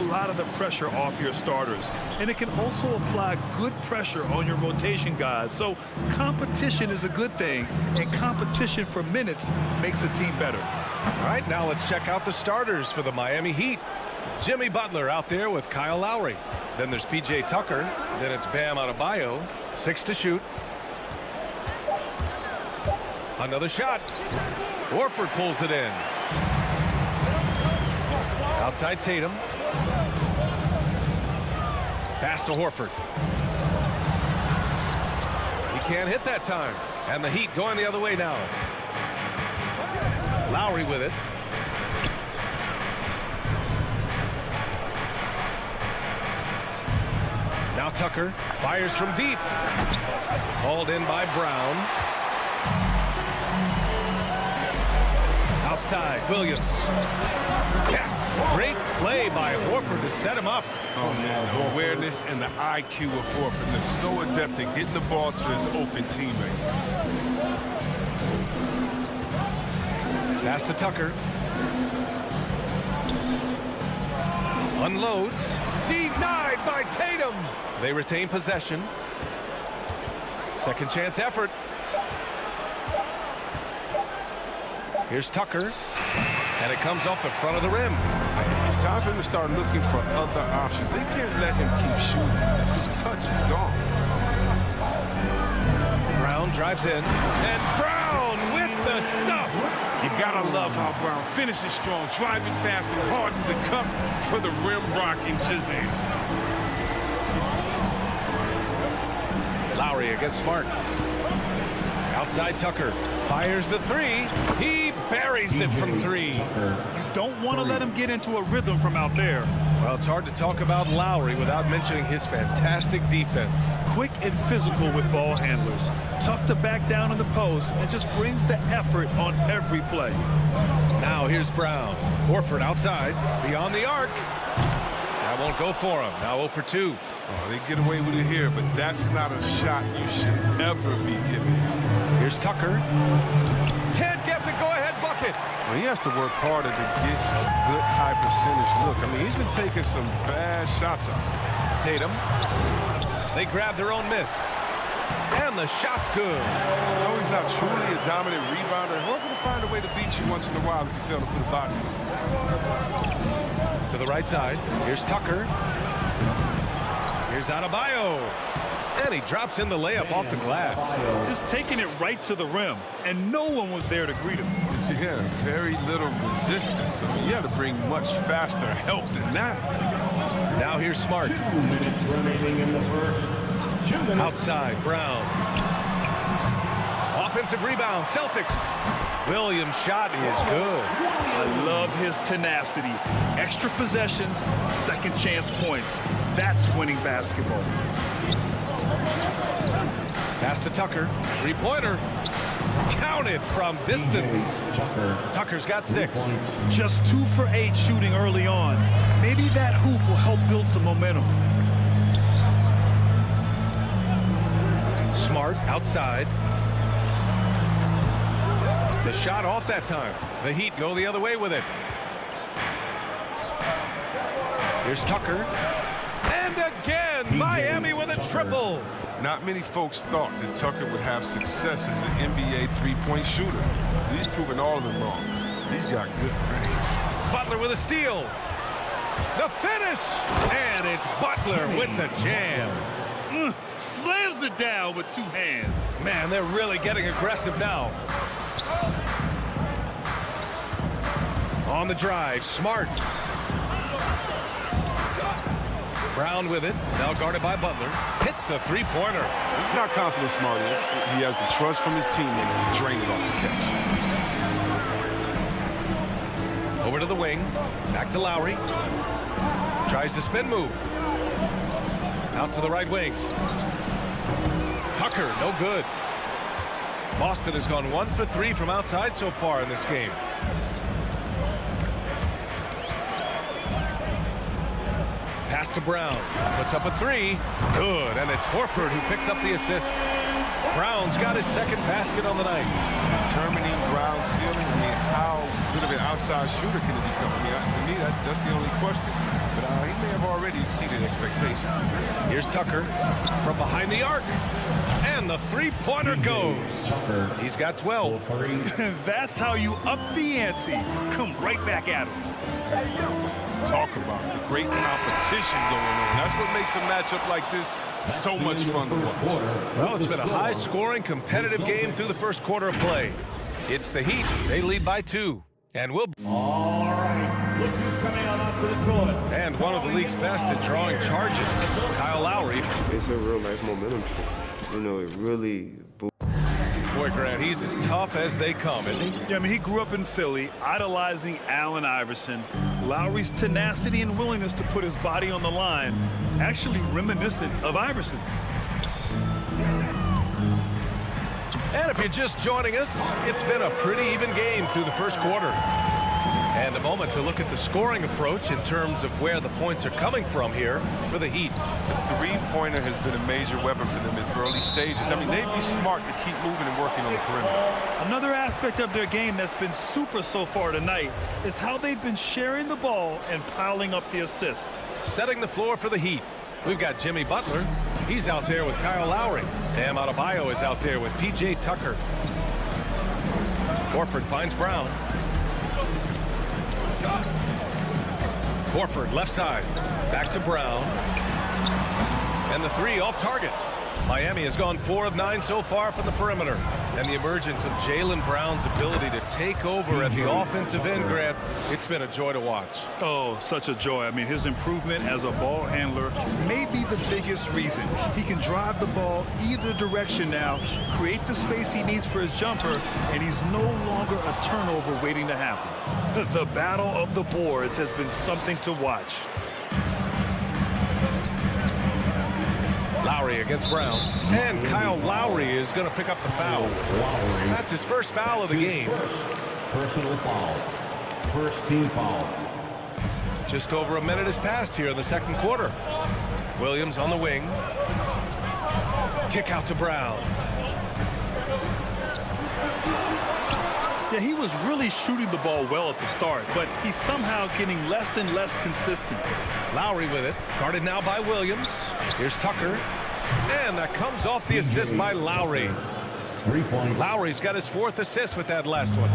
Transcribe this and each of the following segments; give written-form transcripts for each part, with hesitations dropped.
lot of the pressure off your starters. And it can also apply good pressure on your rotation guys. So competition is a good thing, and competition for minutes makes a team better. All right, now let's check out the starters for the Miami Heat. Jimmy Butler out there with Kyle Lowry. Then there's P.J. Tucker. Then it's Bam Adebayo. 6 to shoot. Another shot. Horford pulls it in. Outside Tatum. Pass to Horford. He can't hit that time. And the Heat going the other way now. Lowry with it. Now Tucker fires from deep. Hauled in by Brown. Outside, Williams. Yes! Great play by Horford to set him up. Oh, man, the awareness and the IQ of Horford. They're so adept at getting the ball to his open teammates. Pass to Tucker. Unloads. Denied by Tatum. They retain possession. Second chance effort. Here's Tucker. And it comes off the front of the rim. It's time for him to start looking for other options. They can't let him keep shooting. His touch is gone. Brown drives in. And Brown with the stuff. You gotta love how Brown finishes strong, driving fast and hard to the cup for the rim rocking Shazam. Lowry against Smart. Outside Tucker. Fires the three. He buries it from three. You don't want to let him get into a rhythm from out there. Well, it's hard to talk about Lowry without mentioning his fantastic defense. Quick and physical with ball handlers. Tough to back down in the post and just brings the effort on every play. Now here's Brown. Horford outside. Beyond the arc. That won't go for him. Now 0 for 2. Oh, they get away with it here, but that's not a shot you should ever be giving. Here's Tucker. Can't get the go-ahead bucket. Well, he has to work harder to get a good high percentage look. I mean, he's been taking some bad shots out there. Tatum. They grab their own miss. And the shot's good. No, he's not truly a dominant rebounder. Horford will find a way to beat you once in a while if you fail to put a body on. To the right side. Here's Tucker. Here's Adebayo. And he drops in the layup off the glass. Just taking it right to the rim, and no one was there to greet him. Yeah, very little resistance. I mean, you had to bring much faster help than that. Now here's Smart. 2 minutes remaining in the first. 2 minutes. Outside, Brown. Offensive rebound, Celtics. Williams' shot is good. I love his tenacity. Extra possessions, second chance points. That's winning basketball. Pass to Tucker. Three-pointer. Counted from distance. Tucker's got 6. Just 2 for 8 shooting early on. Maybe that hoop will help build some momentum. Smart outside. The shot off that time. The Heat go the other way with it. Here's Tucker. And again, Miami with a triple. Not many folks thought that Tucker would have success as an NBA three-point shooter. He's proven all of them wrong. He's got good range. Butler with a steal. The finish. And it's Butler with the jam. Slams it down with 2 hands. Man, they're really getting aggressive now. On the drive, Smart. Brown with it, now guarded by Butler. Hits the three-pointer. He's not confident, Smart. He has the trust from his teammates to drain it off the catch. Over to the wing, back to Lowry. Tries the spin move. Out to the right wing. Tucker, no good. Boston has gone 1 for 3 from outside so far in this game. Pass to Brown. Puts up a 3. Good. And it's Horford who picks up the assist. Brown's got his second basket on the night. Determining Brown's ceiling. I mean, how good of an outside shooter can he become? I mean, to me, that's the only question. But he already exceeded expectations. Here's Tucker from behind the arc. And the three-pointer goes. He's got 12. That's how you up the ante. Come right back at him. Let's talk about the great competition going on. That's what makes a matchup like this so much fun to watch. Well, it's been a high-scoring, competitive game through the first quarter of play. It's the Heat. They lead by 2. And we'll... All right, look who's coming on up to the court. And one of the league's best at drawing charges, Kyle Lowry. It's a real life momentum shift. You know, it really Boy, Grant, he's as tough as they come, isn't he? Yeah, I mean, he grew up in Philly, idolizing Allen Iverson. Lowry's tenacity and willingness to put his body on the line, actually reminiscent of Iverson's. And if you're just joining us, it's been a pretty even game through the first quarter. And a moment to look at the scoring approach in terms of where the points are coming from here for the Heat. The three-pointer has been a major weapon for them in early stages. I mean, they'd be smart to keep moving and working on the perimeter. Another aspect of their game that's been super so far tonight is how they've been sharing the ball and piling up the assist. Setting the floor for the Heat. We've got Jimmy Butler. He's out there with Kyle Lowry. Bam Adebayo is out there with P.J. Tucker. Horford finds Brown. Horford left side. Back to Brown. And the three off target. Miami has gone 4 of 9 so far from the perimeter. And the emergence of Jaylen Brown's ability to take over at the offensive end, Grant, it's been a joy to watch. Oh, such a joy. I mean, his improvement as a ball handler may be the biggest reason. He can drive the ball either direction now, create the space he needs for his jumper, and he's no longer a turnover waiting to happen. The battle of the boards has been something to watch. Lowry against Brown. And Kyle Lowry is going to pick up the foul. That's his first foul of the game. Personal foul. First team foul. Just over a minute has passed here in the second quarter. Williams on the wing. Kick out to Brown. Yeah, he was really shooting the ball well at the start, but he's somehow getting less and less consistent. Lowry with it. Guarded now by Williams. Here's Tucker. And that comes off the assist by Lowry. 3 points. Lowry's got his 4th assist with that last one.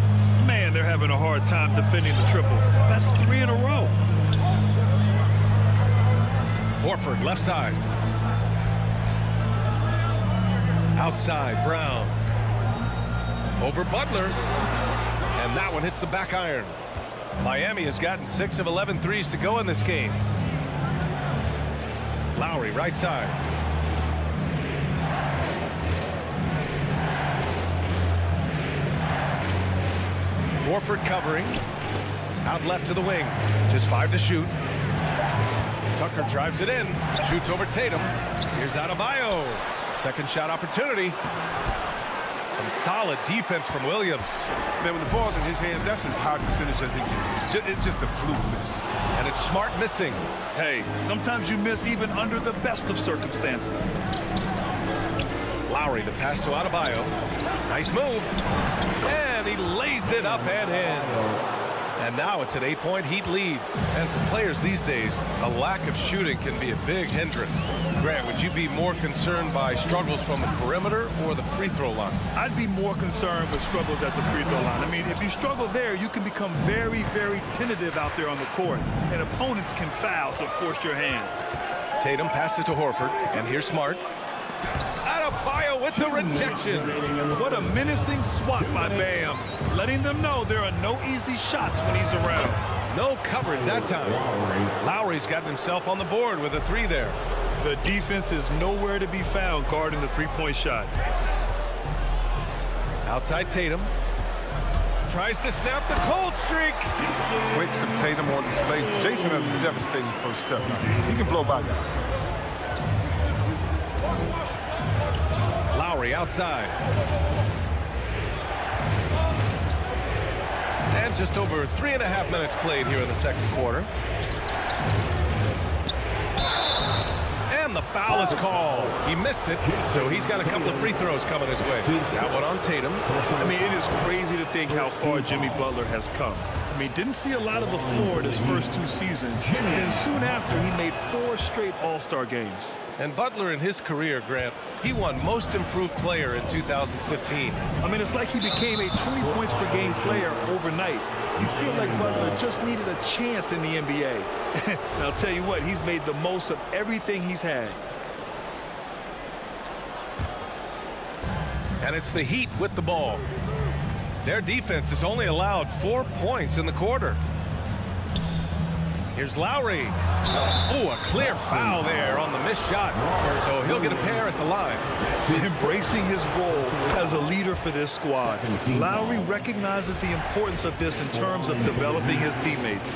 Man, they're having a hard time defending the triple. That's 3 in a row. Horford left side. Outside, Brown. Over Butler. And that one hits the back iron. Miami has gotten 6 of 11 threes to go in this game. Lowry, right side. Horford covering. Out left to the wing. Just 5 to shoot. Tucker drives it in. Shoots over Tatum. Here's Adebayo. Second shot opportunity. Some solid defense from Williams. Man, when the ball's in his hands, that's as high percentage as he gets. It's just a fluke miss. And it's Smart missing. Hey, sometimes you miss even under the best of circumstances. Lowry, the pass to Adebayo. Nice move. And he lays it up and in. And now it's an 8-point Heat lead. And for players these days, a lack of shooting can be a big hindrance. Grant, would you be more concerned by struggles from the perimeter or the free throw line? I'd be more concerned with struggles at the free throw line. I mean, if you struggle there, you can become very, very tentative out there on the court. And opponents can foul to force your hand. Tatum passes to Horford. And here's Smart. Adebayo with the rejection. What a menacing swat by Bam. Letting them know there are no easy shots when he's around. No coverage that time. Lowry's gotten himself on the board with a 3 there. The defense is nowhere to be found guarding the three-point shot. Outside Tatum. Tries to snap the cold streak. Breaks of Tatum on display. Jason has a devastating first step. He can blow by guys. Lowry outside. And just over 3.5 minutes played here in the second quarter. And the foul is called. He missed it, so he's got a couple of free throws coming his way. That one on Tatum. I mean, it is crazy to think how far Jimmy Butler has come. I mean, didn't see a lot of the floor in his first 2 seasons. And soon after, he made 4 straight All-Star games. And Butler in his career, Grant, he won Most Improved Player in 2015. I mean, it's like he became a 20 points per game player overnight. You feel like Butler just needed a chance in the NBA. And I'll tell you what, he's made the most of everything he's had. And it's the Heat with the ball. Their defense has only allowed 4 points in the quarter. Here's Lowry. Oh, a clear foul there on the missed shot. So he'll get a pair at the line. Embracing his role as a leader for this squad. Lowry recognizes the importance of this in terms of developing his teammates.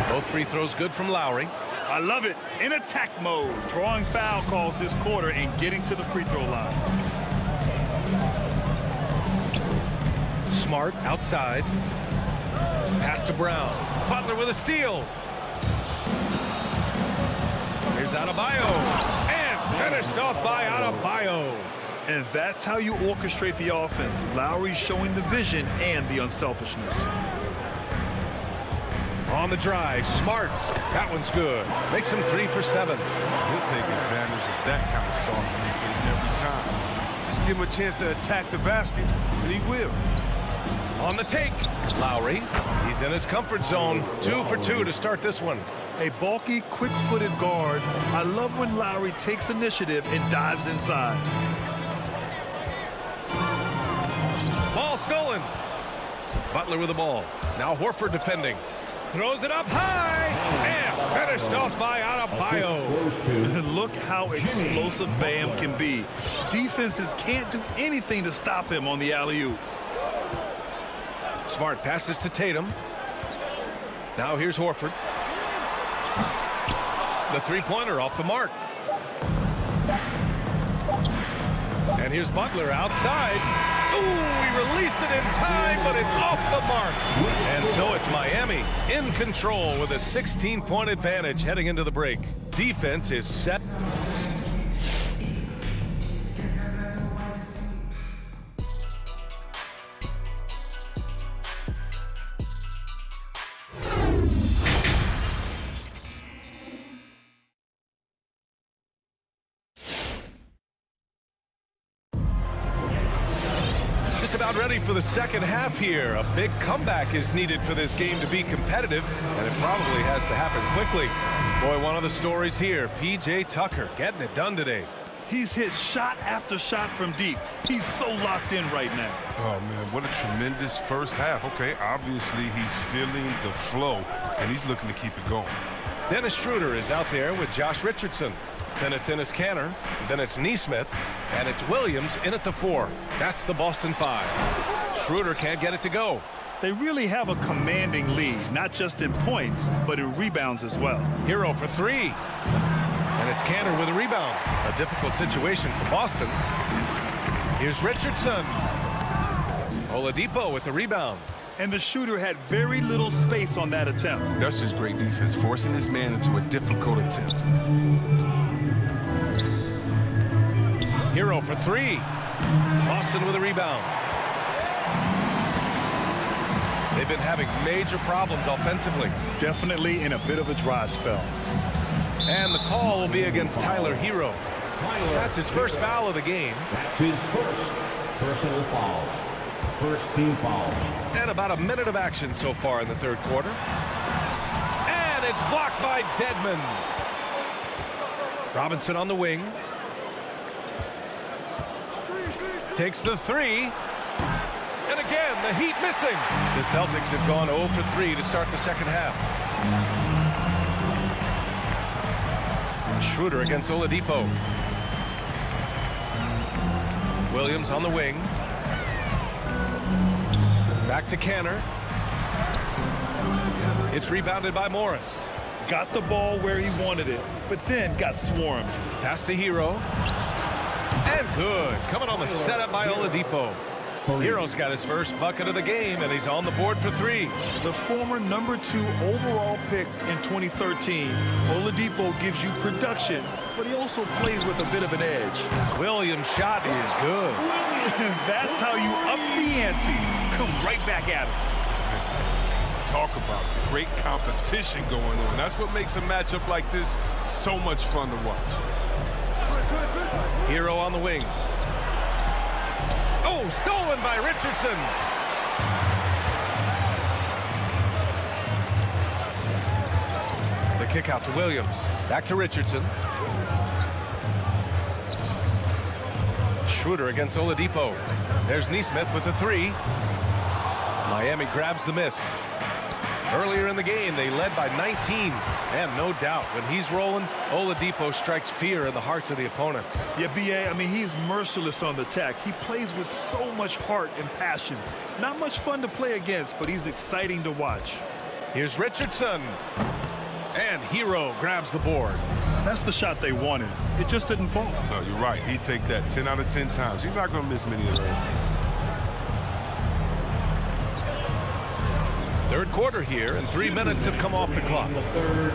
Both free throws good from Lowry. I love it. In attack mode. Drawing foul calls this quarter and getting to the free throw line. Smart outside. Pass to Brown. Butler with a steal. Here's Adebayo. And finished off by Adebayo. And that's how you orchestrate the offense. Lowry showing the vision and the unselfishness. On the drive, Smart. That one's good. Makes him 3 for 7. He'll take advantage of that kind of soft defense every time. Just give him a chance to attack the basket, and he will. On the take, Lowry. He's in his comfort zone. 2 for 2 to start this one. A bulky, quick-footed guard. I love when Lowry takes initiative and dives inside. Ball stolen. Butler with the ball. Now Horford defending. Throws it up high. And finished off by Adebayo. Look how explosive Bam can be. Defenses can't do anything to stop him on the alley-oop. Smart passes to Tatum. Now here's Horford. The three-pointer off the mark. And here's Butler outside. Ooh, he released it in time, but it's off the mark. And so it's Miami in control with a 16-point advantage heading into the break. Defense is set. About ready for the second half here. A big comeback is needed for this game to be competitive, and it probably has to happen quickly. Boy, one of the stories here, P.J. Tucker getting it done today. He's hit shot after shot from deep. He's so locked in right now. Oh, man, what a tremendous first half. Okay, obviously he's feeling the flow, and he's looking to keep it going. Dennis Schroeder is out there with Josh Richardson. Then it's Enes Kanter, then it's Nesmith, and it's Williams in at the 4. That's the Boston 5. Schroeder can't get it to go. They really have a commanding lead, not just in points, but in rebounds as well. Hero for 3. And it's Kanter with a rebound. A difficult situation for Boston. Here's Richardson. Oladipo with the rebound. And the shooter had very little space on that attempt. That's just great defense, forcing this man into a difficult attempt. Hero for 3. Boston with a rebound. They've been having major problems offensively. Definitely in a bit of a dry spell. And the call will be against Tyler Hero. That's his first foul of the game. That's his first personal foul. First team foul. And about a minute of action so far in the third quarter. And it's blocked by Dedmon. Robinson on the wing. Takes the 3. And again, the Heat missing. The Celtics have gone 0 for 3 to start the second half. Schroeder against Oladipo. Williams on the wing. Back to Kanter. It's rebounded by Morris. Got the ball where he wanted it, but then got swarmed. Pass to Hero. And good. Coming on the setup by Oladipo. Hero's got his first bucket of the game, and he's on the board for 3. The former number 2 overall pick in 2013, Oladipo gives you production, but he also plays with a bit of an edge. Williams' shot is good. That's how you up the ante. Come right back at him. talk about great competition going on. That's what makes a matchup like this so much fun to watch. Hero on the wing. Oh, stolen by Richardson. The kick out to Williams. Back to Richardson. Schroeder against Oladipo. There's Nesmith with the three. Miami grabs the miss. Earlier in the game, they led by 19. And no doubt, when he's rolling, Oladipo strikes fear in the hearts of the opponents. Yeah, B.A., I mean, he's merciless on the attack. He plays with so much heart and passion. Not much fun to play against, but he's exciting to watch. Here's Richardson. And Hero grabs the board. That's the shot they wanted. It just didn't fall. No, you're right. He'd take that 10 out of 10 times. He's not going to miss many of those. Third quarter here, and 3 minutes have come off the clock. In the third,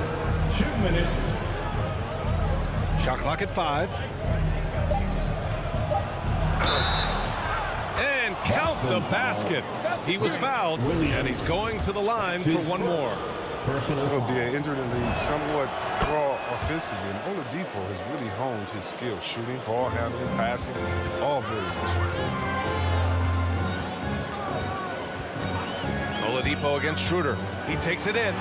2 minutes. Shot clock at 5. And count the basket. He was fouled, and he's going to the line for one more. He'll be entered in the somewhat raw offensively, and Oladipo has really honed his skills, shooting, ball handling, passing, all very much. Oladipo against Schroeder. He takes it in.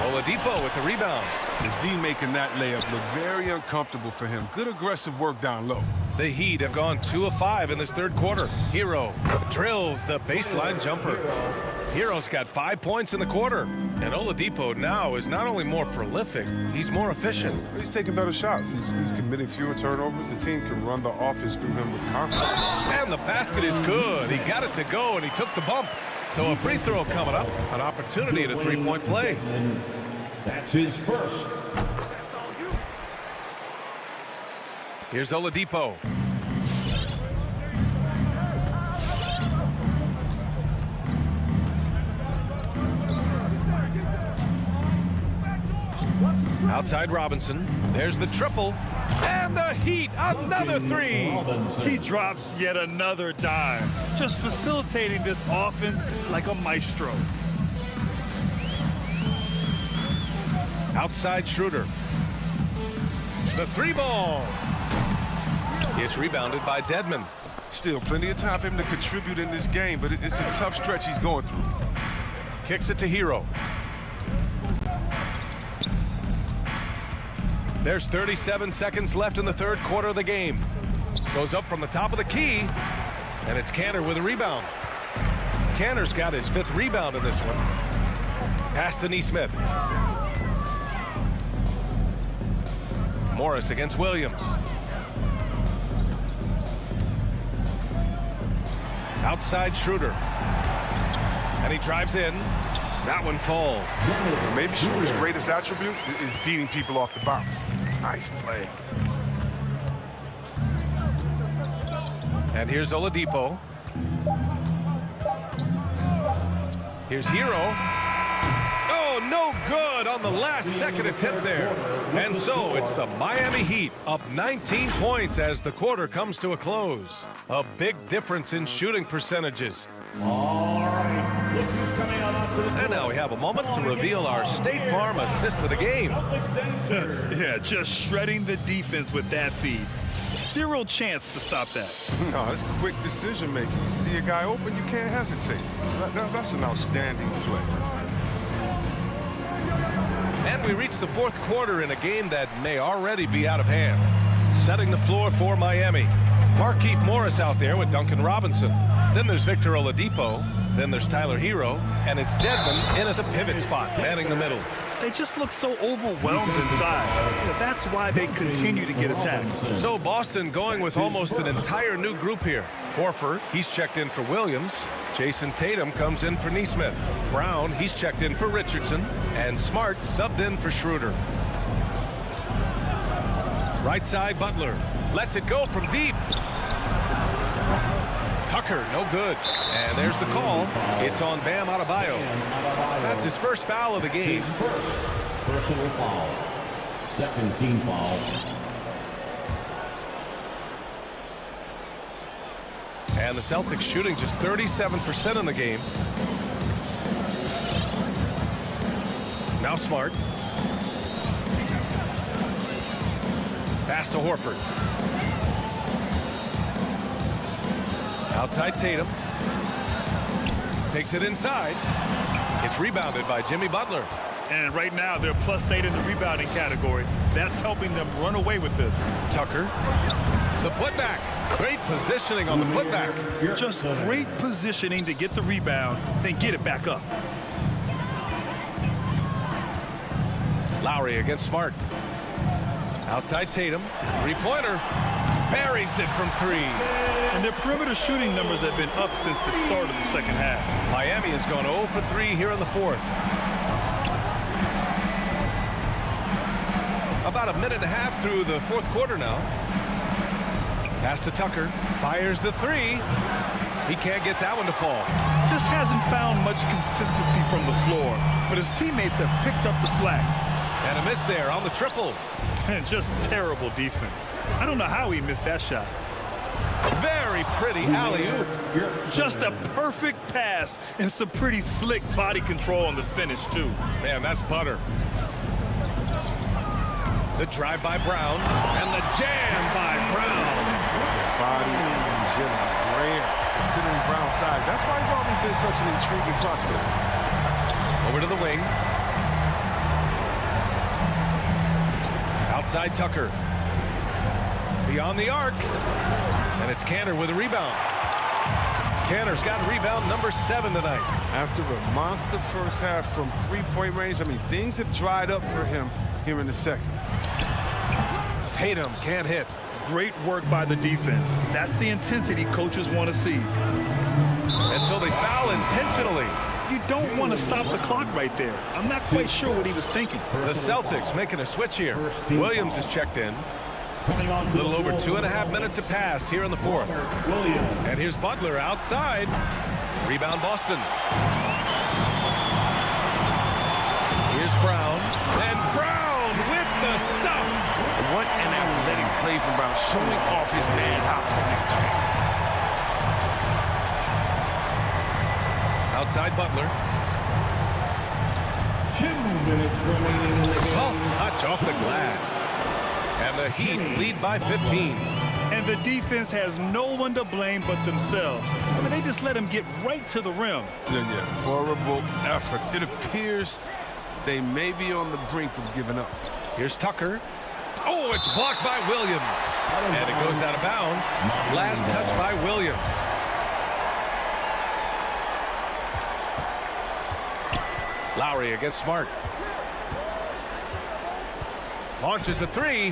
Oladipo with the rebound. The D making that layup look very uncomfortable for him. Good aggressive work down low. The Heat have gone 2 of 5 in this third quarter. Hero drills the baseline jumper. Hero's got 5 points in the quarter. And Oladipo now is not only more prolific, he's more efficient. He's taking better shots. He's committing fewer turnovers. The team can run the offense through him with confidence. And the basket is good. He got it to go, and he took the bump. So a free throw coming up. An opportunity at a three-point play. That's his first. Here's Oladipo. Outside Robinson. There's the triple. And the Heat, another three. He drops yet another dime, just facilitating this offense like a maestro. Outside Schroeder. The three ball. It's rebounded by Dedmon. Still plenty of time for him to contribute in this game, but it's a tough stretch he's going through. Kicks it to Hero. There's 37 seconds left in the third quarter of the game. Goes up from the top of the key, and it's Kanter with a rebound. Kanter's got his 5th rebound in this one. Pass to Nesmith. Morris against Williams. Outside Schroeder. And he drives in. That one falls. Maybe Schroeder's greatest attribute is beating people off the bounce. Nice play. And here's Oladipo. Here's Hero. Oh, no good on the last second attempt there. And so it's the Miami Heat up 19 points as the quarter comes to a close. A big difference in shooting percentages. All right, look who's coming on up to the And now we have a moment to reveal our State Farm assist of the game. Yeah, just shredding the defense with that feed. Zero chance to stop that. No, it's quick decision making. You see a guy open, you can't hesitate. That's an outstanding play. And we reach the fourth quarter in a game that may already be out of hand. Setting the floor for Miami. Markieff Morris out there with Duncan Robinson. Then there's Victor Oladipo. Then there's Tyler Hero. And it's Dedmon in at the pivot spot, manning the middle. They just look so overwhelmed inside. That's why they continue to get attacked. So Boston going with almost an entire new group here. Horford, he's checked in for Williams. Jason Tatum comes in for Nesmith. Brown, he's checked in for Richardson. And Smart subbed in for Schroeder. Right side, Butler. Lets it go from deep. Tucker, no good. And there's the call. It's on Bam Adebayo. That's his first foul of the game. First personal foul. Second team foul. And the Celtics shooting just 37% in the game. Now Smart. Pass to Horford. Outside Tatum. Takes it inside. It's rebounded by Jimmy Butler. And right now, they're +8 in the rebounding category. That's helping them run away with this. Tucker. The putback. Great positioning on the putback. Just great positioning to get the rebound, then get it back up. Lowry against Smart. Outside Tatum. Three-pointer. Buries it from 3. And their perimeter shooting numbers have been up since the start of the second half. Miami has gone 0 for 3 here in the 4th. About a minute and a half through the 4th quarter now. Pass to Tucker. Fires the 3. He can't get that one to fall. Just hasn't found much consistency from the floor, but his teammates have picked up the slack. And a miss there on the triple. And just terrible defense. I don't know how he missed that shot. Very pretty alley-oop. Just a perfect pass and some pretty slick body control on the finish, too. Man, that's butter. The drive by Brown and the jam by Brown. Body and agility, rare considering Brown's size. That's why he's always been such an intriguing prospect. Over to the wing. Outside Tucker. Beyond the arc. And it's Kanter with a rebound. Kanter's got rebound number 7 tonight. After a monster first half from 3-point range, I mean, things have dried up for him here in the second. Tatum can't hit. Great work by the defense. That's the intensity coaches want to see. Until they foul intentionally. You don't want to stop the clock right there. I'm not quite sure what he was thinking. The Celtics making a switch here. Williams is checked in. A little over 2.5 minutes have passed here in the 4th. And here's Butler outside. Rebound Boston. Here's Brown. And Brown with the stuff. What an athletic play from Brown, showing off his man hops on this track. Outside Butler. 2 minutes remaining in the game. Soft touch off the glass. And the Heat lead by 15. And the defense has no one to blame but themselves. I mean, they just let him get right to the rim. Yeah, horrible effort. It appears they may be on the brink of giving up. Here's Tucker. Oh, it's blocked by Williams. And it goes out of bounds. Last touch by Williams. Lowry against Smart. Launches a 3.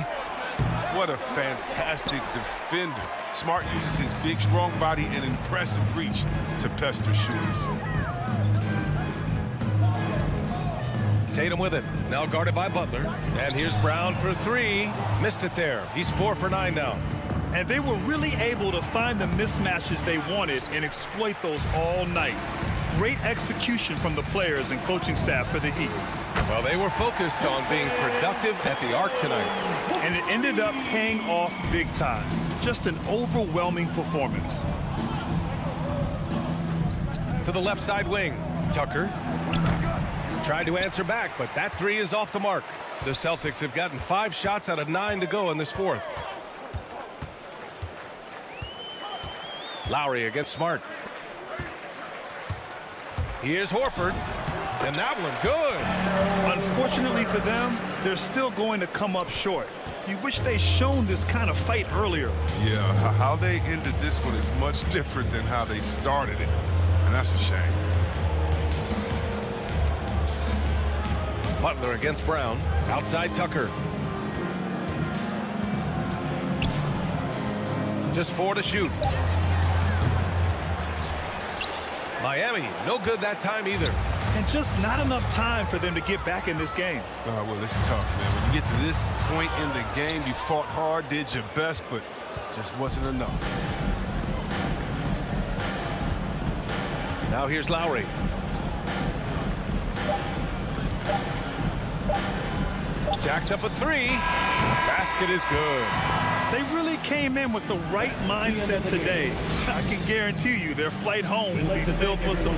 What a fantastic defender. Smart uses his big, strong body and impressive reach to pester shooters. Tatum with it. Now guarded by Butler. And here's Brown for 3. Missed it there. He's 4 for 9 now. And they were really able to find the mismatches they wanted and exploit those all night. Great execution from the players and coaching staff for the Heat. Well, they were focused on being productive at the arc tonight. And it ended up paying off big time. Just an overwhelming performance. To the left side wing. Tucker tried to answer back, but that 3 is off the mark. The Celtics have gotten 5 shots out of 9 to go in this 4th. Lowry against Smart. Here's Horford. And that one good. Unfortunately for them, they're still going to come up short. You wish they'd shown this kind of fight earlier. Yeah, how they ended this one is much different than how they started it. And that's a shame. Butler against Brown. Outside Tucker. Just 4 to shoot. Miami, no good that time either. And just not enough time for them to get back in this game. Well, it's tough, man. When you get to this point in the game, you fought hard, did your best, but just wasn't enough. Now here's Lowry. Jacks up a 3. Basket is good. They really came in with the right mindset today. I can guarantee you their flight home will be filled with some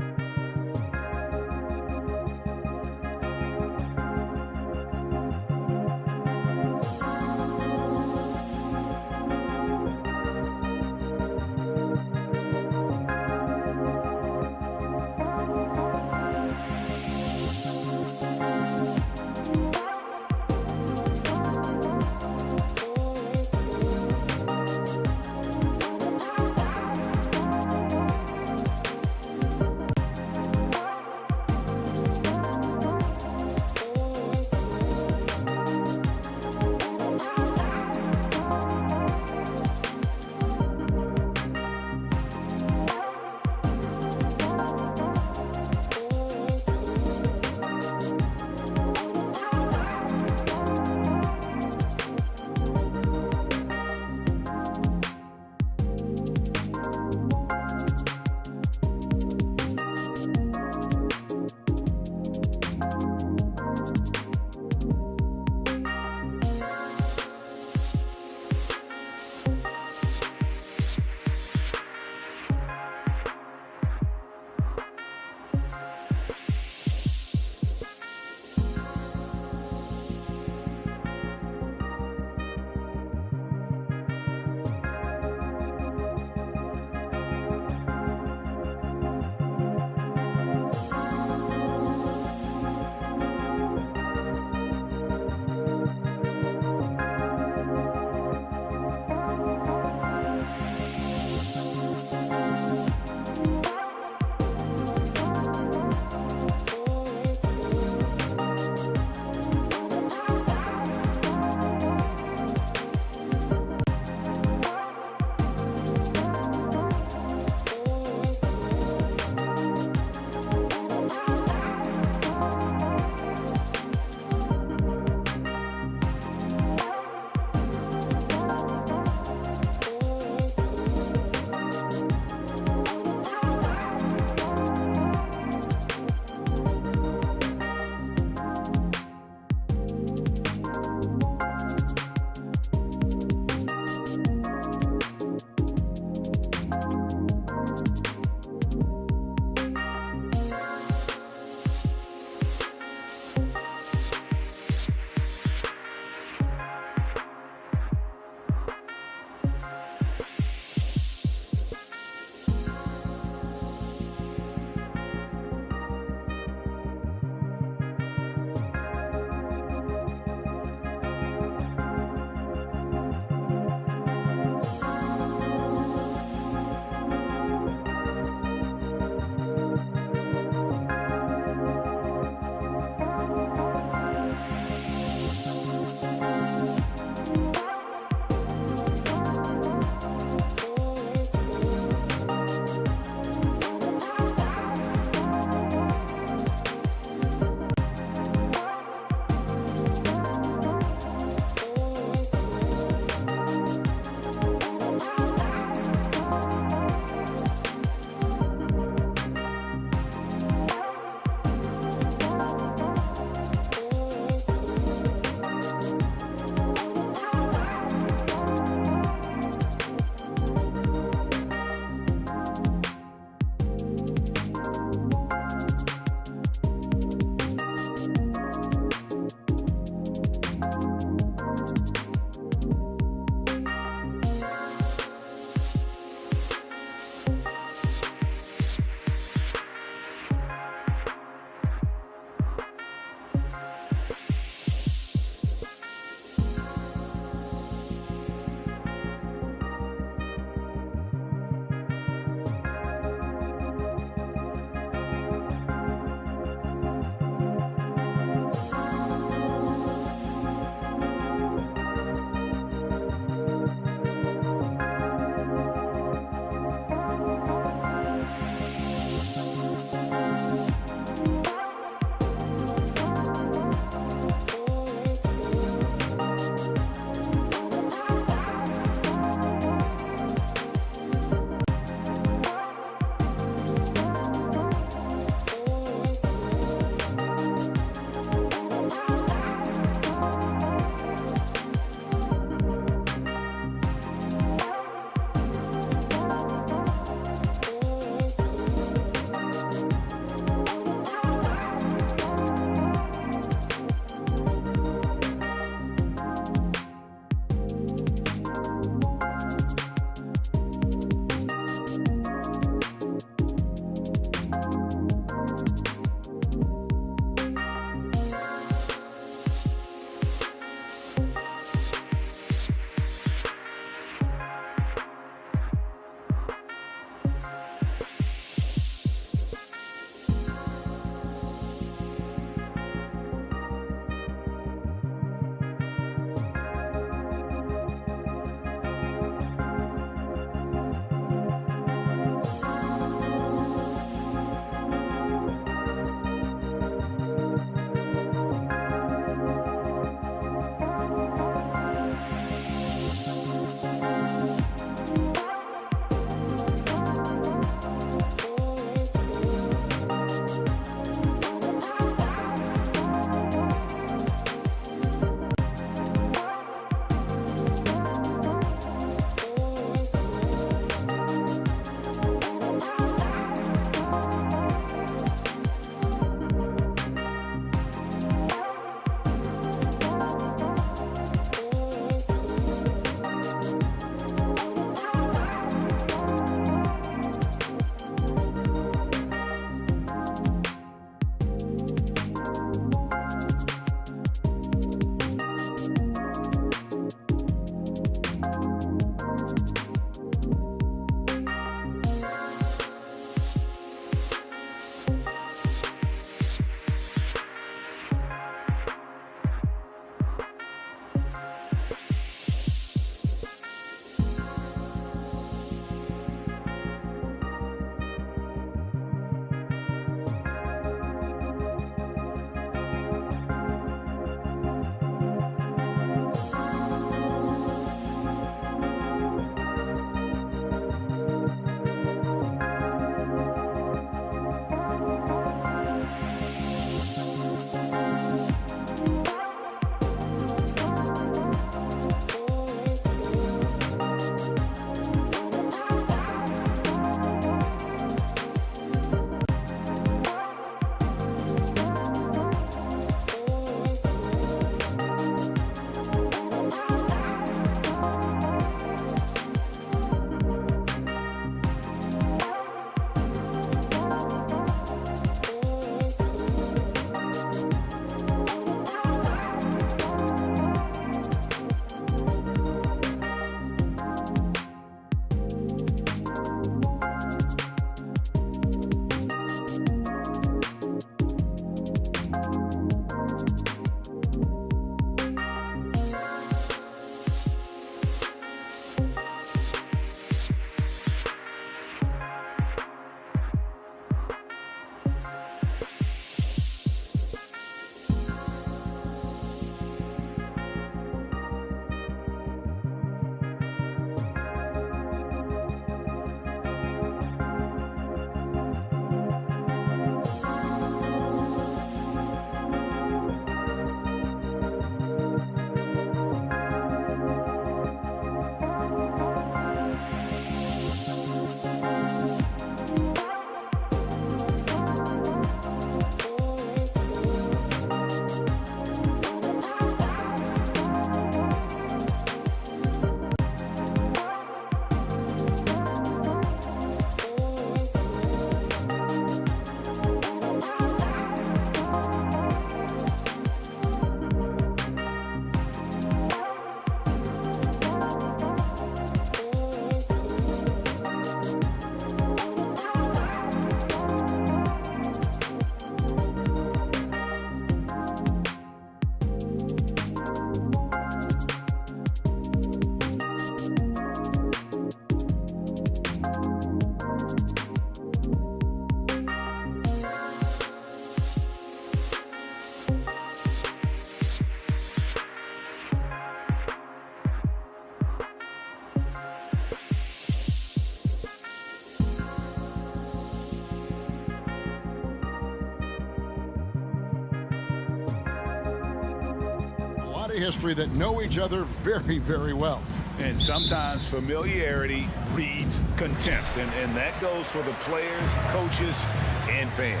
lot of history that know each other very, very well. And sometimes familiarity breeds contempt. And that goes for the players, coaches, and fans.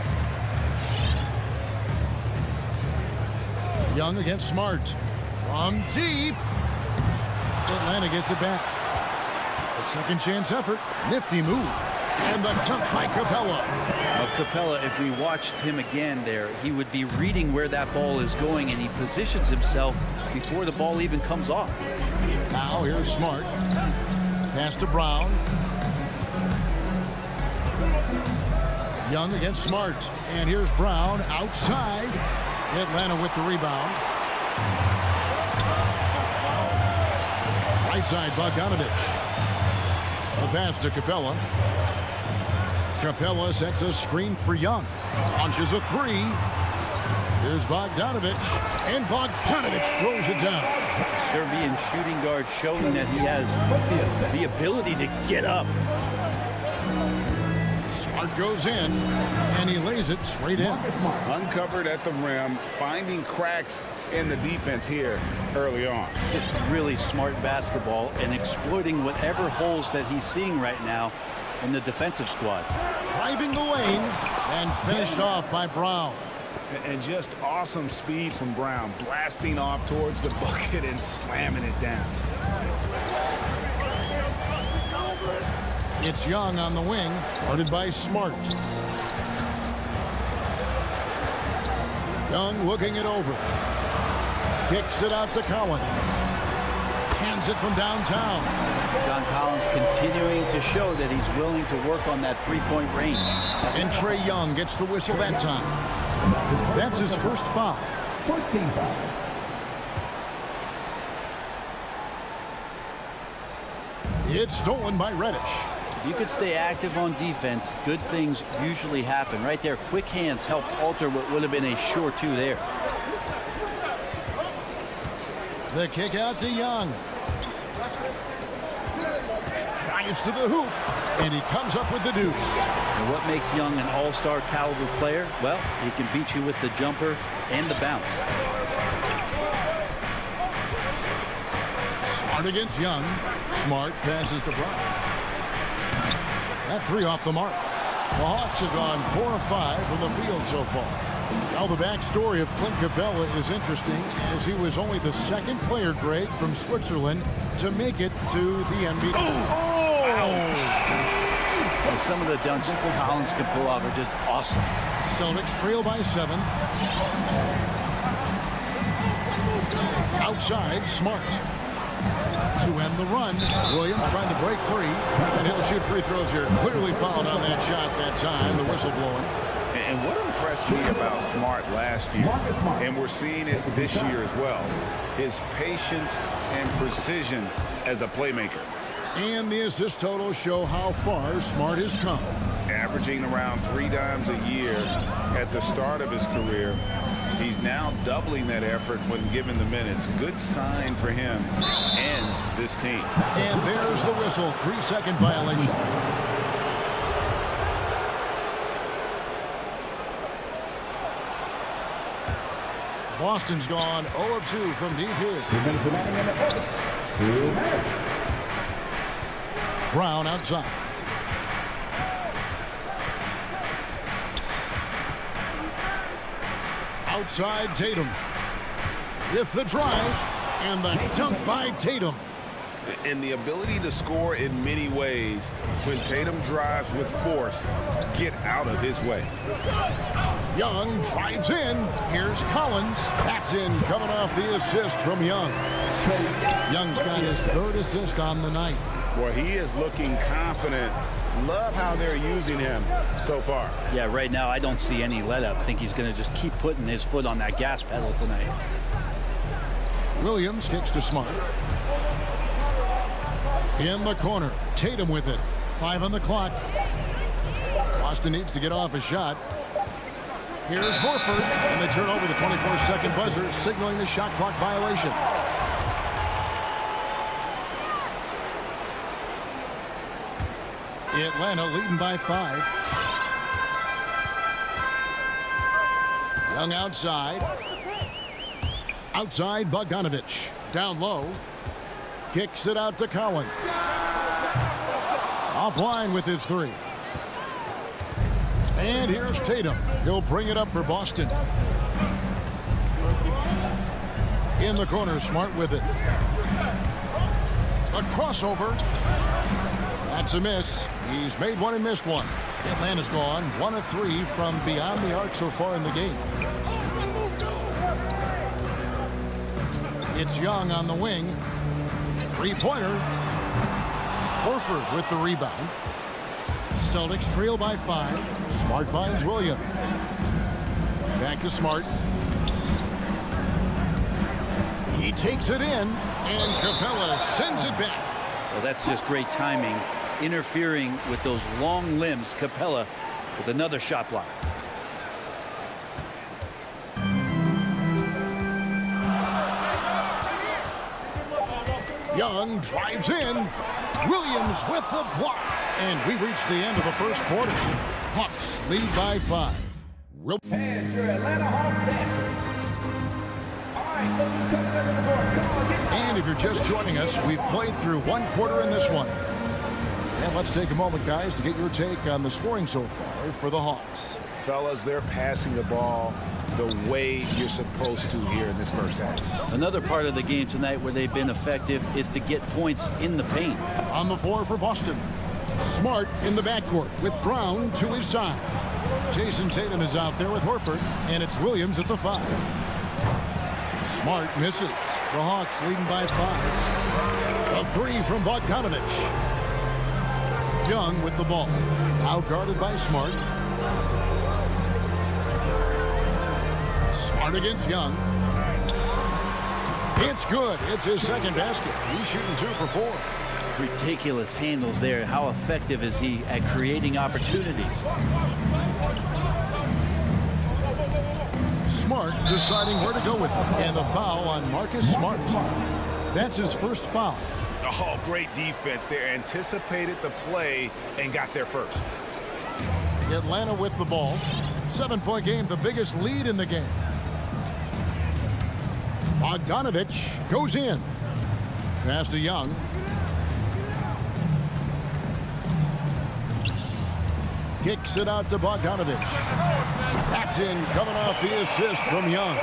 Young against Smart. From deep. Atlanta gets it back. A second chance effort. Nifty move. And the dunk by Capella. Capella, if we watched him again there, he would be reading where that ball is going, and he positions himself before the ball even comes off. Now here's Smart. Pass to Brown. Young against Smart. And here's Brown outside. Atlanta with the rebound. Right side, Bogdanovich. The pass to Capella. Capella sets a screen for Young. Launches a three. Here's Bogdanovich. And Bogdanovich throws it down. Serbian shooting guard showing that he has the ability to get up. Smart goes in, and he lays it straight in. Uncovered at the rim, finding cracks in the defense here early on. Just really smart basketball and exploiting whatever holes that he's seeing right now in the defensive squad. Driving the lane and finished off by Brown. And just awesome speed from Brown, blasting off towards the bucket and slamming it down. It's Young on the wing, guarded by Smart. Young looking it over. Kicks it out to Collins. Hands it from downtown. John Collins continuing to show that he's willing to work on that three-point range. And Trae Young gets the whistle that time. That's his first foul. First team foul. It's stolen by Reddish. You could stay active on defense. Good things usually happen. Right there, quick hands helped alter what would have been a sure two there. The kick out to Young. Drives to the hoop, and he comes up with the deuce. And what makes Young an all-star caliber player? Well, he can beat you with the jumper and the bounce. Smart against Young. Smart passes to Brown. That three off the mark. The Hawks have gone 4 of 5 from the field so far. Now the backstory of Clint Capella is interesting, as he was only the second player, Greg, from Switzerland to make it to the NBA. And some of the dunks Collins can pull off are just awesome. Celtics trail by 7. Outside, Smart. To end the run, Williams trying to break free, and he'll shoot free throws here. Clearly fouled on that shot that time, the whistle blowing. And what impressed me about Smart last year, and we're seeing it this year as well, his patience and precision as a playmaker. And the assist totals show how far Smart has come. Averaging around 3 dimes a year at the start of his career. He's now doubling that effort when given the minutes. Good sign for him and this team. And there's the whistle. 3-second violation. Boston's gone 0 of 2 from deep here. 2 minutes remaining in the quarter. 2 minutes. Brown outside. Outside Tatum. With the drive and the dunk by Tatum. And the ability to score in many ways. When Tatum drives with force, get out of his way. Young drives in. Here's Collins. That's in, coming off the assist from Young. Young's got his 3rd assist on the night. Boy, he is looking confident. Love how they're using him so far. Yeah, right now I don't see any let up. I think he's going to just keep putting his foot on that gas pedal tonight. Williams kicks to Smart. In the corner, Tatum with it. 5 on the clock. Boston needs to get off a shot. Here's Horford, and they turn over the 24-second buzzer, signaling the shot clock violation. Atlanta leading by 5. Young outside. Outside, Bogdanovich. Down low. Kicks it out to Collins. Offline with his three. And here's Tatum. He'll bring it up for Boston. In the corner, Smart with it. A crossover. That's a miss. He's made one and missed one. Atlanta's gone 1 of 3 from beyond the arc so far in the game. It's Young on the wing. Three-pointer. Horford with the rebound. Celtics trail by 5. Smart finds Williams. Back to Smart. He takes it in, and Capella sends it back. Well, that's just great timing. Interfering with those long limbs. Capella with another shot block. Young drives in. Williams with the block. And we reach the end of the first quarter. Hawks lead by 5. And if you're just joining us, we've played through 1 quarter in this one. And let's take a moment, guys, to get your take on the scoring so far for the Hawks. Fellas, they're passing the ball the way you're supposed to here in this first half. Another part of the game tonight where they've been effective is to get points in the paint. On the floor for Boston. Smart in the backcourt with Brown to his side. Jason Tatum is out there with Horford, and it's Williams at the 5. Smart misses. The Hawks leading by 5. A 3 from Bogdanovich. Young with the ball. Out guarded by Smart. Smart against Young. It's good. It's his second basket. He's shooting 2 for 4. Ridiculous handles there. How effective is he at creating opportunities? Smart deciding where to go with it. And the foul on Marcus Smart. That's his first foul. Oh, great defense. They anticipated the play and got there first. Atlanta with the ball. 7-point game, the biggest lead in the game. Bogdanovich goes in. Pass to Young. Kicks it out to Bogdanovich. That's in, coming off the assist from Young.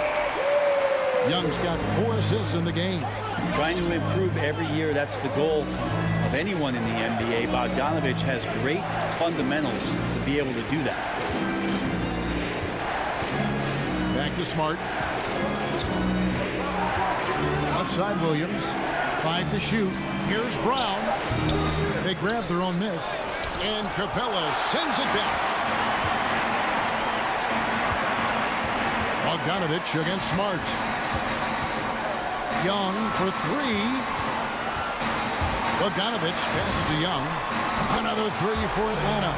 Young's got 4 assists in the game. Trying to improve every year, that's the goal of anyone in the NBA. Bogdanovich has great fundamentals to be able to do that. Back to Smart. Left side Williams. 5 to shoot. Here's Brown. They grab their own miss. And Capella sends it back. Bogdanovich against Smart. Young for 3. Bogdanovich passes to Young. Another 3 for Atlanta.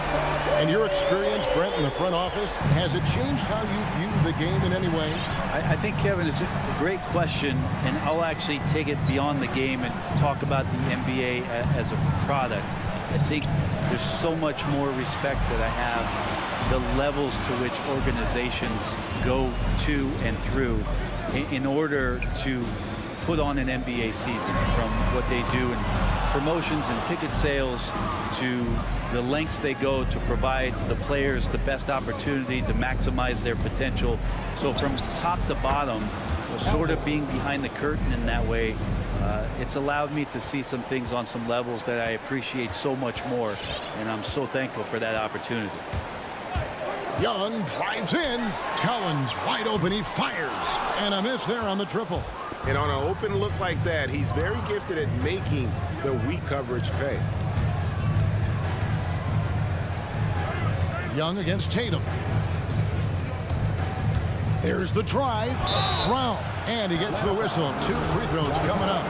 And your experience, Brent, in the front office, has it changed how you view the game in any way? I think, Kevin, it's a great question, and I'll actually take it beyond the game and talk about the NBA as a product. I think there's so much more respect that I have, the levels to which organizations go to and through in order to put on an NBA season, from what they do in promotions and ticket sales to the lengths they go to provide the players the best opportunity to maximize their potential. So from top to bottom, sort of being behind the curtain in that way, it's allowed me to see some things on some levels that I appreciate so much more, and I'm so thankful for that opportunity. Young drives in. Collins wide open. He fires. And a miss there on the triple. And on an open look like that, he's very gifted at making the weak coverage pay. Young against Tatum. There's the drive. Brown. And he gets the whistle. 2 free throws coming up.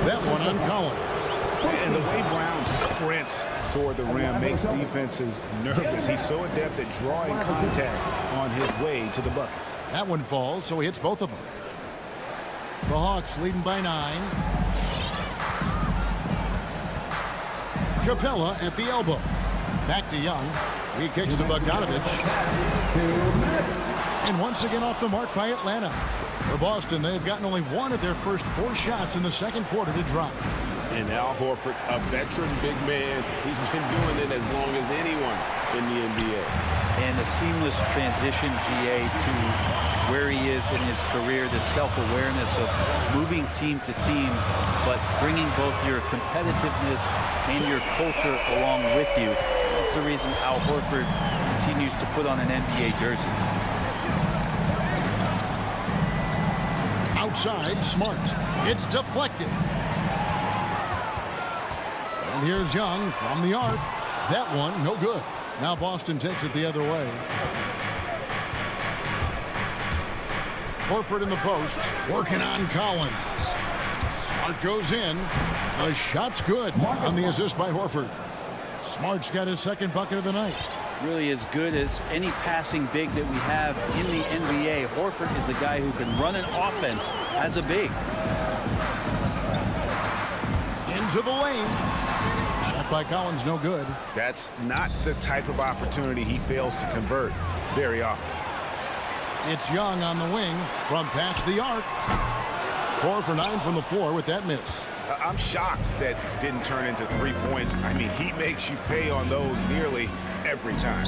That one on Collins. And the way Brown sprints toward the rim makes defenses nervous. He's so adept at drawing contact on his way to the bucket. That one falls, so he hits both of them. The Hawks leading by 9. Capella at the elbow. Back to Young. He kicks to Bogdanovich. And once again off the mark by Atlanta. For Boston, they've gotten only one of their first 4 shots in the second quarter to drop. And Al Horford, a veteran big man. He's been doing it as long as anyone in the NBA. And a seamless transition, GA, to where he is in his career, the self-awareness of moving team to team, but bringing both your competitiveness and your culture along with you. That's the reason Al Horford continues to put on an NBA jersey. Outside, Smart. It's deflected. And here's Young from the arc. That one, no good. Now Boston takes it the other way. Horford in the post, working on Collins. Smart goes in. The shot's good on the assist by Horford. Smart's got his second bucket of the night. Really as good as any passing big that we have in the NBA. Horford is a guy who can run an offense as a big. Into the lane. Shot by Collins, no good. That's not the type of opportunity he fails to convert very often. It's Young on the wing from past the arc. 4 for 9 from the floor with that miss. I'm shocked that didn't turn into 3 points. I mean, he makes you pay on those nearly every time.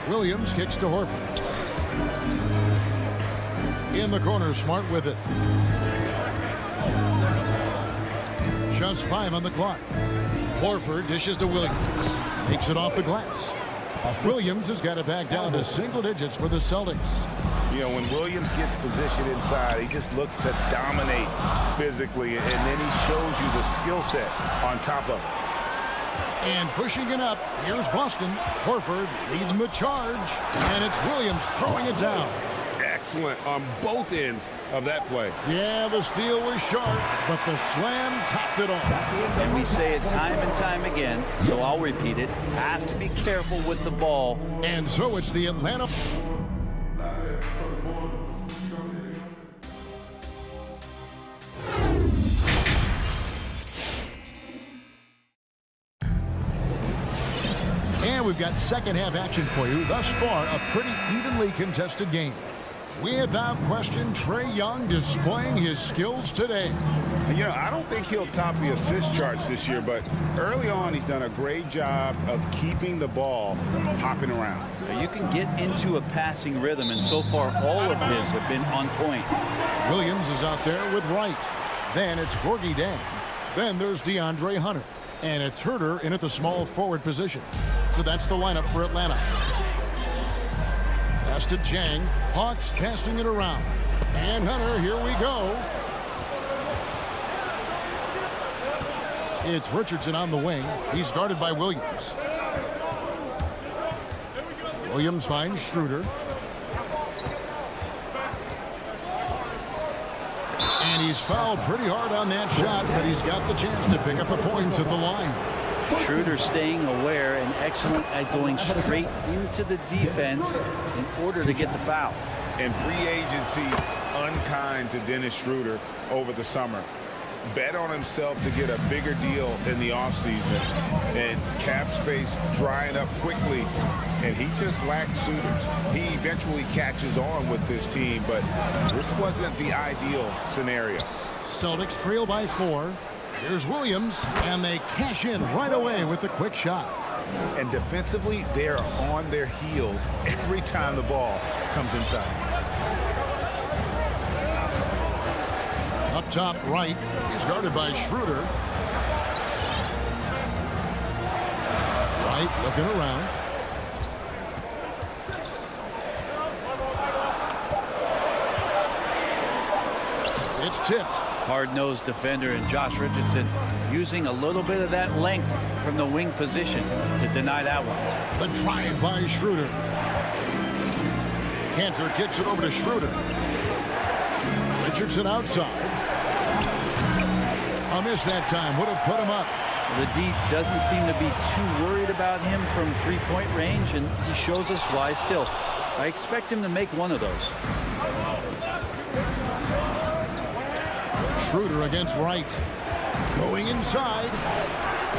Williams kicks to Horford. In the corner, Smart with it. Just 5 on the clock. Horford dishes to Williams. Makes it off the glass. Williams has got it back down to single digits for the Celtics. You know, when Williams gets positioned inside, he just looks to dominate physically, and then he shows you the skill set on top of it. And pushing it up, here's Boston. Horford leading the charge, and it's Williams throwing it down. Excellent on both ends of that play. Yeah, the steal was sharp, but the slam topped it off. And we say it time and time again, so I'll repeat it. Have to be careful with the ball. And so it's the Atlanta. And we've got second half action for you. Thus far, a pretty evenly contested game. Without question, Trae Young displaying his skills today. You know, I don't think he'll top the assist charts this year, but early on he's done a great job of keeping the ball hopping around. You can get into a passing rhythm, and so far all of his have been on point. Williams is out there with Wright. Then it's Gorgie Dan. Then there's DeAndre Hunter. And it's Herter in at the small forward position. So that's the lineup for Atlanta. Pass to Jang. Hawks passing it around. And Hunter, here we go. It's Richardson on the wing. He's guarded by Williams. Williams finds Schroeder. And he's fouled pretty hard on that shot, but he's got the chance to pick up the points at the line. Schroeder staying aware and excellent at going straight into the defense in order to get the foul. And free agency unkind to Dennis Schroeder over the summer. Bet on himself to get a bigger deal in the offseason, and cap space drying up quickly, and he just lacked suitors. He eventually catches on with this team, but this wasn't the ideal scenario. Celtics trail by 4. Here's Williams, and they cash in right away with the quick shot. And defensively, they're on their heels every time the ball comes inside. Up top right, he's guarded by Schroeder. Wright looking around. It's tipped. Hard-nosed defender and Josh Richardson using a little bit of that length from the wing position to deny that one. The drive by Schroeder. Cantor kicks it over to Schroeder. Richardson outside. A miss that time would have put him up. The D doesn't seem to be too worried about him from three-point range, and he shows us why still. I expect him to make one of those. Schroeder against Wright. Going inside.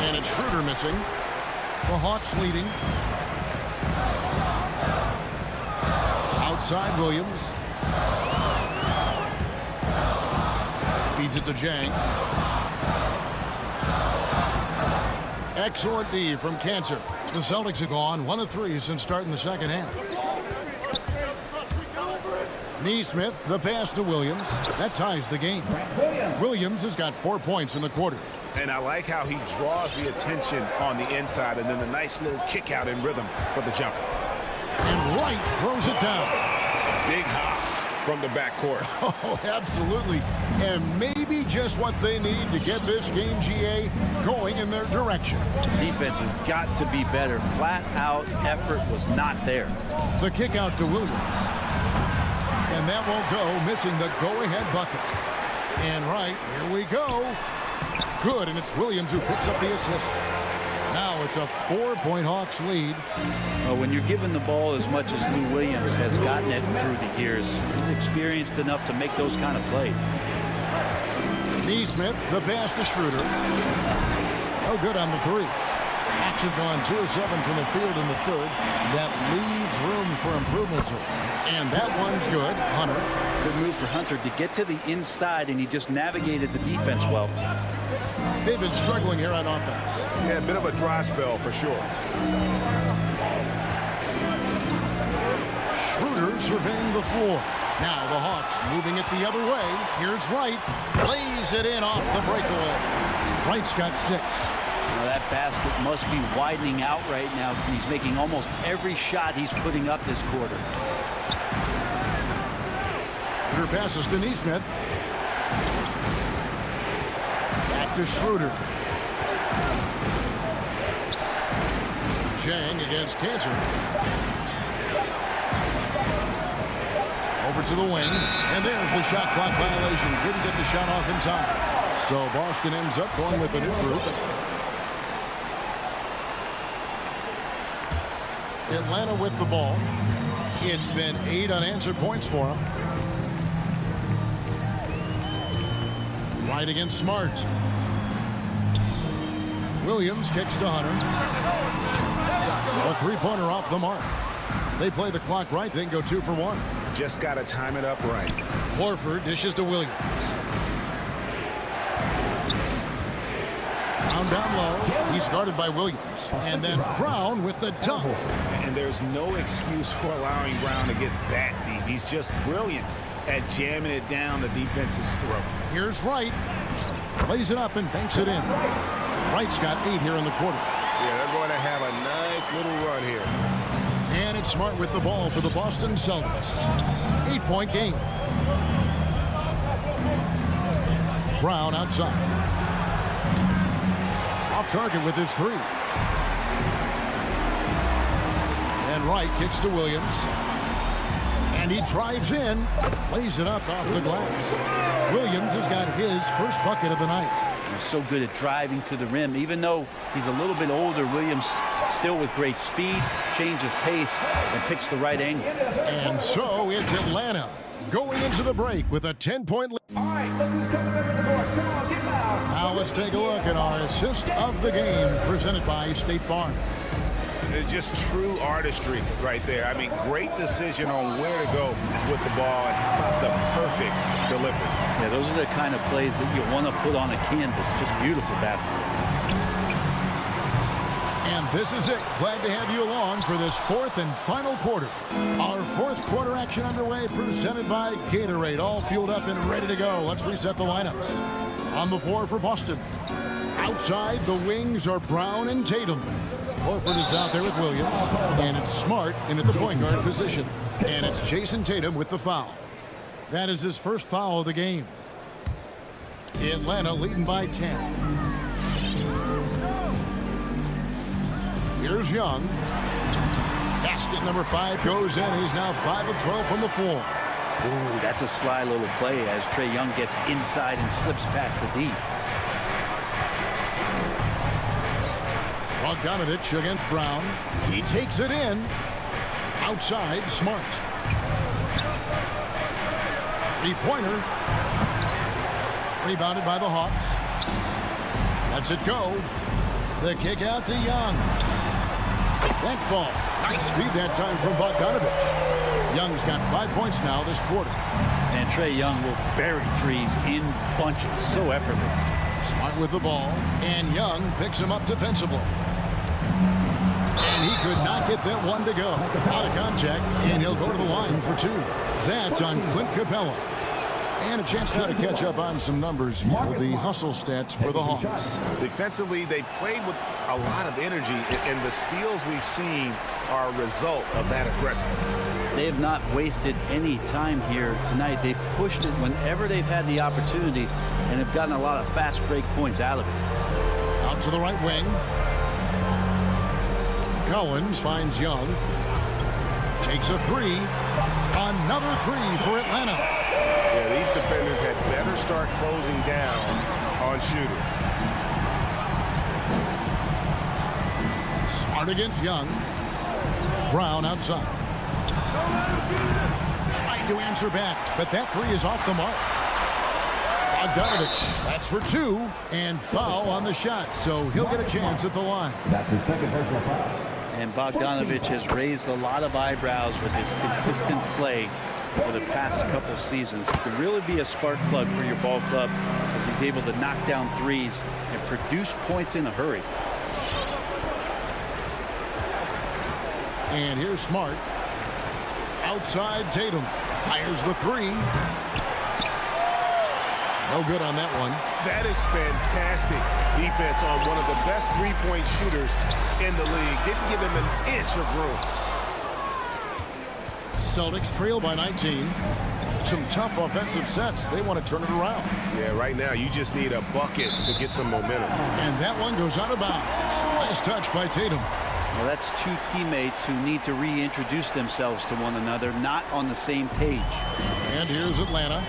And it's Schroeder missing. The Hawks leading. outside Williams. Feeds it to Jang. Excellent D from Cancer. The Celtics have gone 1 of 3 since starting the second half. Neesmith, the pass to Williams. That ties the game. Williams has got 4 points in the quarter. And I like how he draws the attention on the inside and then a nice little kick out in rhythm for the jumper. And Wright throws it down. Big hops from the backcourt. Oh, absolutely. And maybe just what they need to get this game, GA, going in their direction. Defense has got to be better. Flat out effort was not there. The kick out to Williams. And that won't go, missing the go-ahead bucket. And right, here we go. Good, and it's Williams who picks up the assist. Now it's a 4-point Hawks lead. When you're given the ball as much as Lou Williams has gotten it through the years, he's experienced enough to make those kind of plays. Neesmith, the pass to Schroeder. No good on the three. Hawks have gone 2 of 7 from the field in the third. That leaves room for improvements. And that one's good. Hunter. Good move for Hunter to get to the inside, and he just navigated the defense well. They've been struggling here on offense. Yeah, a bit of a dry spell for sure. Schroeder surveying the floor. Now the Hawks moving it the other way. Here's Wright. Lays it in off the breakaway. Wright's got 6. Now that basket must be widening out right now. He's making almost every shot he's putting up this quarter. Schroeder passes to Neesmith. Back to Schroeder. Jang against Cancer. Over to the wing. And there's the shot clock violation. Didn't get the shot off in time. So Boston ends up going with a new group. Atlanta with the ball. It's been 8 unanswered points for them. Right against Smart. Williams kicks to Hunter. A 3-pointer off the mark. They play the clock right, then go 2 for 1. Just got to time it up right. Horford dishes to Williams. Down low. He's guarded by Williams. And then Brown with the dunk. And there's no excuse for allowing Brown to get that deep. He's just brilliant at jamming it down the defense's throat. Here's Wright. Lays it up and banks it in. Wright's got 8 here in the quarter. Yeah, they're going to have a nice little run here. And it's Smart with the ball for the Boston Celtics. 8-point game. Brown outside. Off target with his 3. And Wright kicks to Williams. And he drives in. Lays it up off the glass. Williams has got his first bucket of the night. He's so good at driving to the rim. Even though he's a little bit older, Williams still with great speed, change of pace, and picks the right angle. And so it's Atlanta going into the break with a 10-point lead. All right, look who's coming over the court. Come on, get loud. Now let's take a look at our assist of the game presented by State Farm. It's just true artistry right there. I mean, great decision on where to go with the ball and how about the perfect delivery. Yeah, those are the kind of plays that you want to put on a canvas. Just beautiful basketball. And this is it. Glad to have you along for this 4th and final quarter. Our 4th quarter action underway presented by Gatorade. All fueled up and ready to go. Let's reset the lineups. On the floor for Boston. Outside, the wings are Brown and Tatum. Horford is out there with Williams. And it's Smart in at the point guard position. And it's Jason Tatum with the foul. That is his first foul of the game. Atlanta leading by 10. Here's Young. Basket number 5 goes in. He's now 5 of 12 from the floor. Ooh, that's a sly little play as Trae Young gets inside and slips past the D. Bogdanovich against Brown. He takes it in. Outside, Smart. 3-pointer. Rebounded by the Hawks. Lets it go. The kick out to Young. That ball. Nice feed that time from Bogdanovich. Young's got 5 points now this quarter. And Trae Young will bury threes in bunches. So effortless. Smart with the ball. And Young picks him up defensively. And he could not get that one to go. Out of contact, and he'll go to the line for 2. That's on Clint Capella. And a chance now to catch up on some numbers here with the hustle stats for the Hawks. Defensively, they played with a lot of energy, and the steals we've seen are a result of that aggressiveness. They have not wasted any time here tonight. They've pushed it whenever they've had the opportunity and have gotten a lot of fast break points out of it. Out to the right wing. Collins finds Young. Takes a 3. Another 3 for Atlanta. Yeah, these defenders had better start closing down on shooting. Smart against Young. Brown outside. Trying to answer back, but that 3 is off the mark. Bogdanovich, that's for 2, and foul on the shot, so he'll get a chance at the line. That's his second personal foul. And Bogdanovich has raised a lot of eyebrows with his consistent play for the past couple seasons. He can really be a spark plug for your ball club as he's able to knock down threes and produce points in a hurry. And here's Smart. Outside Tatum. Fires the 3. No good on that one. That is fantastic defense on one of the best three-point shooters in the league. Didn't give him an inch of room. Celtics trail by 19. Some tough offensive sets. They want to turn it around. Yeah, right now you just need a bucket to get some momentum. And that one goes out of bounds. Nice touch by Tatum. Well, that's 2 teammates who need to reintroduce themselves to one another, not on the same page. And here's Atlanta.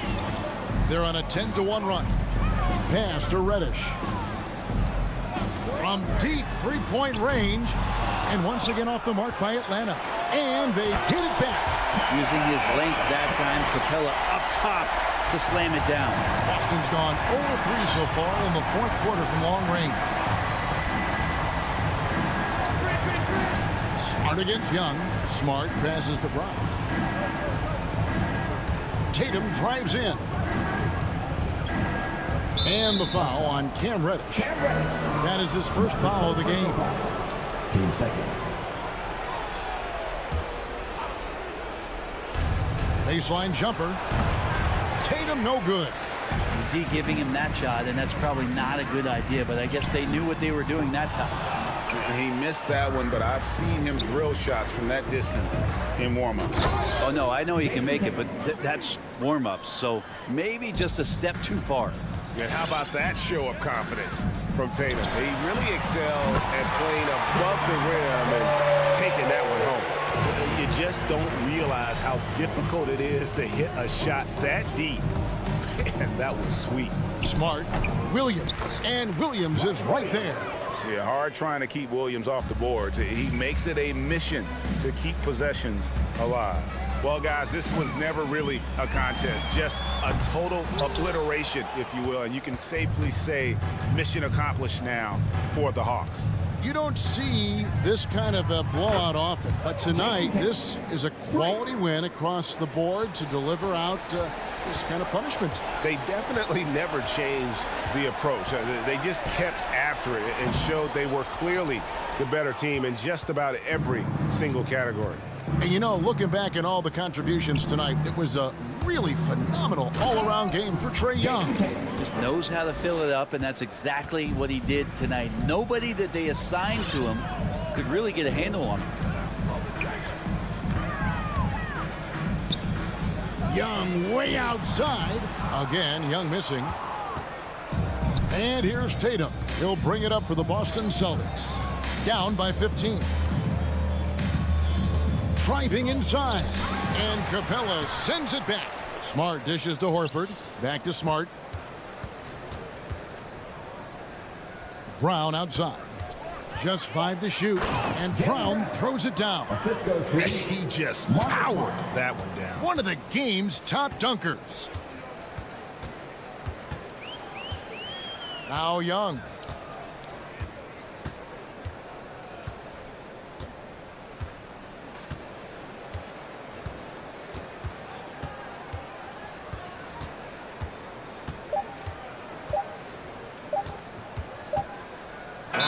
They're on a 10-1 run. Pass to Reddish. From deep three-point range. And once again off the mark by Atlanta. And they hit it back. Using his length that time, Capella up top to slam it down. Boston's gone 0-3 so far in the 4th quarter from long range. Smart against Young. Smart passes to Brown. Tatum drives in. And the foul on Cam Reddish. That is his first foul of the game. Team second. Baseline jumper. Tatum no good. D giving him that shot, and that's probably not a good idea, but I guess they knew what they were doing that time. He missed that one, but I've seen him drill shots from that distance in warm-ups. Oh, no, I know he can make it, but that's warm-ups, so maybe just a step too far. And how about that show of confidence from Tatum? He really excels at playing above the rim and taking that one home. You just don't realize how difficult it is to hit a shot that deep. And that was sweet. Smart. Williams. And Williams is right there. Yeah, hard trying to keep Williams off the boards. He makes it a mission to keep possessions alive. Well, guys, this was never really a contest, just a total obliteration, if you will. And you can safely say mission accomplished now for the Hawks. You don't see this kind of a blowout often, but tonight this is a quality win across the board to deliver out this kind of punishment. They definitely never changed the approach. They just kept after it and showed they were clearly the better team in just about every single category. And you know, looking back at all the contributions tonight, it was a really phenomenal all-around game for Trae Young. Just knows how to fill it up, and that's exactly what he did tonight. Nobody that they assigned to him could really get a handle on him. Young way outside. Again, Young missing. And here's Tatum. He'll bring it up for the Boston Celtics. Down by 15. Driving inside. And Capella sends it back. Smart dishes to Horford. Back to Smart. Brown outside. Just 5 to shoot. And Brown throws it down. And he just powered that one down. One of the game's top dunkers. Now Young.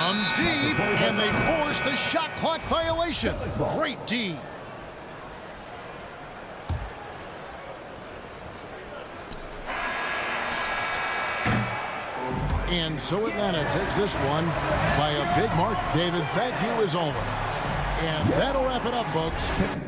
from deep, and they force the shot clock violation. Great D. And so Atlanta takes this one by a big mark. David, thank you as always. And that'll wrap it up, folks.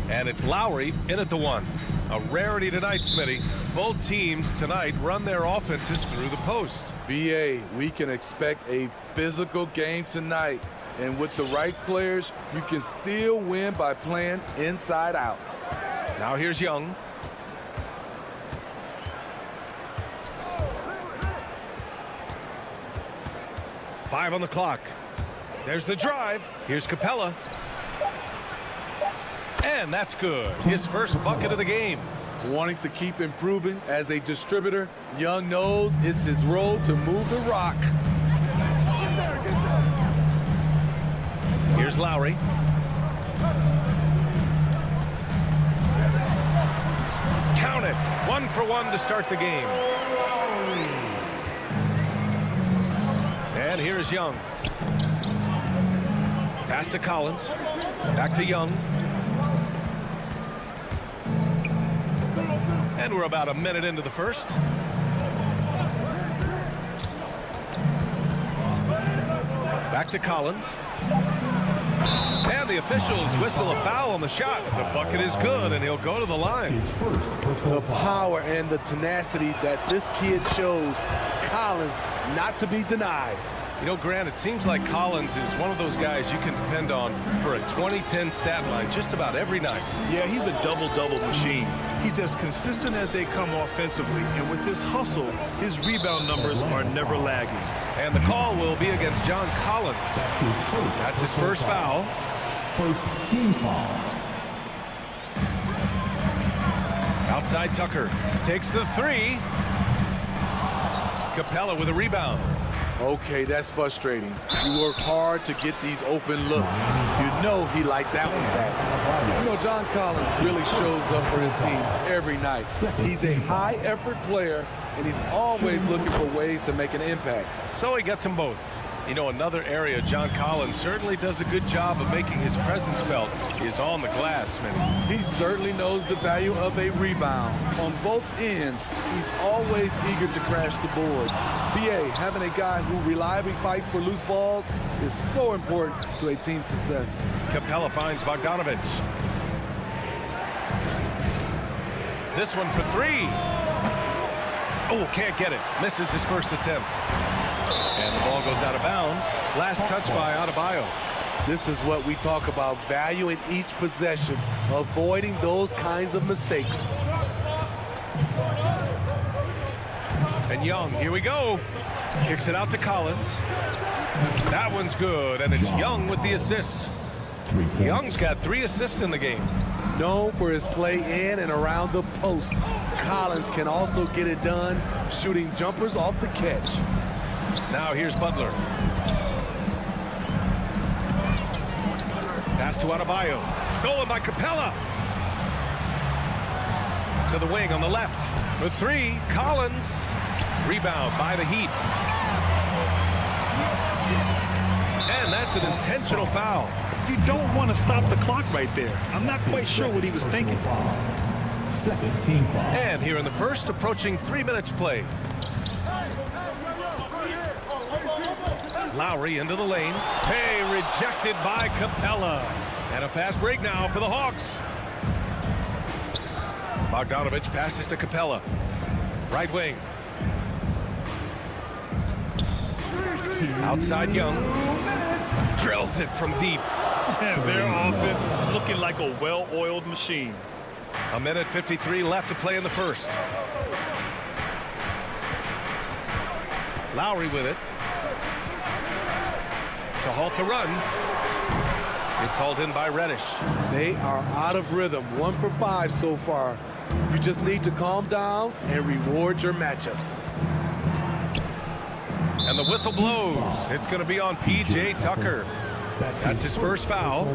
And it's Lowry in at the 1. A rarity tonight, Smitty. Both teams tonight run their offenses through the post. BA, we can expect a physical game tonight. And with the right players, you can still win by playing inside out. Now here's Young. Five on the clock. There's the drive. Here's Capella. And that's good. His first bucket of the game. Wanting to keep improving as a distributor, Young knows it's his role to move the rock. Here's Lowry. Count it. 1 for 1 to start the game. And here's Young. Pass to Collins. Back to Young. And we're about a minute into the first. Back to Collins. And the officials whistle a foul on the shot. The bucket is good, and he'll go to the line. The power and the tenacity that this kid shows, Collins, not to be denied. You know, Grant, it seems like Collins is one of those guys you can depend on for a 2010 stat line just about every night. Yeah, he's a double-double machine. He's as consistent as they come offensively, and with his hustle, his rebound numbers are never lagging. And the call will be against John Collins. That's his first foul. First team foul. Outside Tucker takes the 3. Capella with a rebound. Okay, that's frustrating. You work hard to get these open looks. You know he liked that one back. You know, John Collins really shows up for his team every night. He's a high-effort player, and he's always looking for ways to make an impact. So he gets them both. You know, another area John Collins certainly does a good job of making his presence felt is on the glass, man. He certainly knows the value of a rebound. On both ends, he's always eager to crash the boards. BA, having a guy who reliably fights for loose balls is so important to a team's success. Capella finds Bogdanovich. This one for 3. Oh, can't get it. Misses his first attempt. And the ball goes out of bounds. Last touch by Adebayo. This is what we talk about, valuing each possession, avoiding those kinds of mistakes. And Young, here we go. Kicks it out to Collins. That one's good, and it's Young with the assist. Young's got 3 assists in the game. Known for his play in and around the post, Collins can also get it done shooting jumpers off the catch. Now here's Butler. Pass to Adebayo. Stolen by Capella. To the wing on the left. For 3, Collins. Rebound by the Heat. And that's an intentional foul. You don't want to stop the clock right there. I'm not quite sure what he was thinking. Second team foul. And here in the first, approaching 3 minutes play. Lowry into the lane. Hey, rejected by Capella. And a fast break now for the Hawks. Bogdanovich passes to Capella. Right wing. Outside Young. Drills it from deep. And their offense looking like a well-oiled machine. A minute 53 left to play in the first. Lowry with it. To halt the run. It's hauled in by Reddish. They are out of rhythm. 1 for 5 so far. You just need to calm down and reward your matchups. And the whistle blows. It's going to be on P.J. Tucker. That's his first foul.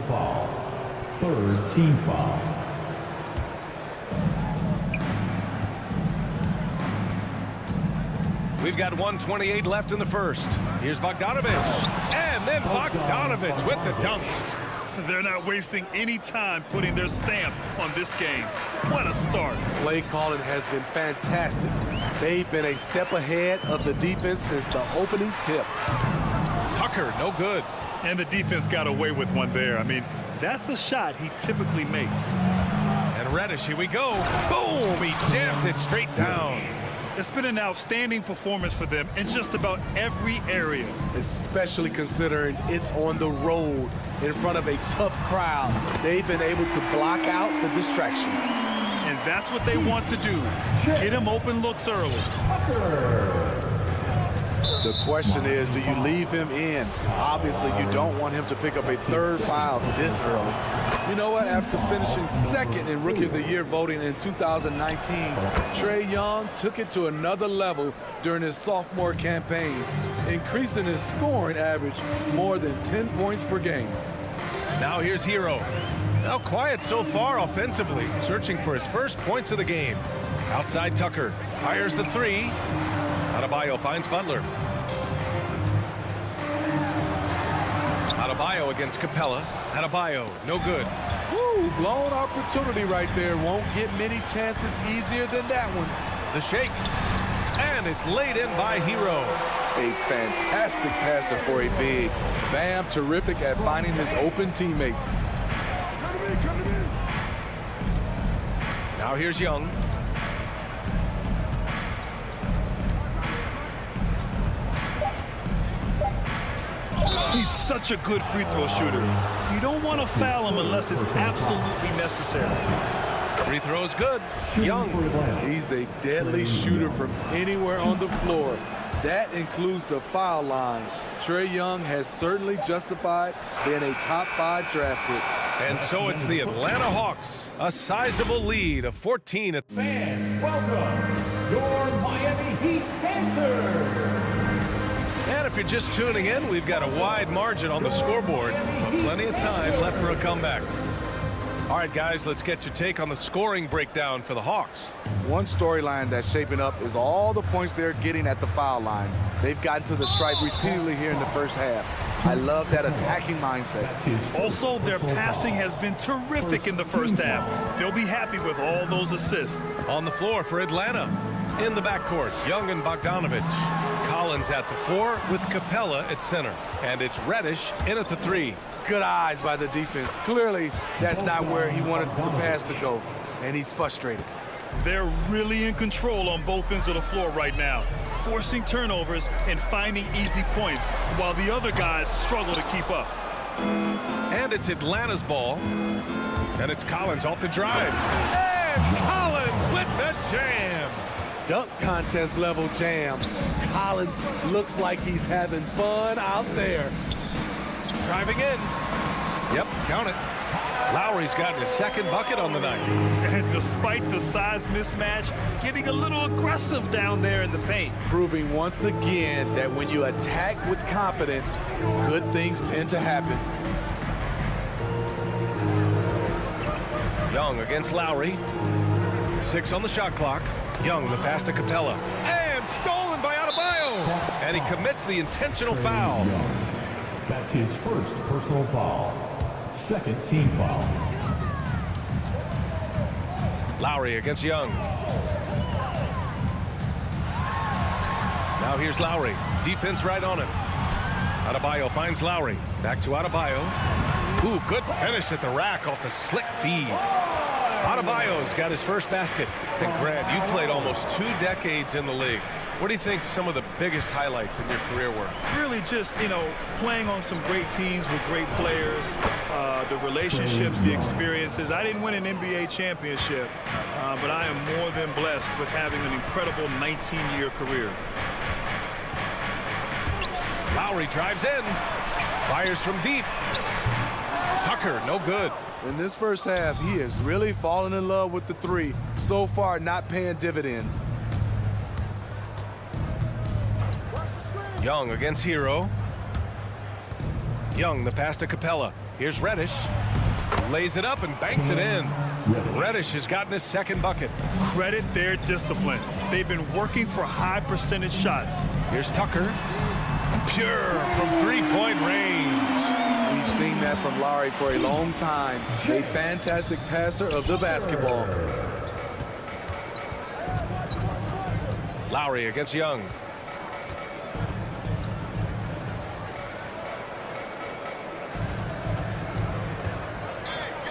Third team foul. We've got 1:28 left in the first. Here's Bogdanovich. And then Bogdanovich with the dunk. They're not wasting any time putting their stamp on this game. What a start. Play calling has been fantastic. They've been a step ahead of the defense since the opening tip. Tucker, no good. And the defense got away with one there. I mean, that's a shot he typically makes. And Reddish, here we go. Boom! He jams it straight down. It's been an outstanding performance for them in just about every area. Especially considering it's on the road in front of a tough crowd. They've been able to block out the distractions. And that's what they want to do. Get him open looks early. The question is, do you leave him in? Obviously, you don't want him to pick up a third foul this early. You know what? After finishing second in Rookie of the Year voting in 2019, Trae Young took it to another level during his sophomore campaign, increasing his scoring average more than 10 points per game. Now here's Hero. Now quiet so far offensively, searching for his first points of the game. Outside Tucker, fires the three. Adebayo finds Butler. Adebayo against Capella. Adebayo, no good. Woo, blown opportunity right there. Won't get many chances easier than that one. The shake. And it's laid in by Hero. A fantastic passer for a big. Bam, terrific at finding his open teammates. Now here's Young. He's such a good free throw shooter. You don't want to foul him unless it's absolutely necessary. Free throw is good. Young. He's a deadly shooter from anywhere on the floor. That includes the foul line. Trae Young has certainly justified being a top 5 draft pick. And so it's the Atlanta Hawks. A sizable lead of 14 at Fans, welcome your Miami Heat Panthers. And if you're just tuning in, we've got a wide margin on the scoreboard. Plenty of time left for a comeback. All right, guys, let's get your take on the scoring breakdown for the Hawks. One storyline that's shaping up is all the points they're getting at the foul line. They've gotten to the stripe repeatedly here in the first half. I love that attacking mindset. Also, their passing has been terrific in the first half. They'll be happy with all those assists. On the floor for Atlanta. In the backcourt, Young and Bogdanovich. Collins at the 4 with Capella at center. And it's Reddish in at the 3. Good eyes by the defense. Clearly, that's not where he wanted the pass to go, and he's frustrated. They're really in control on both ends of the floor right now, forcing turnovers and finding easy points, while the other guys struggle to keep up. And it's Atlanta's ball. And it's Collins off the drive. And Collins with the jam. Dunk contest level jam. Collins looks like he's having fun out there. Driving in. Yep, count it. Lowry's gotten his second bucket on the night. And despite the size mismatch, getting a little aggressive down there in the paint. Proving once again that when you attack with confidence, good things tend to happen. Young against Lowry. 6 on the shot clock. Young, the pass to Capella. And stolen by Adebayo. And he commits the intentional foul. That's his first personal foul. Second team foul. Lowry against Young. Now here's Lowry. Defense right on him. Adebayo finds Lowry. Back to Adebayo. Ooh, good finish at the rack off the slick feed. Adebayo's got his first basket. And Grant, you played almost 2 decades in the league. What do you think some of the biggest highlights in your career were? Really just, playing on some great teams with great players, the relationships, the experiences. I didn't win an NBA championship, but I am more than blessed with having an incredible 19-year career. Lowry drives in. Fires from deep. Tucker, no good. In this first half, he has really fallen in love with the 3. So far, not paying dividends. Young against Hero. Young, the pass to Capella. Here's Reddish. Lays it up and banks it in. Reddish has gotten his second bucket. Credit their discipline. They've been working for high percentage shots. Here's Tucker. Pure from 3-point range. We've seen that from Lowry for a long time. A fantastic passer of the basketball. Lowry against Young.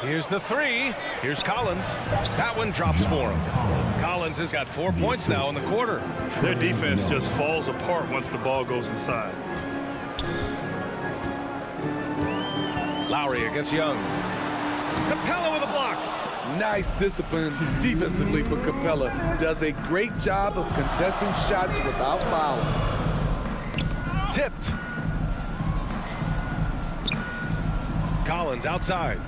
Here's the three. Here's Collins. That one drops for him. Collins has got 4 points now in the quarter. Their defense just falls apart once the ball goes inside. Lowry against Young. Capella with a block. Nice discipline defensively for Capella. Does a great job of contesting shots without fouling. Tipped. Collins outside.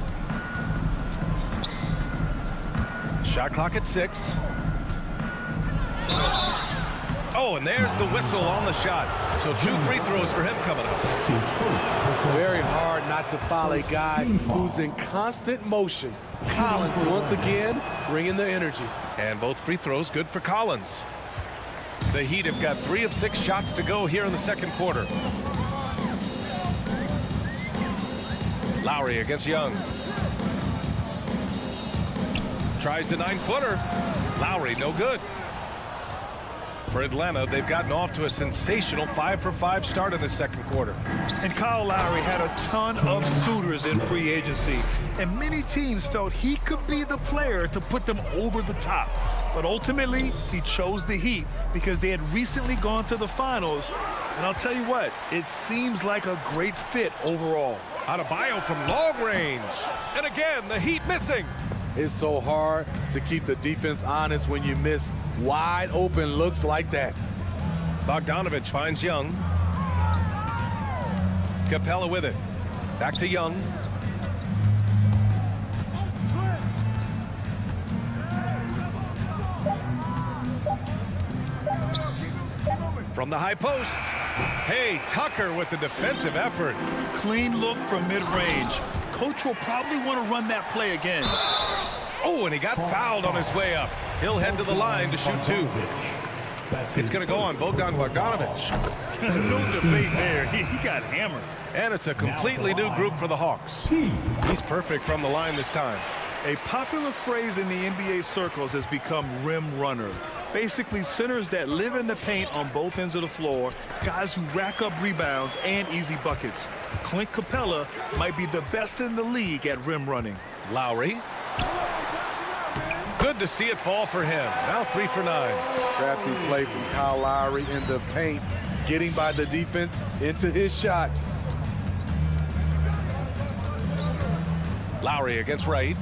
Shot clock at 6. Oh, and there's the whistle on the shot. So 2 free throws for him coming up. Very hard not to foul a guy who's in constant motion. Collins once again bringing the energy. And both free throws good for Collins. The Heat have got 3 of 6 shots to go here in the second quarter. Lowry against Young. Tries the 9-footer. Lowry, no good. For Atlanta, they've gotten off to a sensational 5-for-5 start in the second quarter. And Kyle Lowry had a ton of suitors in free agency, and many teams felt he could be the player to put them over the top. But ultimately, he chose the Heat because they had recently gone to the finals. And I'll tell you what, it seems like a great fit overall. Adebayo from long range. And again, the Heat missing. It's so hard to keep the defense honest when you miss wide open looks like that. Bogdanovich finds Young. Capella with it. Back to Young. From the high post. Hey, Tucker with the defensive effort. Clean look from mid-range. Coach will probably want to run that play again. Oh, and he got fouled on his way up. He'll head to the line to shoot 2. It's going to go on Bogdanovich. No debate there. He got hammered. And it's a completely new group for the Hawks. He's perfect from the line this time. A popular phrase in the NBA circles has become rim runner. Basically, centers that live in the paint on both ends of the floor, guys who rack up rebounds and easy buckets. Clint Capella might be the best in the league at rim running. Lowry. Good to see it fall for him. Now 3 for 9. Crafty play from Kyle Lowry in the paint, getting by the defense into his shot. Lowry against Wright.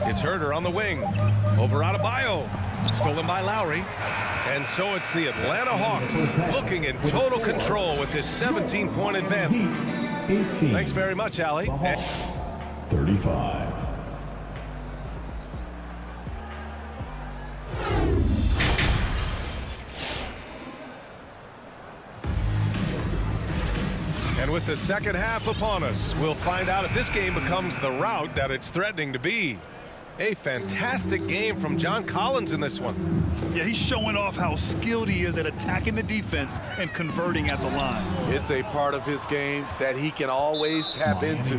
It's Herder on the wing. Over Adebayo. Stolen by Lowry. And so it's the Atlanta Hawks looking in total control with this 17-point advantage. Thanks very much, Allie. 35. And with the second half upon us, we'll find out if this game becomes the rout that it's threatening to be. A fantastic game from John Collins in this one. Yeah, he's showing off how skilled he is at attacking the defense and converting at the line. It's a part of his game that he can always tap into.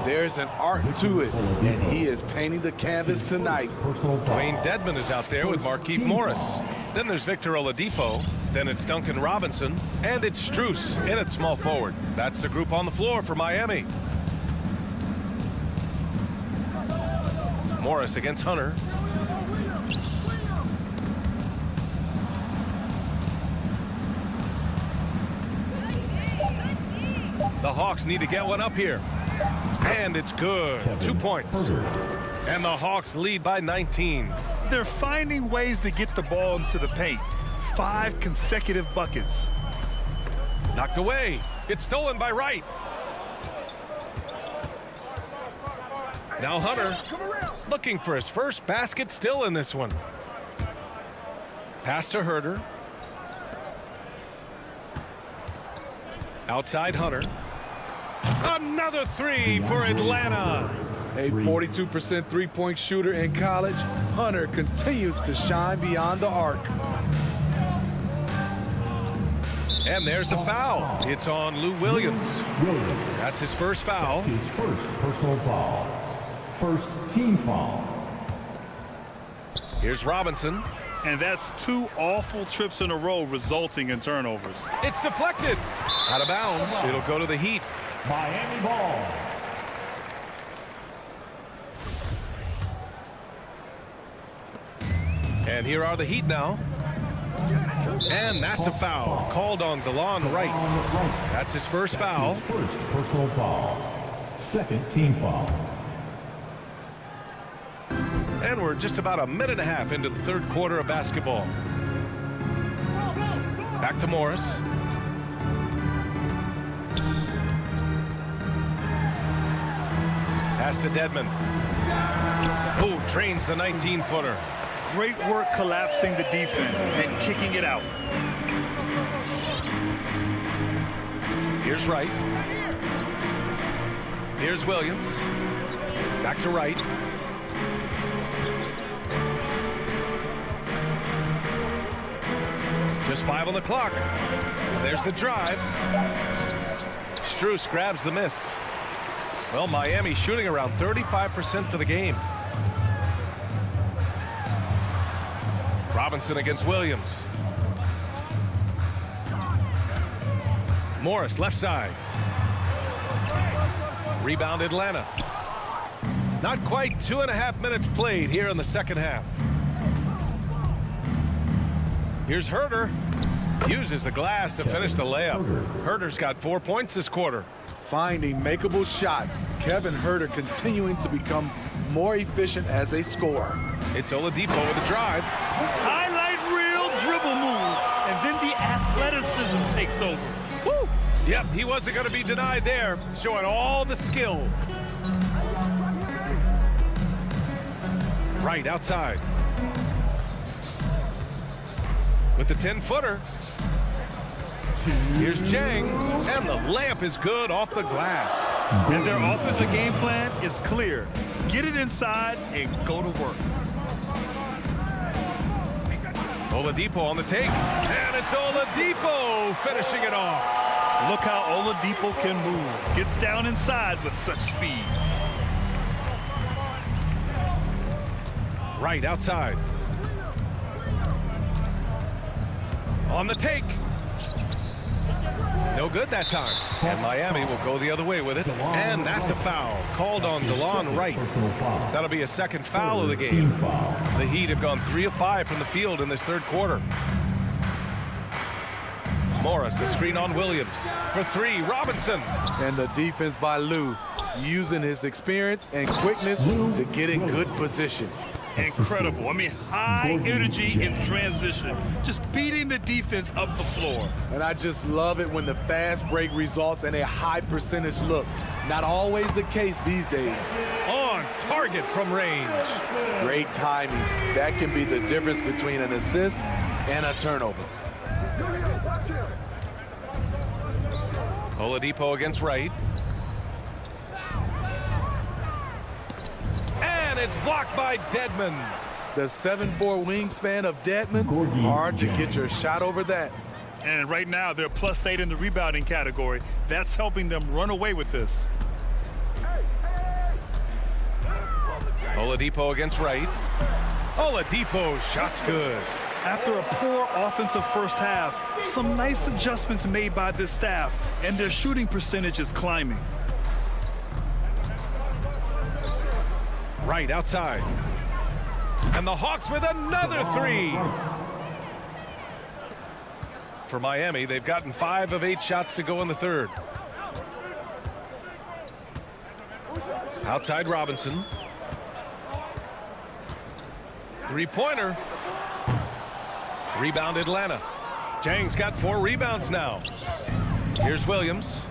There's an art to it, and he is painting the canvas tonight. Wayne Dedmon is out there with Markieff Morris. Then there's Victor Oladipo. Then it's Duncan Robinson. And it's Strus in at small forward. That's the group on the floor for Miami. Morris against Hunter. The Hawks need to get one up here. And it's good. 2 points. And the Hawks lead by 19. They're finding ways to get the ball into the paint. 5 consecutive buckets. Knocked away. It's stolen by Wright. Now Hunter looking for his first basket still in this one. Pass to Herder. Outside Hunter. Another 3 for Atlanta. A 42% three-point shooter in college, Hunter continues to shine beyond the arc. And there's the foul. It's on Lou Williams. That's his first foul. His first personal foul. First team foul. Here's Robinson. And that's 2 awful trips in a row resulting in turnovers. It's deflected. Out of bounds. It'll go to the Heat. Miami ball. And here are the Heat now. And that's a foul called on DeLon Wright. That's his first foul. First personal foul. Second team foul. And we're just about a minute and a half into the third quarter of basketball. Back to Morris. Pass to Dedmon. Who drains the 19-footer. Great work collapsing the defense and kicking it out. Here's Wright. Here's Williams. Back to Wright. Just 5 on the clock. There's the drive. Strus grabs the miss. Well, Miami shooting around 35% for the game. Robinson against Williams. Morris left side. Rebound Atlanta. Not quite 2.5 minutes played here in the second half. Here's Herter. Uses the glass to finish the layup. Herter's got 4 points this quarter. Finding makeable shots. Kevin Herter continuing to become more efficient as a scorer. It's Oladipo with the drive. Highlight reel dribble move, and then the athleticism takes over. Woo! Yep, he wasn't going to be denied there, showing all the skill. Right outside. With the 10-footer. Here's Jang, and the layup is good off the glass. And their offensive game plan is clear. Get it inside and go to work. Oladipo on the take, and it's Oladipo finishing it off. Look how Oladipo can move. Gets down inside with such speed. Right outside. On the take. No good that time. And Miami will go the other way with it. And that's a foul called on DeLon Wright. That'll be a second foul of the game. The Heat have gone 3 of 5 from the field in this third quarter. Morris, a screen on Williams. For 3, Robinson. And the defense by Lou, using his experience and quickness to get in good position. Incredible. I mean, high energy in transition. Just beating the defense up the floor. And I just love it when the fast break results in a high percentage look. Not always the case these days. On target from range. Great timing. That can be the difference between an assist and a turnover. Oladipo against Wright. And it's blocked by Dedmon. The 7'4" wingspan of Dedmon, hard to get your shot over that. And right now, they're +8 in the rebounding category. That's helping them run away with this. Oladipo against Wright. Oladipo, shot's good. After a poor offensive first half, some nice adjustments made by this staff, and their shooting percentage is climbing. Right outside. And the Hawks with another 3. For Miami, they've gotten 5 of 8 shots to go in the third. Outside Robinson. 3-pointer. Rebound Atlanta. Jang's got 4 rebounds now. Here's Williams.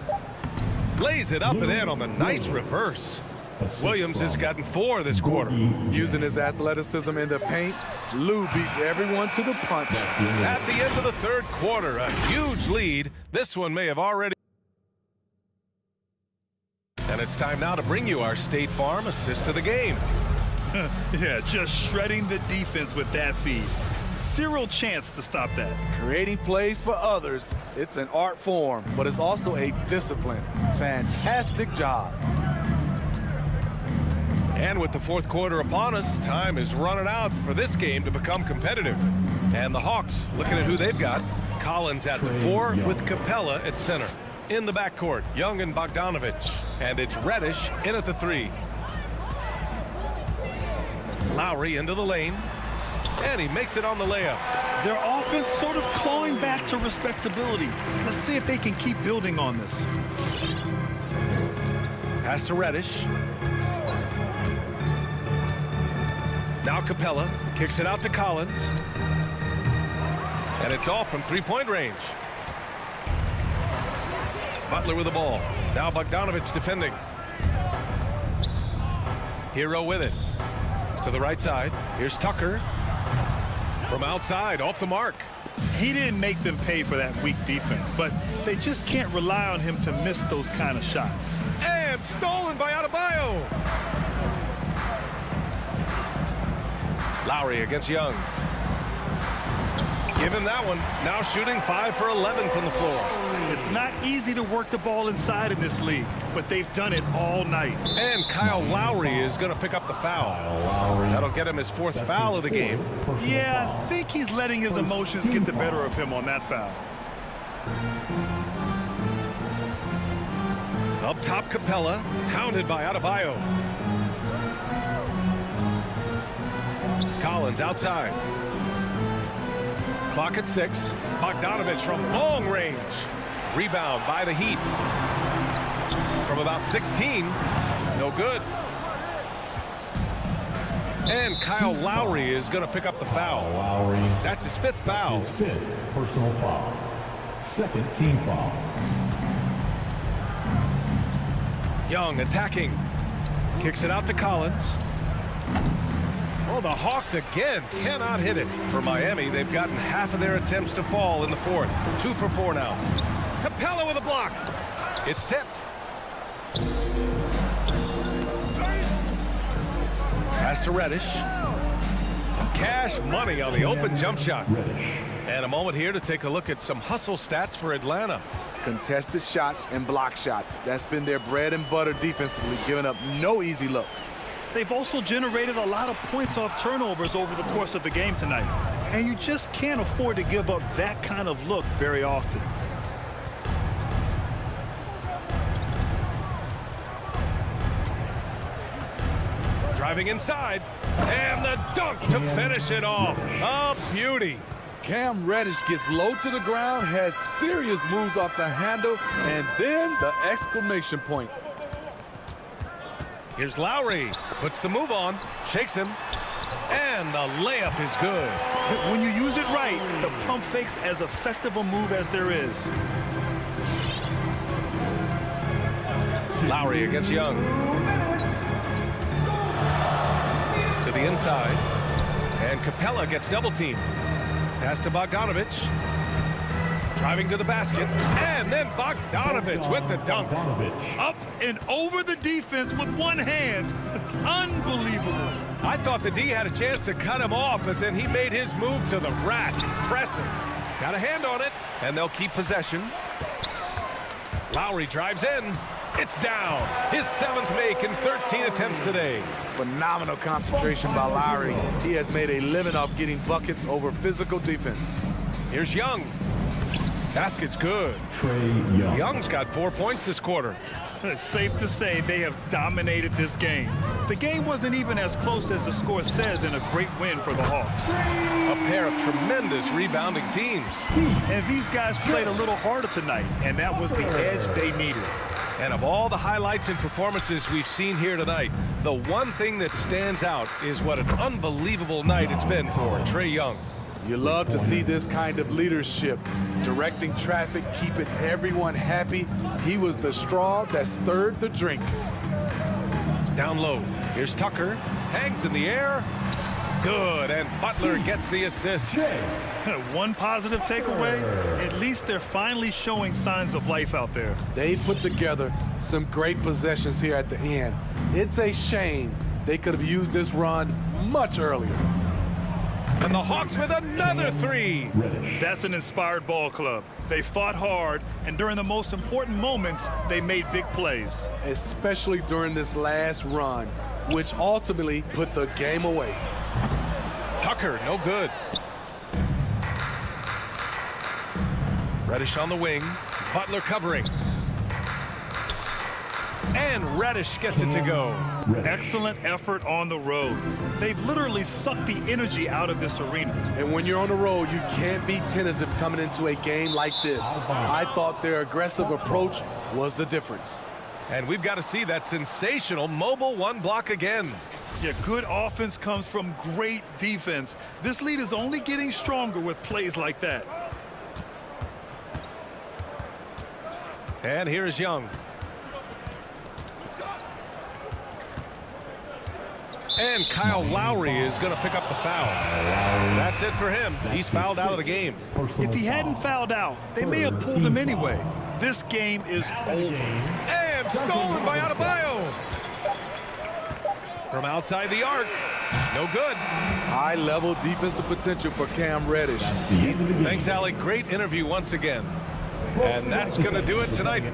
Lays it up and in on the nice reverse. Williams has gotten 4 this quarter. Using his athleticism in the paint, Lou beats everyone to the punch. At the end of the third quarter, a huge lead. This one may have already. And it's time now to bring you our State Farm assist of the game. Yeah, just shredding the defense with that feed. Zero chance to stop that. Creating plays for others, it's an art form, but it's also a discipline. Fantastic job. And with the fourth quarter upon us, time is running out for this game to become competitive. And the Hawks, looking at who they've got, Collins at the 4 with Capella at center. in the backcourt. Young and Bogdanovich. And it's Reddish in at the 3. Lowry into the lane. And he makes it on the layup. Their offense sort of clawing back to respectability. Let's see if they can keep building on this. Pass to Reddish. Now Capella kicks it out to Collins. And it's off from three-point range. Butler with the ball. Now Bogdanovich defending. Hero with it. To the right side. Here's Tucker. From outside, off the mark. He didn't make them pay for that weak defense, but they just can't rely on him to miss those kind of shots. And stolen by Adebayo. Lowry against Young. Give him that one. Now shooting 5 for 11 from the floor. It's not easy to work the ball inside in this league, but they've done it all night. And Kyle Lowry is going to pick up the foul. That'll get him his 4th foul of the game. Yeah, I think he's letting his emotions get the better of him on that foul. Up top, Capella, hounded by Adebayo. Collins outside. Clock at 6. Bogdanovich from long range. Rebound by the Heat. From about 16. No good. And Kyle Lowry is going to pick up the foul. That's his 5th foul. His 5th personal foul. 2nd team foul. Young attacking. Kicks it out to Collins. Oh, the Hawks again cannot hit it. For Miami, they've gotten half of their attempts to fall in the 4th. 2 for 4 now. Capella with a block. It's tipped. Pass to Reddish. Cash money on the open jump shot. And a moment here to take a look at some hustle stats for Atlanta. Contested shots and block shots. That's been their bread and butter defensively, giving up no easy looks. They've also generated a lot of points off turnovers over the course of the game tonight. And you just can't afford to give up that kind of look very often. Driving inside. And the dunk to finish it off. A beauty. Cam Reddish gets low to the ground, has serious moves off the handle, and then the exclamation point. Here's Lowry. Puts the move on. Shakes him. And the layup is good. When you use it right, the pump fake's as effective a move as there is. Lowry against Young. To the inside. And Capella gets double teamed. Pass to Bogdanovich. Driving to the basket. And then Bogdanovich with the dunk. Up and over the defense with one hand. Unbelievable. I thought the D had a chance to cut him off, but then he made his move to the rack. Impressive. Got a hand on it, and they'll keep possession. Lowry drives in. It's down. His 7th make in 13 attempts today. Phenomenal concentration by Lowry. He has made a living off getting buckets over physical defense. Here's Young. Basket's good. Trey Young. Young's got 4 points this quarter. It's safe to say they have dominated this game. The game wasn't even as close as the score says in a great win for the Hawks. A pair of tremendous rebounding teams. And these guys played a little harder tonight, and that was the edge they needed. And of all the highlights and performances we've seen here tonight, the one thing that stands out is what an unbelievable night it's been for Trey Young. You love to see this kind of leadership, directing traffic, keeping everyone happy. He was the straw that stirred the drink. Down low. Here's Tucker. Hangs in the air. Good. And Butler gets the assist. One positive takeaway, at least they're finally showing signs of life out there. They put together some great possessions here at the end. It's a shame they could have used this run much earlier. And the Hawks with another 3. That's an inspired ball club. They fought hard, and during the most important moments, they made big plays. Especially during this last run, which ultimately put the game away. Tucker, no good. Reddish on the wing. Butler covering. And Reddish gets it to go. Excellent effort on the road. They've literally sucked the energy out of this arena. And when you're on the road, you can't be tentative coming into a game like this. I thought their aggressive approach was the difference. And we've got to see that sensational mobile one block again. Yeah, good offense comes from great defense. This lead is only getting stronger with plays like that. And here's Young. And Kyle Lowry is going to pick up the foul. That's it for him. He's fouled out of the game. If he hadn't fouled out, they may have pulled him anyway. This game is over. And stolen by Adebayo. From outside the arc. No good. High-level defensive potential for Cam Reddish. Thanks, Alec. Great interview once again. And that's going to do it tonight.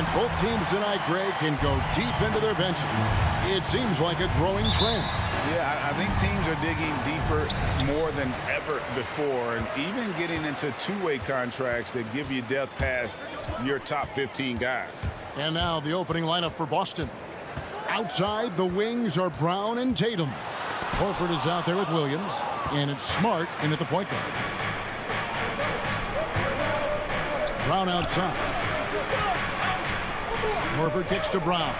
And both teams tonight, Greg, can go deep into their benches. It seems like a growing trend. Yeah, I think teams are digging deeper more than ever before, and even getting into two-way contracts that give you depth past your top 15 guys. And now the opening lineup for Boston. Outside, the wings are Brown and Tatum. Horford is out there with Williams, and it's Smart in at the point guard. Brown outside. Horford kicks to Brown.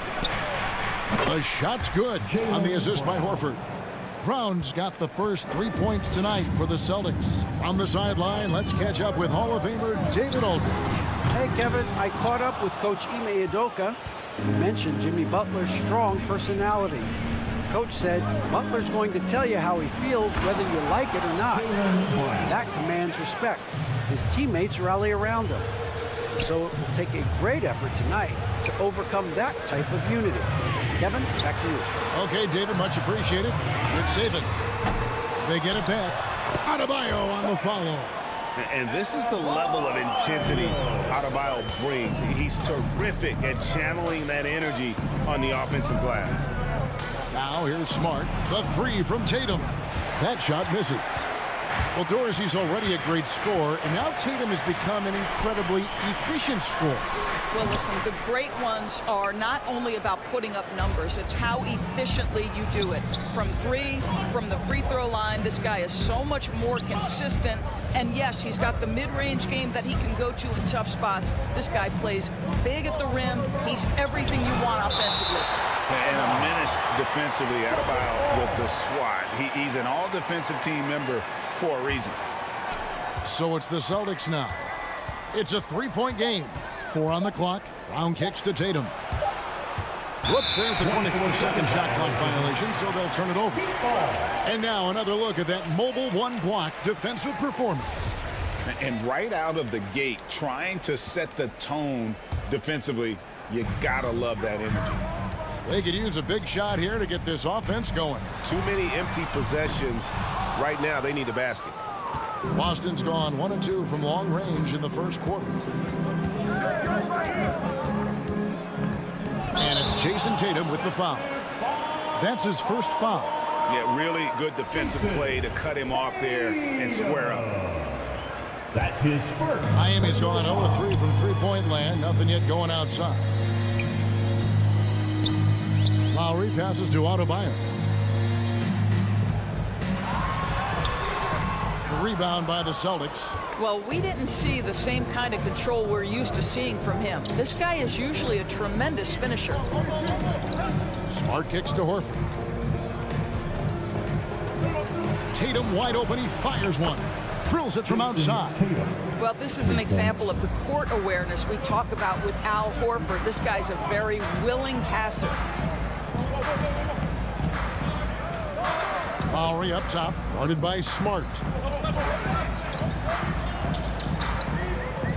The shot's good on the assist by Horford. Brown's got the first 3 points tonight for the Celtics. On the sideline, let's catch up with Hall of Famer David Aldridge. Hey, Kevin, I caught up with Coach Ime Udoka. He mentioned Jimmy Butler's strong personality. Coach said Butler's going to tell you how he feels whether you like it or not. That commands respect. His teammates rally around him. So it will take a great effort tonight to overcome that type of unity. Kevin, back to you. Okay, David, much appreciated. Good saving. They get it back. Adebayo on the follow. And this is the level of intensity Adebayo brings. He's terrific at channeling that energy on the offensive glass. Now here's Smart. The three from Tatum. That shot misses. Well, Dorsey's already a great scorer, and now Tatum has become an incredibly efficient scorer. Well, listen, the great ones are not only about putting up numbers, it's how efficiently you do it. From three, from the free throw line, this guy is so much more consistent. And yes, he's got the mid-range game that he can go to in tough spots. This guy plays big at the rim. He's everything you want offensively. And a menace defensively, Adebayo with the swat. He's an all-defensive team member for a reason. So it's the Celtics now. It's a three-point game. 4 on the clock. Brown kicks to Tatum. Whoops, there's the 24-second shot clock violation, so they'll turn it over. And now another look at that mobile one-block defensive performance. And right out of the gate, trying to set the tone defensively, you gotta love that energy. They could use a big shot here to get this offense going. Too many empty possessions. Right now, they need a basket. Boston's gone 1 of 2 from long range in the first quarter. And it's Jason Tatum with the foul. That's his first foul. Yeah, really good defensive play to cut him off there and square up. That's his first. Miami's gone 0 of 3 from three-point land. Nothing yet going outside. Lowry passes to Adebayo. The rebound by the Celtics. Well, we didn't see the same kind of control we're used to seeing from him. This guy is usually a tremendous finisher. Smart kicks to Horford. Tatum wide open. He fires one. Drills it from outside. Well, this is an example of the court awareness we talk about with Al Horford. This guy's a very willing passer. Lowry up top, guarded by Smart.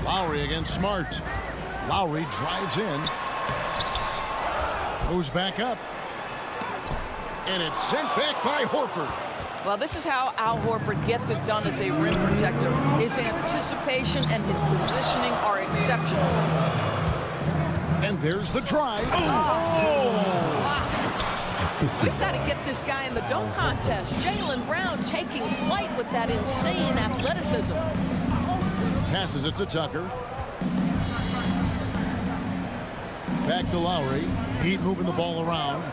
Lowry against Smart. Lowry drives in. Goes back up. And it's sent back by Horford. Well, this is how Al Horford gets it done as a rim protector. His anticipation and his positioning are exceptional. And there's the drive. We've got to get this guy in the dunk contest. Jaylen Brown taking flight with that insane athleticism. Passes it to Tucker. Back to Lowry. Heat moving the ball around.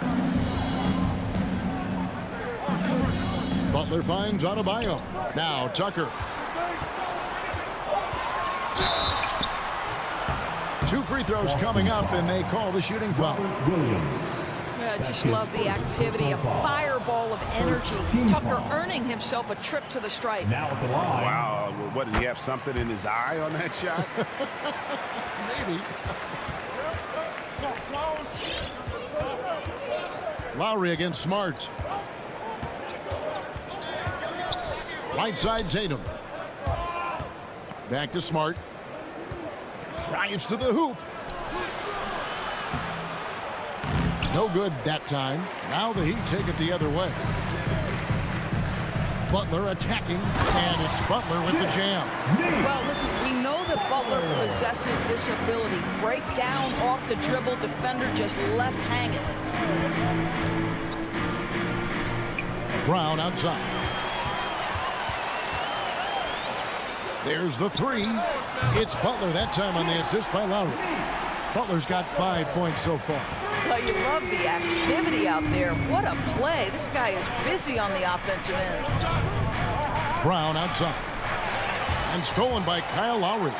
Butler finds Adebayo. Now Tucker. 2 free throws coming up, and they call the shooting foul. I just love the activity, a fireball of energy. Tucker earning himself a trip to the stripe. Now at the line. Wow, what, did he have something in his eye on that shot? Maybe. Lowry against Smart. Right side Tatum. Back to Smart. Drives to the hoop. No good that time. Now the Heat take it the other way. Butler attacking, and it's Butler with the jam. Well, listen, listen, we know that Butler possesses this ability. Break down off the dribble, defender just left hanging. Brown outside. There's the three. It's Butler that time on the assist by Lowry. Butler's got 5 points so far. Well, you love the activity out there. What a play. This guy is busy on the offensive end. Brown outside. And stolen by Kyle Lowry.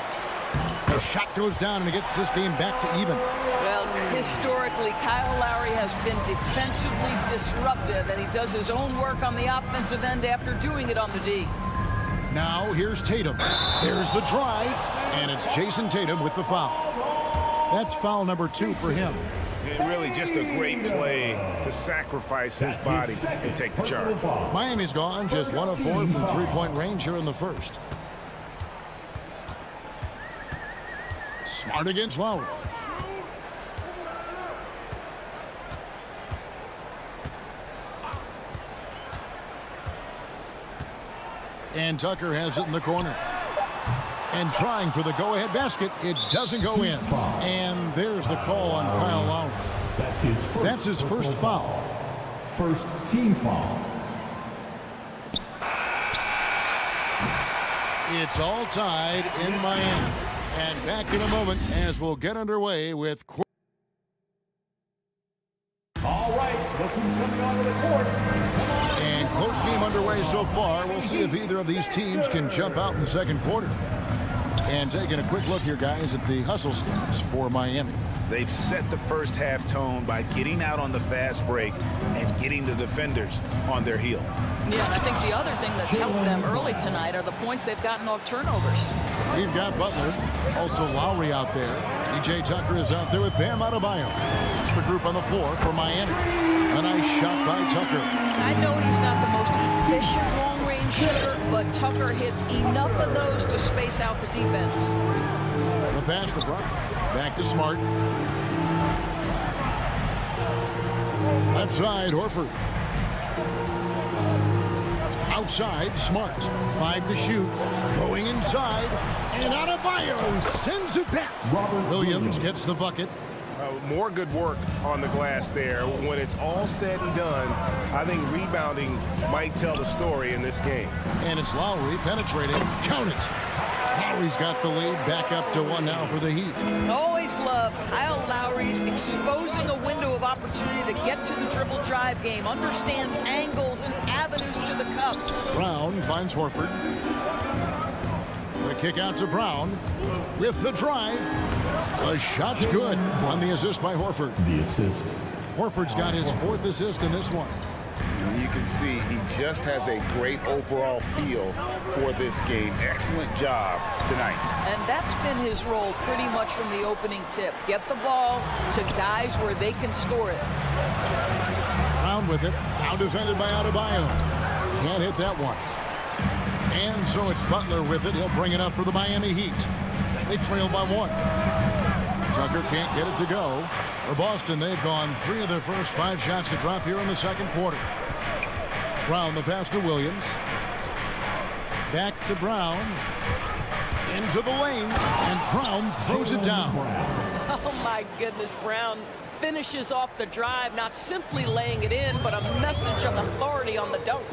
The shot goes down and it gets this game back to even. Well, historically, Kyle Lowry has been defensively disruptive, and he does his own work on the offensive end after doing it on the D. Now here's Tatum. There's the drive, and it's Jason Tatum with the foul. That's foul number 2 for him. And really just a great play to sacrifice his body and take the charge. Miami's gone just 1 of 4 from three-point range here in the first. Smart against Lowry. And Tucker has it in the corner. And trying for the go-ahead basket. It doesn't go in. And there's the call on Kyle Lowry. That's his first foul. First team foul. It's all tied in Miami. And back in a moment as we'll get underway with... All right, look who's coming onto the court. And close game underway so far. We'll see if either of these teams can jump out in the second quarter. And taking a quick look here, guys, at the hustle stats for Miami. They've set the first half tone by getting out on the fast break and getting the defenders on their heels. Yeah, and I think the other thing that's helped them early tonight are the points they've gotten off turnovers. We've got Butler, also Lowry out there. PJ Tucker is out there with Bam Adebayo. It's the group on the floor for Miami. A nice shot by Tucker. I know he's not the most efficient long-range shooter, but Tucker hits enough of those to space out the defense. The pass to Brown. Back to Smart. Left side, Horford. Outside, Smart. 5 to shoot. Going inside. And Adebayo sends it back. Williams gets the bucket. More good work on the glass there. When it's all said and done, I think rebounding might tell the story in this game. And it's Lowry penetrating. Count it. Lowry's got the lead. Back up to 1 now for the Heat. Always love Kyle Lowry's exposing a window of opportunity to get to the dribble drive game. Understands angles and avenues to the cup. Brown finds Horford. The kick out to Brown with the drive. The shot's good on the assist by Horford. The assist. Horford's got his 4th assist in this one. You can see he just has a great overall feel for this game. Excellent job tonight. And that's been his role pretty much from the opening tip. Get the ball to guys where they can score it. Brown with it. Now defended by Adebayo. Can't hit that one. And so it's Butler with it. He'll bring it up for the Miami Heat. They trail by 1. Tucker can't get it to go. For Boston, they've gone 3 of their first 5 shots to drop here in the second quarter. Brown the pass to Williams. Back to Brown. Into the lane. And Brown throws it down. Oh, my goodness. Brown finishes off the drive, not simply laying it in, but a message of authority on the dunk.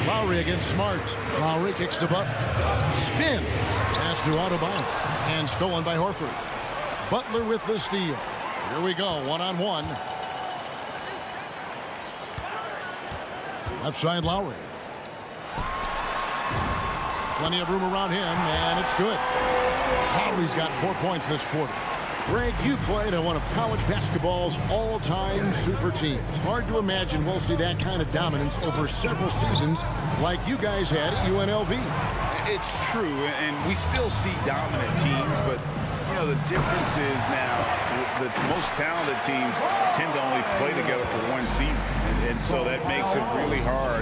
Lowry against Smart. Lowry kicks to Butler. Spins. Pass to Adebayo. And stolen by Horford. Butler with the steal. Here we go. 1-on-1. Left side Lowry. Plenty of room around him, and it's good. Lowry's got 4 points this quarter. Greg, you played on one of college basketball's all-time super teams. Hard to imagine we'll see that kind of dominance over several seasons like you guys had at UNLV. It's true, and we still see dominant teams, but you know the difference is now the most talented teams tend to only play together for one season, and so that makes it really hard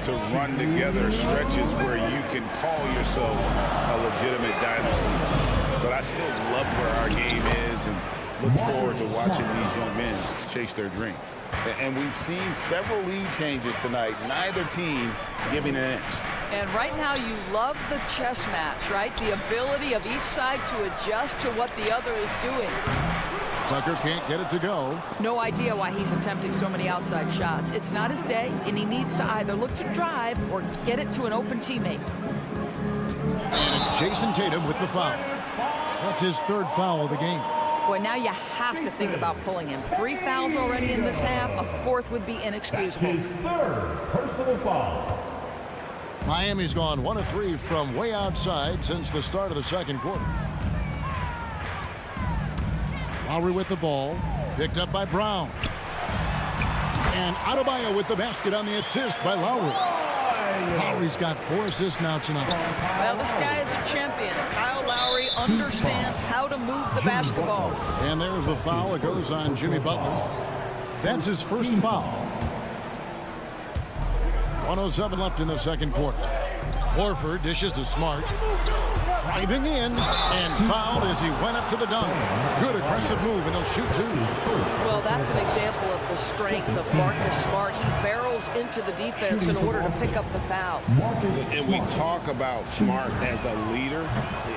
to run together stretches where you can call yourself a legitimate dynasty. But I still love where our game is and look forward to watching these young men chase their dreams. And we've seen several lead changes tonight, neither team giving an inch. And right now you love the chess match, right? The ability of each side to adjust to what the other is doing. Tucker can't get it to go. No idea why he's attempting so many outside shots. It's not his day, and he needs to either look to drive or get it to an open teammate. And it's Jason Tatum with the foul. That's his third foul of the game. Boy, now you have to think about pulling him. 3 fouls already in this half. A fourth would be inexcusable. His third personal foul. Miami's gone 1 of 3 from way outside since the start of the second quarter. Lowry with the ball, picked up by Brown. And Adebayo with the basket on the assist by Lowry. Lowry's got 4 assists now tonight. Well, this guy is a champion. Kyle Lowry understands how to move the basketball. And there's the foul. It goes on Jimmy Butler. That's his first foul. 1:07 left in the second quarter. Horford dishes to Smart. Driving in and fouled as he went up to the dunk. Good aggressive move, and he'll shoot 2. Well, that's an example of the strength of Marcus Smart. He barrels into the defense in order to pick up the foul. And we talk about Smart as a leader.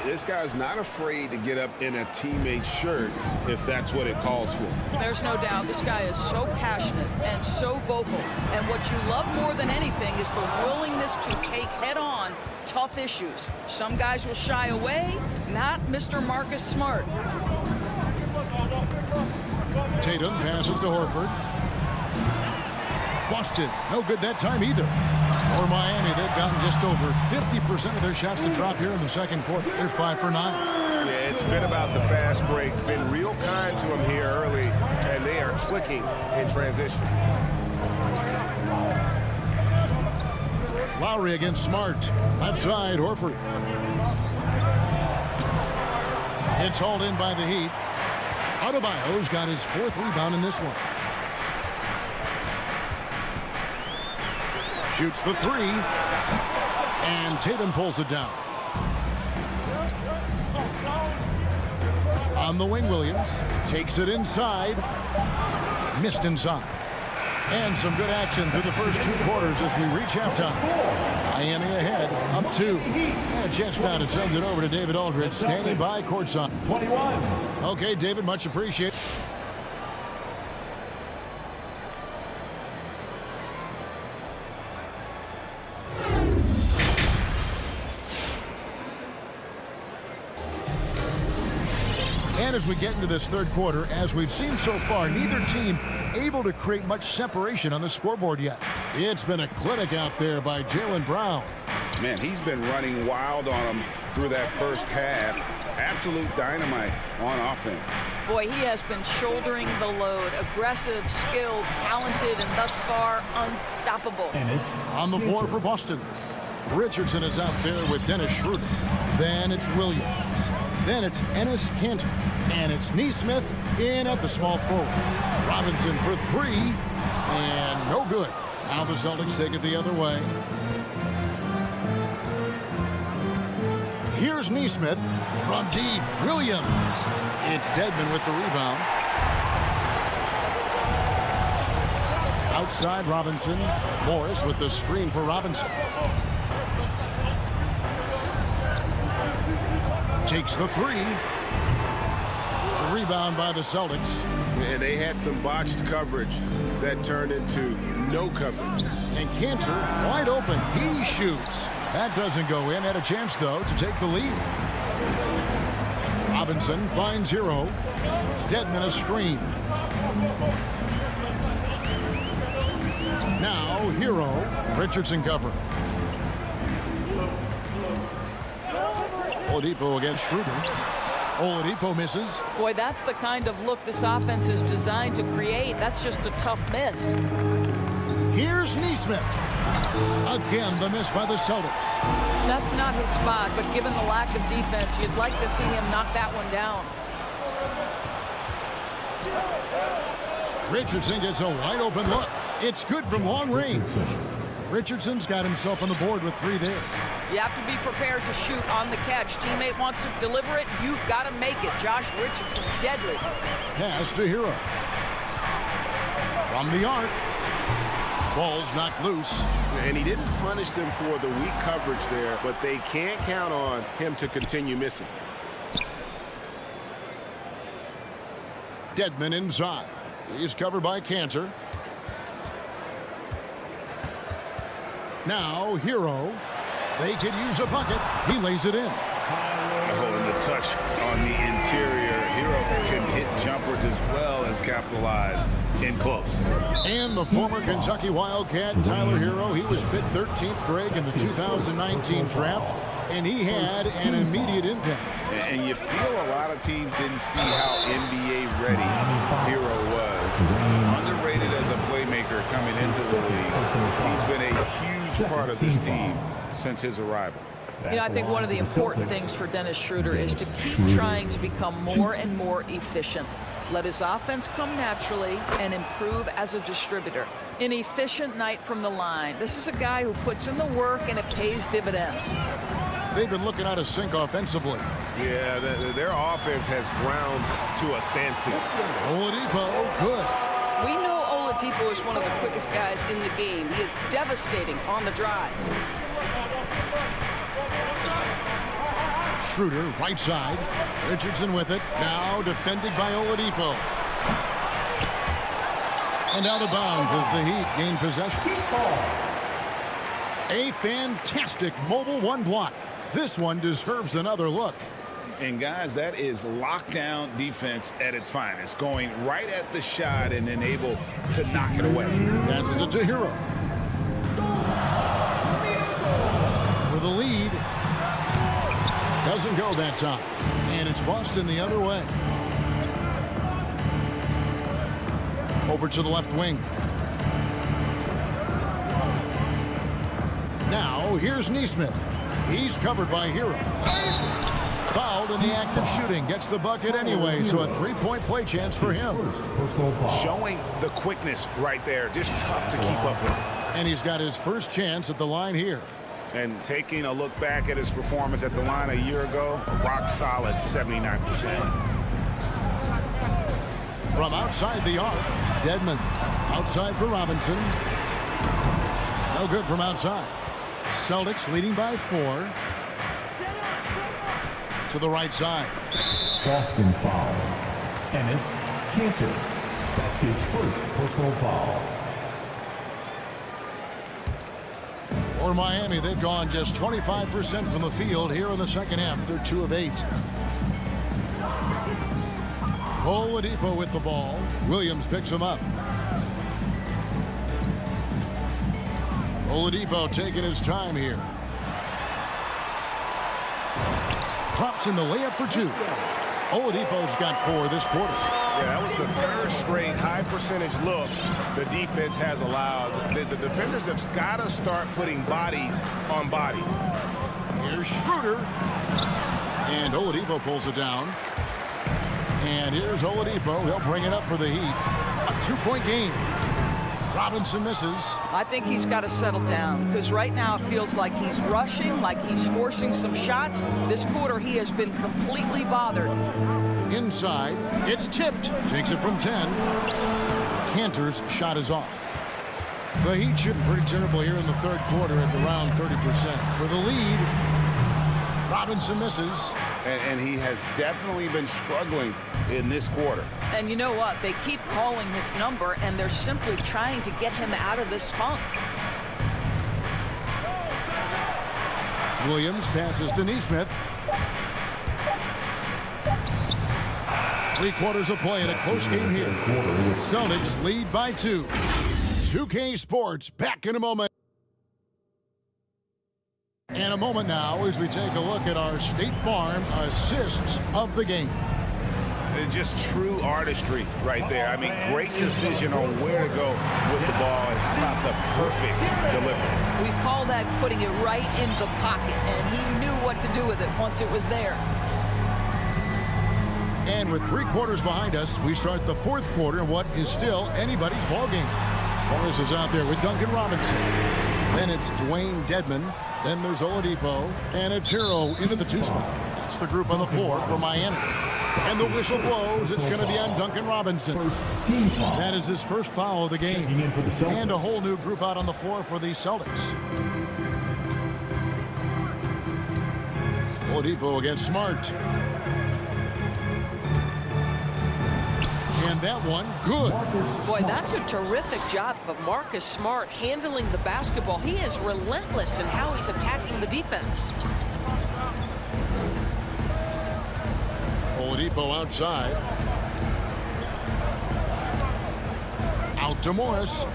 This guy's not afraid to get up in a teammate's shirt if that's what it calls for. There's no doubt this guy is so passionate and so vocal. And what you love more than anything is the willingness to take head-on tough issues. Some guys will shy away, not Mr. Marcus Smart. Tatum passes to Horford. Busted. No good that time either. For Miami, they've gotten just over 50% of their shots to drop here in the second quarter. They're 5 for 9. Yeah, it's been about the fast break. Been real kind to him here early, and they are clicking in transition. Lowry against Smart. Left side, Horford. It's hauled in by the Heat. Adebayo's got his 4th rebound in this one. Shoots the 3. And Tatum pulls it down. On the wing, Williams. Takes it inside. Missed inside. And some good action through the first 2 quarters as we reach halftime. Miami ahead, up 2. And just now to send it over to David Aldridge, standing by courtside. 21. Okay, David, much appreciated. And as we get into this third quarter, as we've seen so far, neither team able to create much separation on the scoreboard yet. It's been a clinic out there by Jaylen Brown. Man, he's been running wild on him through that first half. Absolute dynamite on offense. Boy, he has been shouldering the load. Aggressive, skilled, talented, and thus far unstoppable. On the floor for Boston. Richardson is out there with Dennis Schroeder. Then it's Williams. Then it's Enes Kanter. And it's Nesmith in at the small forward. Robinson for 3. And no good. Now the Celtics take it the other way. Here's Nesmith from deep. Williams. It's Dedmon with the rebound. Outside Robinson. Morris with the screen for Robinson. Takes the 3. The rebound by the Celtics. And they had some botched coverage that turned into no coverage. And Kanter wide open. He shoots. That doesn't go in. Had a chance, though, to take the lead. Robinson finds Hero. Dedmon a screen. Now Hero. Richardson cover. Oladipo against Schroeder. Oladipo misses. Boy, that's the kind of look this offense is designed to create. That's just a tough miss. Here's Nesmith. Again, the miss by the Celtics. That's not his spot, but given the lack of defense, you'd like to see him knock that one down. Richardson gets a wide open look. It's good from long range. Richardson's got himself on the board with 3 there. You have to be prepared to shoot on the catch. Teammate wants to deliver it. You've got to make it. Josh Richardson, deadly. Pass to Hero. From the arc. Ball's knocked loose. And he didn't punish them for the weak coverage there, but they can't count on him to continue missing. Dedmon inside. He's covered by Cantor. Now Hero. They could use a bucket. He lays it in. Holding the touch on the interior. Hero can hit jumpers as well as capitalize in close. And the former Kentucky Wildcat, Tyler Hero, he was picked 13th grade in the 2019 draft, and he had an immediate impact. And you feel a lot of teams didn't see how NBA ready Hero was. Underrated as a playmaker coming into the league. He's been a huge part of this team since his arrival. You know, I think one of the important things for Dennis Schroeder is to keep trying to become more and more efficient. Let his offense come naturally and improve as a distributor. An efficient night from the line. This is a guy who puts in the work and it pays dividends. They've been looking out of sync offensively. Yeah, their offense has ground to a standstill. Oladipo, good. We know Oladipo is one of the quickest guys in the game. He is devastating on the drive. Schroeder, right side. Richardson with it. Now defended by Oladipo. And out of bounds as the Heat gain possession. A fantastic mobile one block. This one deserves another look. And guys, that is lockdown defense at its finest. Going right at the shot and then able to knock it away. Passes it to Hero. For the lead. Doesn't go that time. And it's Boston the other way. Over to the left wing. Now, here's Nesmith. He's covered by Hero. Fouled in the act of shooting. Gets the bucket anyway, so a three-point play chance for him. Showing the quickness right there. Just tough to keep up with. And he's got his first chance at the line here. And taking a look back at his performance at the line a year ago, a rock solid 79%. From outside the arc, Dedmon. Outside for Robinson. No good from outside. Celtics leading by 4. To the right side. Boston foul. Enes Kanter. That's his first personal foul. For Miami, they've gone just 25% from the field here in the second half. They're 2 of 8. Oladipo with the ball. Williams picks him up. Oladipo taking his time here. Drops in the layup for 2. Oladipo's got 4 this quarter. Yeah, that was the third straight high percentage look the defense has allowed. The defenders have got to start putting bodies on bodies. Here's Schroeder. And Oladipo pulls it down. And here's Oladipo. He'll bring it up for the Heat. A 2-point game. Robinson misses. I think he's got to settle down because right now it feels like he's rushing, like he's forcing some shots. This quarter he has been completely bothered. Inside, it's tipped. Takes it from 10. Cantor's shot is off. The Heat shooting pretty terrible here in the third quarter at around 30%. For the lead, Robinson misses. And he has definitely been struggling in this quarter. And you know what? They keep calling his number, and they're simply trying to get him out of this funk. Williams passes to Nesmith. 3 quarters of play in a close game here. Celtics lead by 2. 2K Sports back in a moment. And a moment now as we take a look at our State Farm assists of the game. Just true artistry right there. I mean, great decision on where to go with the ball and how about the perfect delivery. We call that putting it right in the pocket, and he knew what to do with it once it was there. And with 3 quarters behind us, we start the fourth quarter in what is still anybody's ball game. Morris is out there with Duncan Robinson. Then it's Dwayne Dedmon. Then there's Oladipo. And it's Hero into the 2 spot. That's the group on the floor for Miami. And the whistle blows. It's going to be on Duncan Robinson. That is his first foul of the game. And a whole new group out on the floor for the Celtics. Oladipo against Smart. And that one, good. Boy, that's a terrific job of Marcus Smart handling the basketball. He is relentless in how he's attacking the defense. Oladipo outside. Out to Morris.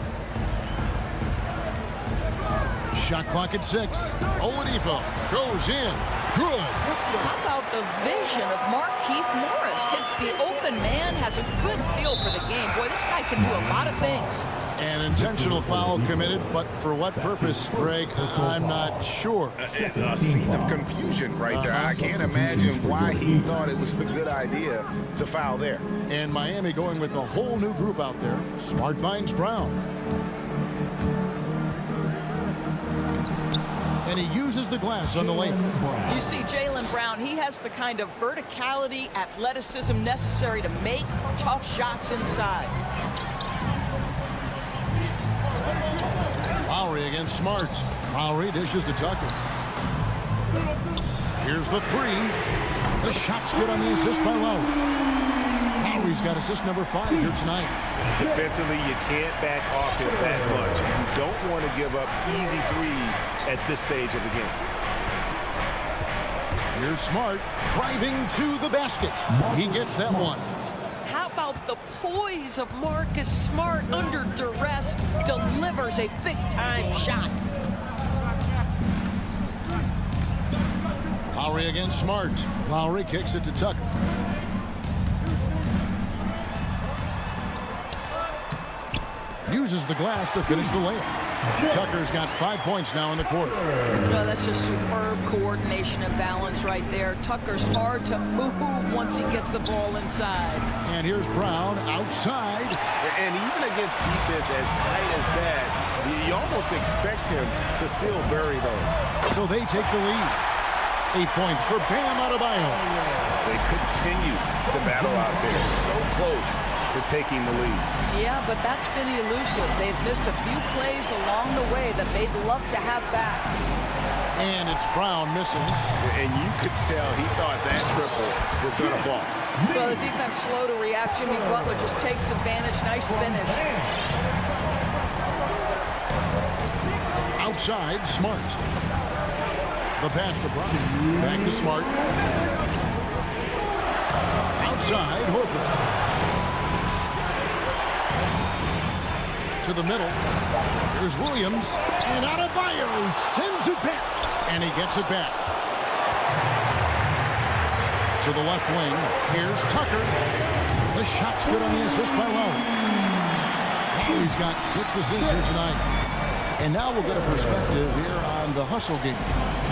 Shot clock at 6. Oladipo goes in. Good. How about the vision of Markieff Morris? Hits the open man, has a good feel for the game. Boy, this guy can do a lot of things. An intentional foul committed, but for what purpose, Greg, I'm not sure. A scene of confusion right there. I can't imagine why he thought it was a good idea to foul there. And Miami going with a whole new group out there. Smart finds Brown. And he uses the glass on the lane. You see Jaylen Brown, he has the kind of verticality, athleticism necessary to make tough shots inside. Lowry against Smart. Lowry dishes to Tucker. Here's the 3. The shot's good on the assist by Lowry. Lowry's got assist number 5 here tonight. Defensively, you can't back off him that much. You don't want to give up easy threes at this stage of the game. Here's Smart driving to the basket. He gets that one. How about the poise of Marcus Smart under duress? Delivers a big-time shot. Lowry against Smart. Lowry kicks it to Tucker. Uses the glass to finish the layup. Tucker's got 5 points now in the quarter. No, that's just superb coordination and balance right there. Tucker's hard to move once he gets the ball inside. And here's Brown outside. And even against defense as tight as that, you almost expect him to still bury those. So they take the lead. 8 points for Bam Adebayo. They continue to battle out there. So close to taking the lead. Yeah, but that's been elusive. They've missed a few plays along the way that they'd love to have back. And it's Brown missing. And you could tell he thought that triple was going to fall. Well, the defense slow to react. Jimmy Butler just takes advantage. Nice finish. Outside, Smart. The pass to Brown. Back to Smart. Outside, Horford. To the middle. Here's Williams. And Adebayo sends it back. And he gets it back. To the left wing. Here's Tucker. The shot's good on the assist by Lowry. Lowry's got 6 assists here tonight. And now we'll get a perspective here on the hustle game.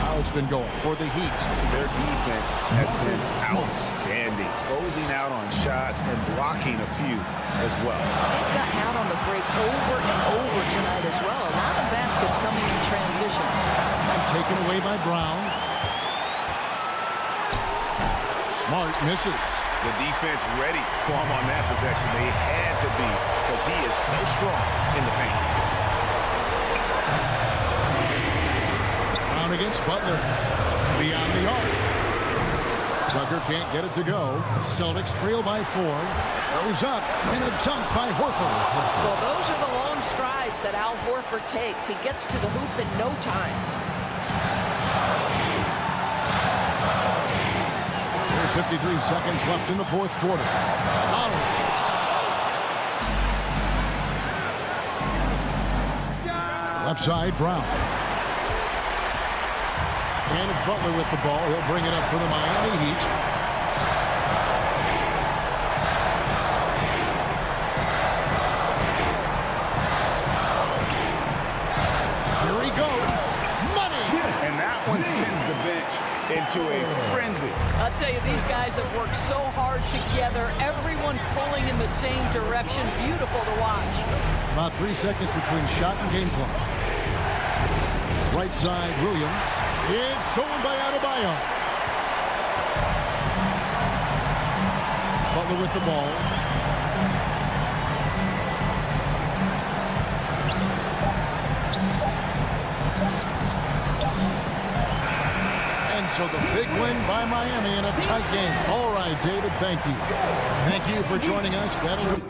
How it's been going for the Heat. Their defense has been outstanding, closing out on shots and blocking a few as well. They've gotten out on the break over and over tonight as well. A lot of baskets coming in transition. And taken away by Brown. Smart misses. The defense ready for him on that possession. They had to be because he is so strong in the paint. Brown against Butler. Beyond the arc. Tucker can't get it to go. Celtics trail by 4. Goes up. And a dunk by Horford. Well, those are the long strides that Al Horford takes. He gets to the hoop in no time. There's 53 seconds left in the 4th quarter. Lowry. Left side, Brown. And it's Butler with the ball. He'll bring it up for the Miami Heat. Here he goes. Money! And that one sends the bench into a frenzy. I'll tell you, these guys have worked so hard together. Everyone pulling in the same direction. Beautiful to watch. About 3 seconds between shot and game clock. Right side, Williams. It's stolen by Adebayo. Butler with the ball. And so the big win by Miami in a tight game. All right, David, thank you. Thank you for joining us. That'll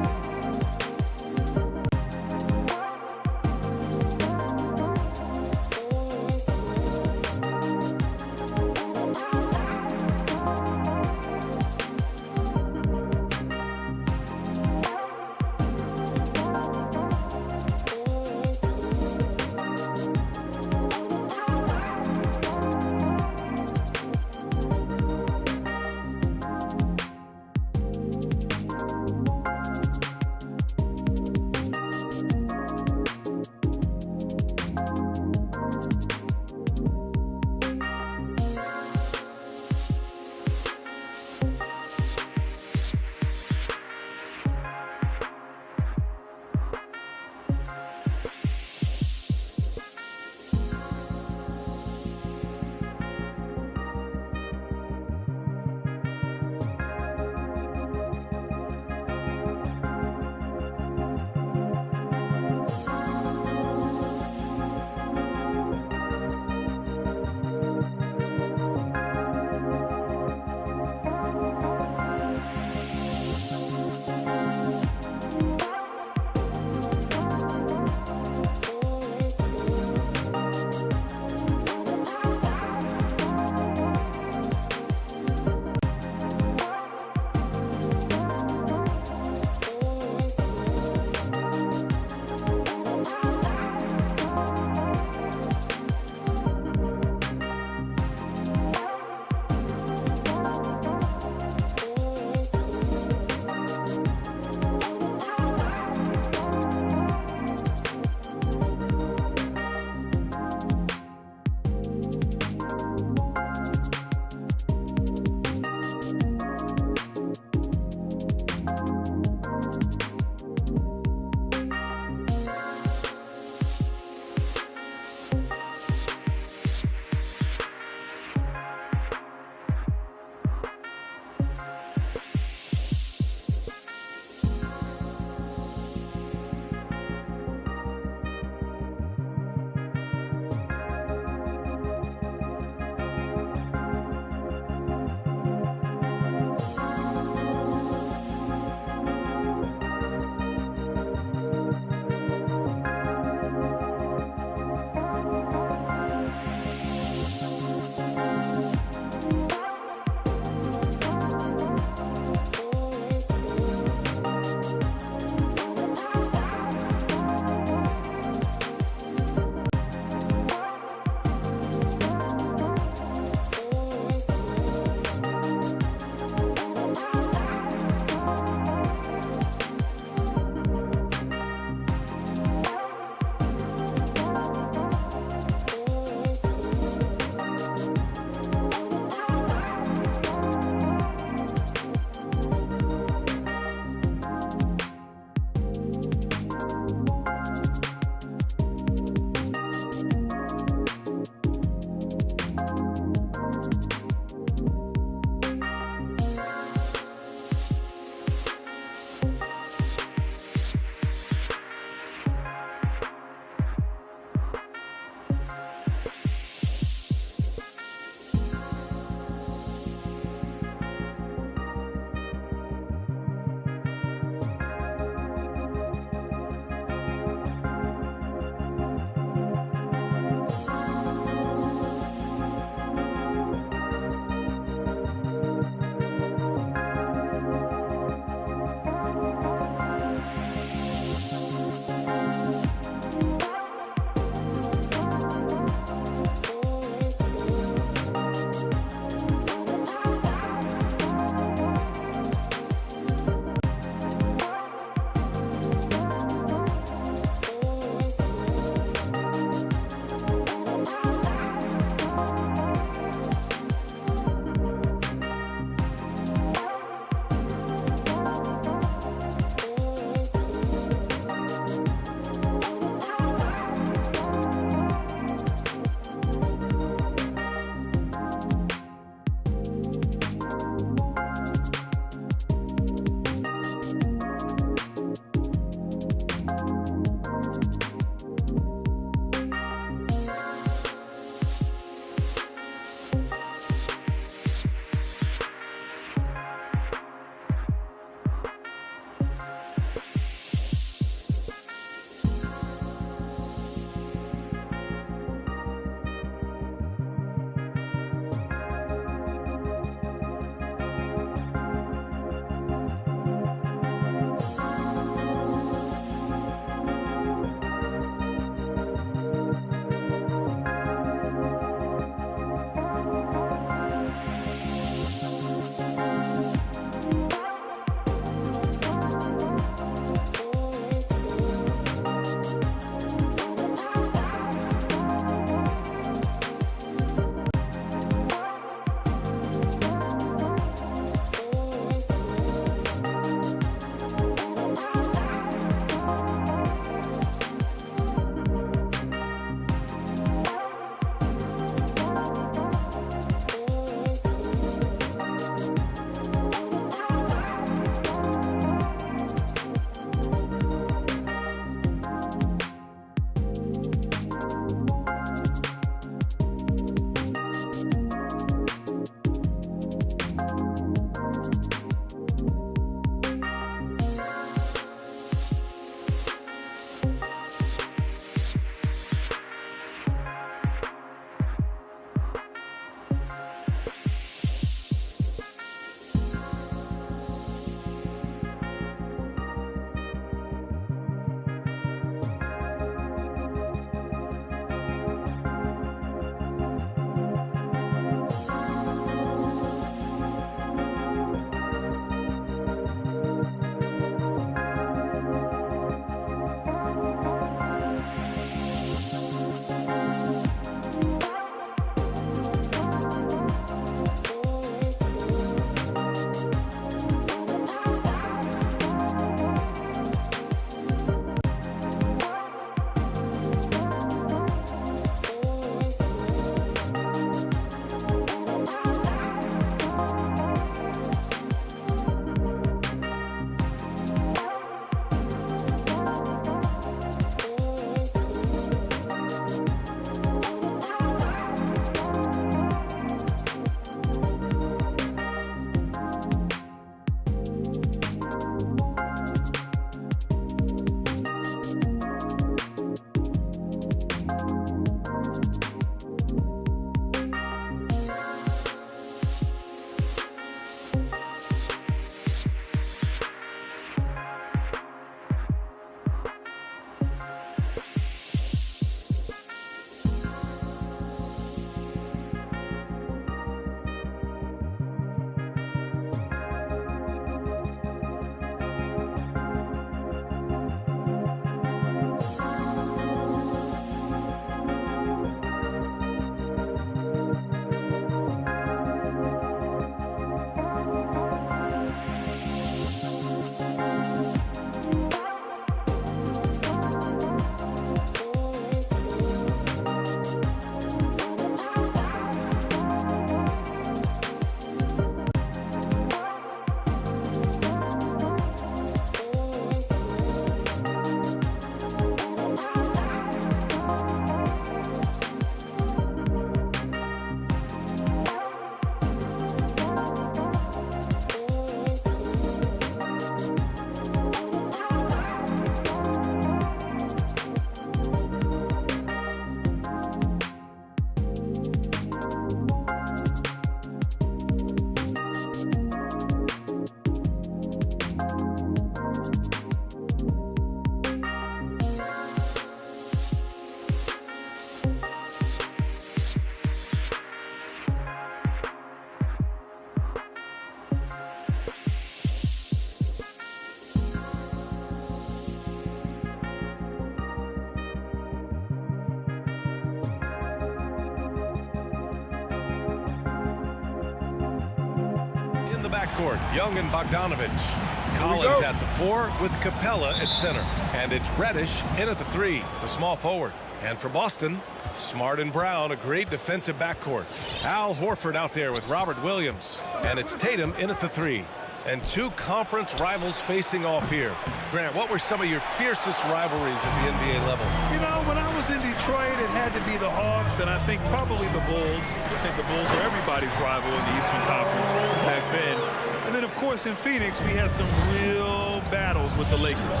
the backcourt. Young and Bogdanovich. Collins at the 4 with Capella at center. And it's Reddish in at the 3, the small forward. And for Boston, Smart and Brown, a great defensive backcourt. Al Horford out there with Robert Williams. And it's Tatum in at the 3. And 2 conference rivals facing off here. Grant, what were some of your fiercest rivalries at the NBA level? You know, when I was in Detroit, it had to be the Hawks, and I think probably the Bulls. I think the Bulls were everybody's rival in the Eastern Conference back then. And then, of course, in Phoenix, we had some real battles with the Lakers.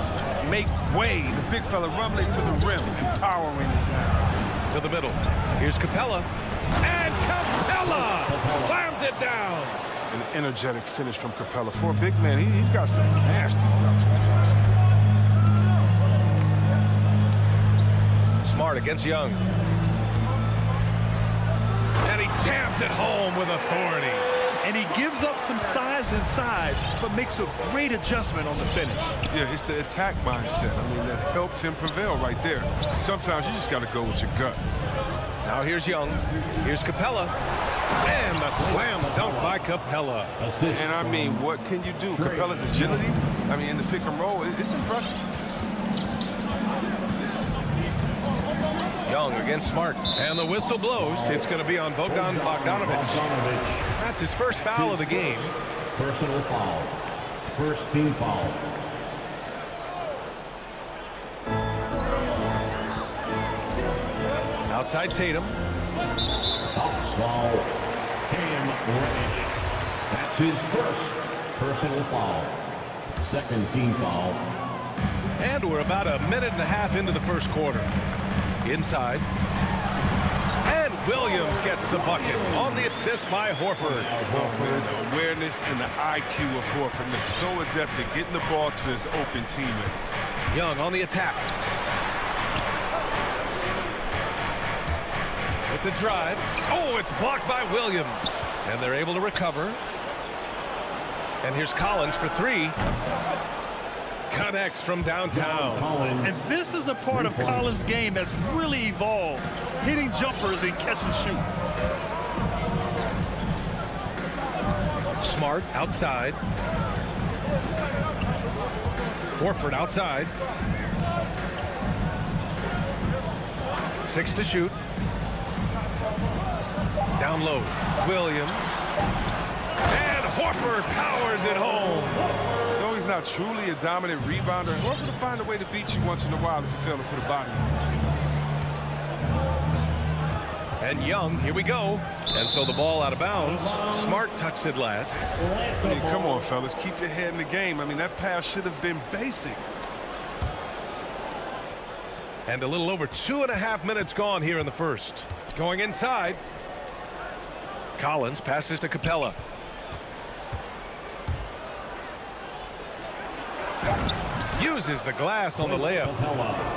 Make way. The big fella rumbling to the rim, empowering it down. To the middle. Here's Capella. And Capella slams it down. An energetic finish from Capella. For a big man, he's got some nasty dunks. Smart against Young. And he jams it home with authority. And he gives up some size inside, but makes a great adjustment on the finish. Yeah, it's the attack mindset. I mean, that helped him prevail right there. Sometimes you just got to go with your gut. Now here's Young. Here's Capella. And the slam dunk by Capella. And I mean, what can you do? Capella's agility, I mean, in the pick and roll, it's impressive. Young against Smart. And the whistle blows. It's going to be on Bogdanovich. That's his first foul of the game. Personal foul. First team foul. Outside Tatum. Hawks foul. Cam Reddish. That's his first personal foul. Second team foul. And we're about a minute and a half into the first quarter. Inside. And Williams gets the bucket on the assist by Horford. The awareness and the IQ of Horford. They're so adept at getting the ball to his open teammates. Young on the attack. With the drive. Oh, it's blocked by Williams. And they're able to recover. And here's Collins for 3. Connects from downtown. And this is a part of Collins' game that's really evolved. Hitting jumpers and catch and shoot. Smart outside. Horford outside. 6 to shoot. Down low. Williams. And Horford powers it home. Though he's not truly a dominant rebounder, Horford will find a way to beat you once in a while if you fail to put a body on it. And Young, here we go. And so the ball out of bounds. Smart touched it last. I mean, come on, fellas. Keep your head in the game. I mean, that pass should have been basic. And a little over 2.5 minutes gone here in the first. Going inside. Collins passes to Capella. Uses the glass on the layup.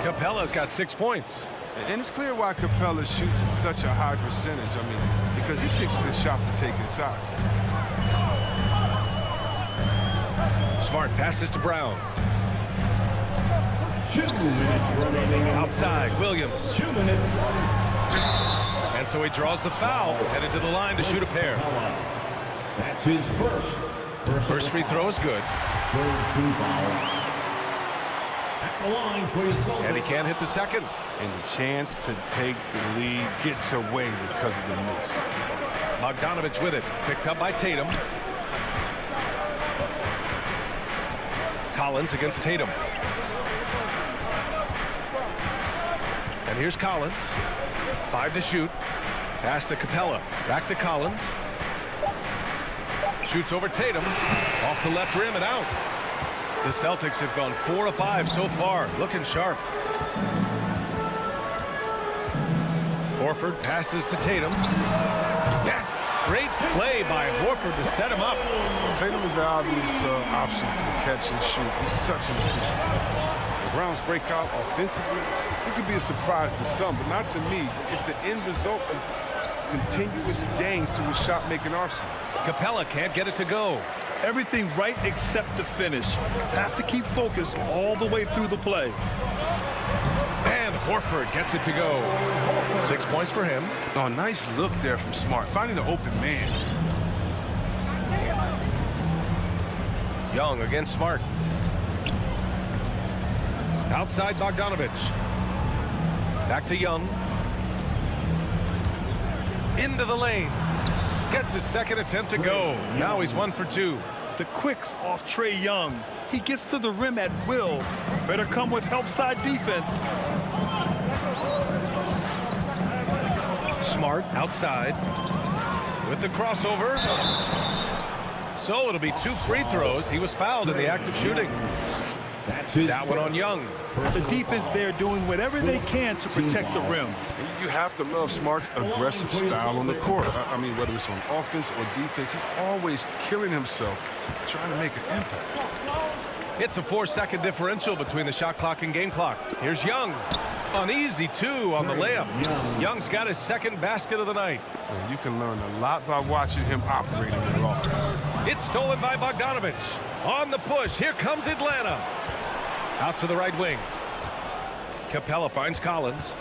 Capella's got 6 points. And it's clear why Capella shoots at such a high percentage. I mean, because he picks good shots to take inside. Smart passes to Brown. 2 minutes remaining. Outside, Williams. 2 minutes. And so he draws the foul, headed to the line to shoot a pair. That's his first. First free throw is good. Third team foul. At the line for your Celtics. And he can't hit the second. And the chance to take the lead gets away because of the miss. Bogdanovich with it. Picked up by Tatum. Collins against Tatum. And here's Collins. 5 to shoot. Pass to Capella. Back to Collins. Shoots over Tatum. Off the left rim and out. The Celtics have gone 4 of 5 so far. Looking sharp. Horford passes to Tatum. Yes! Great play by Horford to set him up. Tatum is the obvious option for the catch and shoot. He's such an efficient scorer. The Browns break out offensively. It could be a surprise to some, but not to me. It's the end result of continuous gains to his shot-making arsenal. Capella can't get it to go. Everything right except the finish. Have to keep focused all the way through the play. And Horford gets it to go. 6 points for him. Oh, nice look there from Smart, finding the open man. Young against Smart. Outside Bogdanovich. Back to Young. Into the lane. Gets his second attempt to go. Now he's 1 for 2. The quicks off Trae Young. He gets to the rim at will. Better come with help side defense. Smart outside with the crossover. So it'll be 2 free throws. He was fouled in the act of shooting. That one on Young. The defense there doing whatever they can to protect the rim. You have to love Smart's aggressive style on the court. I mean, whether it's on offense or defense, he's always killing himself, trying to make an impact. It's a 4-second differential between the shot clock and game clock. Here's Young. An easy 2 on the layup. Young's got his second basket of the night. You can learn a lot by watching him operating in offense. It's stolen by Bogdanovich. On the push, here comes Atlanta. Out to the right wing. Capella finds Collins.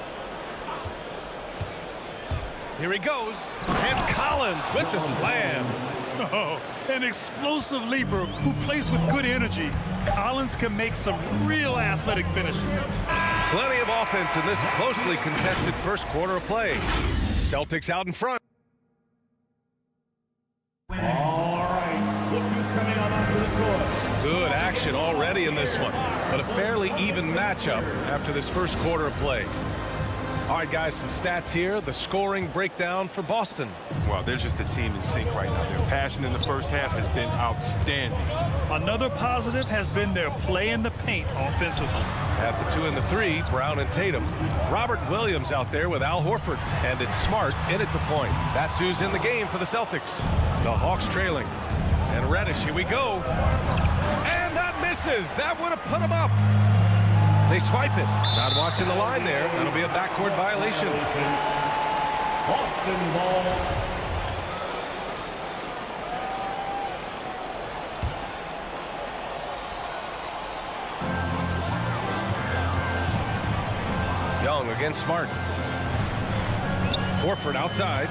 Here he goes. And Collins with the slam. Oh, an explosive leaper who plays with good energy. Collins can make some real athletic finishes. Plenty of offense in this closely contested first quarter of play. Celtics out in front. All right, look who's coming on onto the court. Good action already in this one, but a fairly even matchup after this first quarter of play. All right, guys, some stats here. The scoring breakdown for Boston. Well, they're just a team in sync right now. Their passion in the first half has been outstanding. Another positive has been their play in the paint offensively. At the 2 and the 3, Brown and Tatum. Robert Williams out there with Al Horford. And it's Smart in at the point. That's who's in the game for the Celtics. The Hawks trailing. And Reddish, here we go. And that misses. That would have put him up. They swipe it. Not watching the line there. That'll be a backcourt violation. Boston ball. Young against Smart. Horford outside.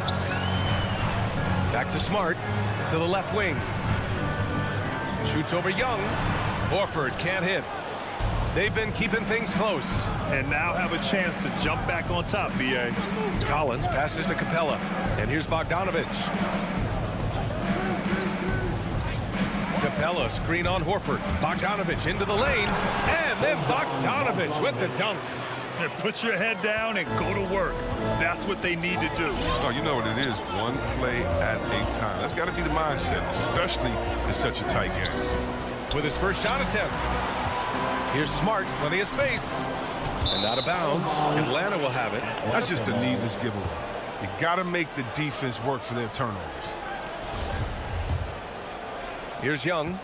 Back to Smart. To the left wing. Shoots over Young. Horford can't hit. They've been keeping things close. And now have a chance to jump back on top, B.A. Collins passes to Capella. And here's Bogdanovich. Capella screen on Horford. Bogdanovich into the lane. And then Bogdanovich with the dunk. And put your head down and go to work. That's what they need to do. Oh, you know what it is. One play at a time. That's got to be the mindset, especially in such a tight game. With his first shot attempt. Here's Smart, plenty of space. And out of bounds. Atlanta will have it. That's just a needless giveaway. You got to make the defense work for their turnovers. Here's Young.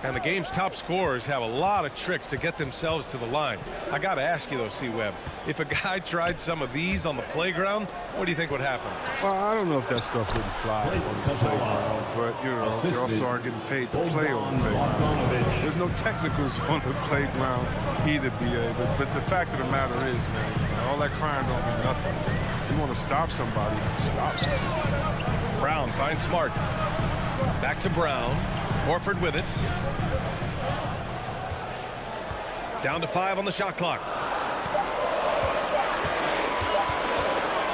And the game's top scorers have a lot of tricks to get themselves to the line. I got to ask you, though, C-Webb, if a guy tried some of these on the playground, what do you think would happen? Well, I don't know if that stuff would fly on the playground, but, you know, they also are getting paid to play on the playground. There's no technicals on the playground either, B.A., but the fact of the matter is, man, all that crying don't mean nothing. If you want to stop somebody, stop somebody. Brown finds Smart. Back to Brown. Horford with it. Down to 5 on the shot clock.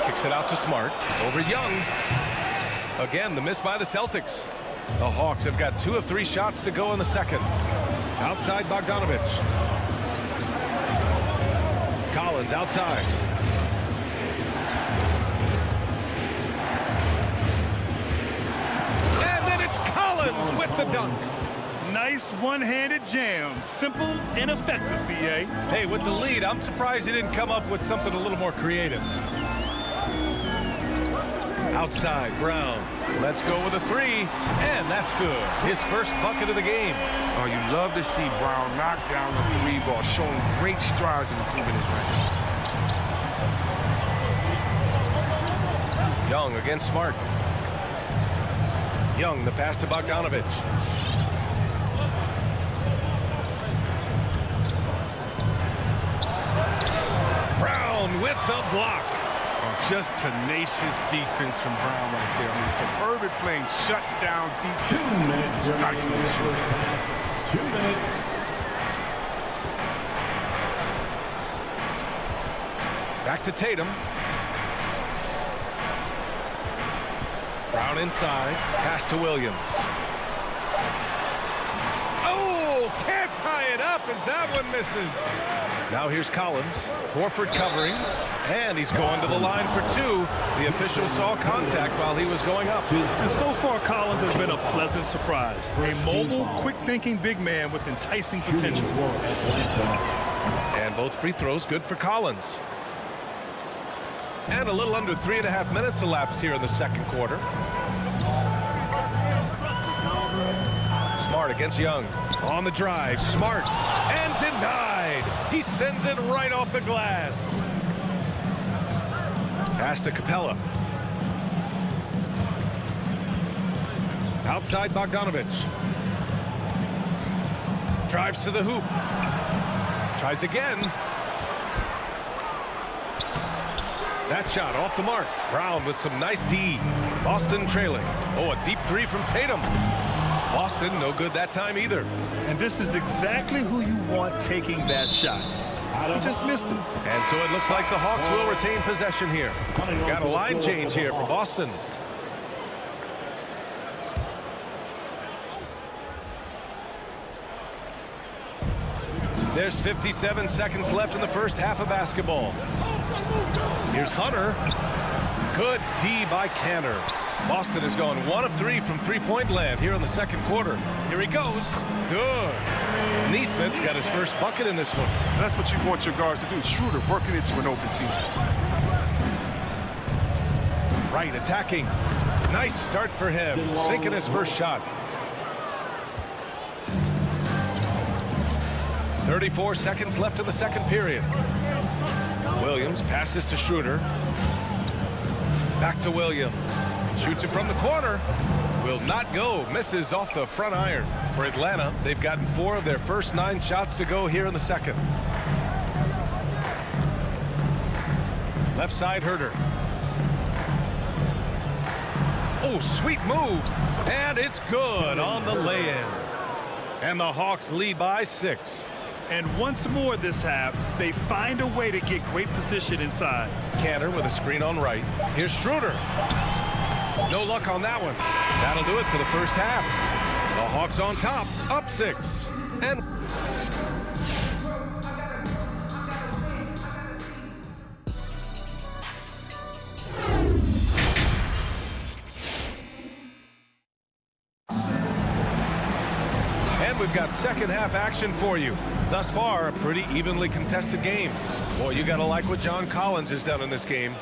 Kicks it out to Smart. Over Young. Again, the miss by the Celtics. The Hawks have got 2 of 3 shots to go in the second. Outside Bogdanovich. Collins outside. And then it's Collins with the dunk. Nice one-handed jam. Simple and effective, B.A. Hey, with the lead, I'm surprised he didn't come up with something a little more creative. Outside, Brown. Let's go with a 3, and that's good. His first bucket of the game. Oh, you love to see Brown knock down the 3 ball, showing great strides in improving his range. Young against Smart. Young, the pass to Bogdanovich. Brown with the block. Just tenacious defense from Brown right there. I mean, Suburban playing shutdown defense. 2 minutes. Stifling shooting. 2 minutes. Back to Tatum. Brown inside. Pass to Williams. Oh, can't tie it up as that one misses. Now here's Collins. Horford covering. And he's going to the line for two. The official saw contact while he was going up. And so far, Collins has been a pleasant surprise. A mobile, quick-thinking big man with enticing potential. And both free throws good for Collins. And a little under 3.5 minutes elapsed here in the second quarter. Smart against Young. On the drive, Smart. And denied. He sends it right off the glass. Pass to Capella. Outside Bogdanovich. Drives to the hoop. Tries again. That shot off the mark. Brown with some nice D. Boston trailing. Oh, a deep three from Tatum. Boston no good that time either. And this is exactly who you want taking that shot. He just missed it. And so it looks like the Hawks will retain possession here. Got a line change here for Boston. There's 57 seconds left in the first half of basketball. Here's Hunter. Good D by Canner. Boston has gone 1 of 3 from three-point land here in the second quarter. Here he goes. Good. Neesmith's got his first bucket in this one. That's what you want your guards to do. Schroeder working into an open team. Right, attacking. Nice start for him. Sinking his first shot. 34 seconds left in the second period. Williams passes to Schroeder. Back to Williams. Shoots it from the corner. Will not go. Misses off the front iron. For Atlanta, they've gotten 4 of their first 9 shots to go here in the second. Left side, Herter. Oh, sweet move. And it's good on the lay-in. And the Hawks lead by 6. And once more this half, they find a way to get great position inside. Canner with a screen on right. Here's Schroeder. No luck on that one. That'll do it for the first half. The Hawks on top, up 6. And we've got second half action for you. Thus far, a pretty evenly contested game. Boy, you gotta like what John Collins has done in this game.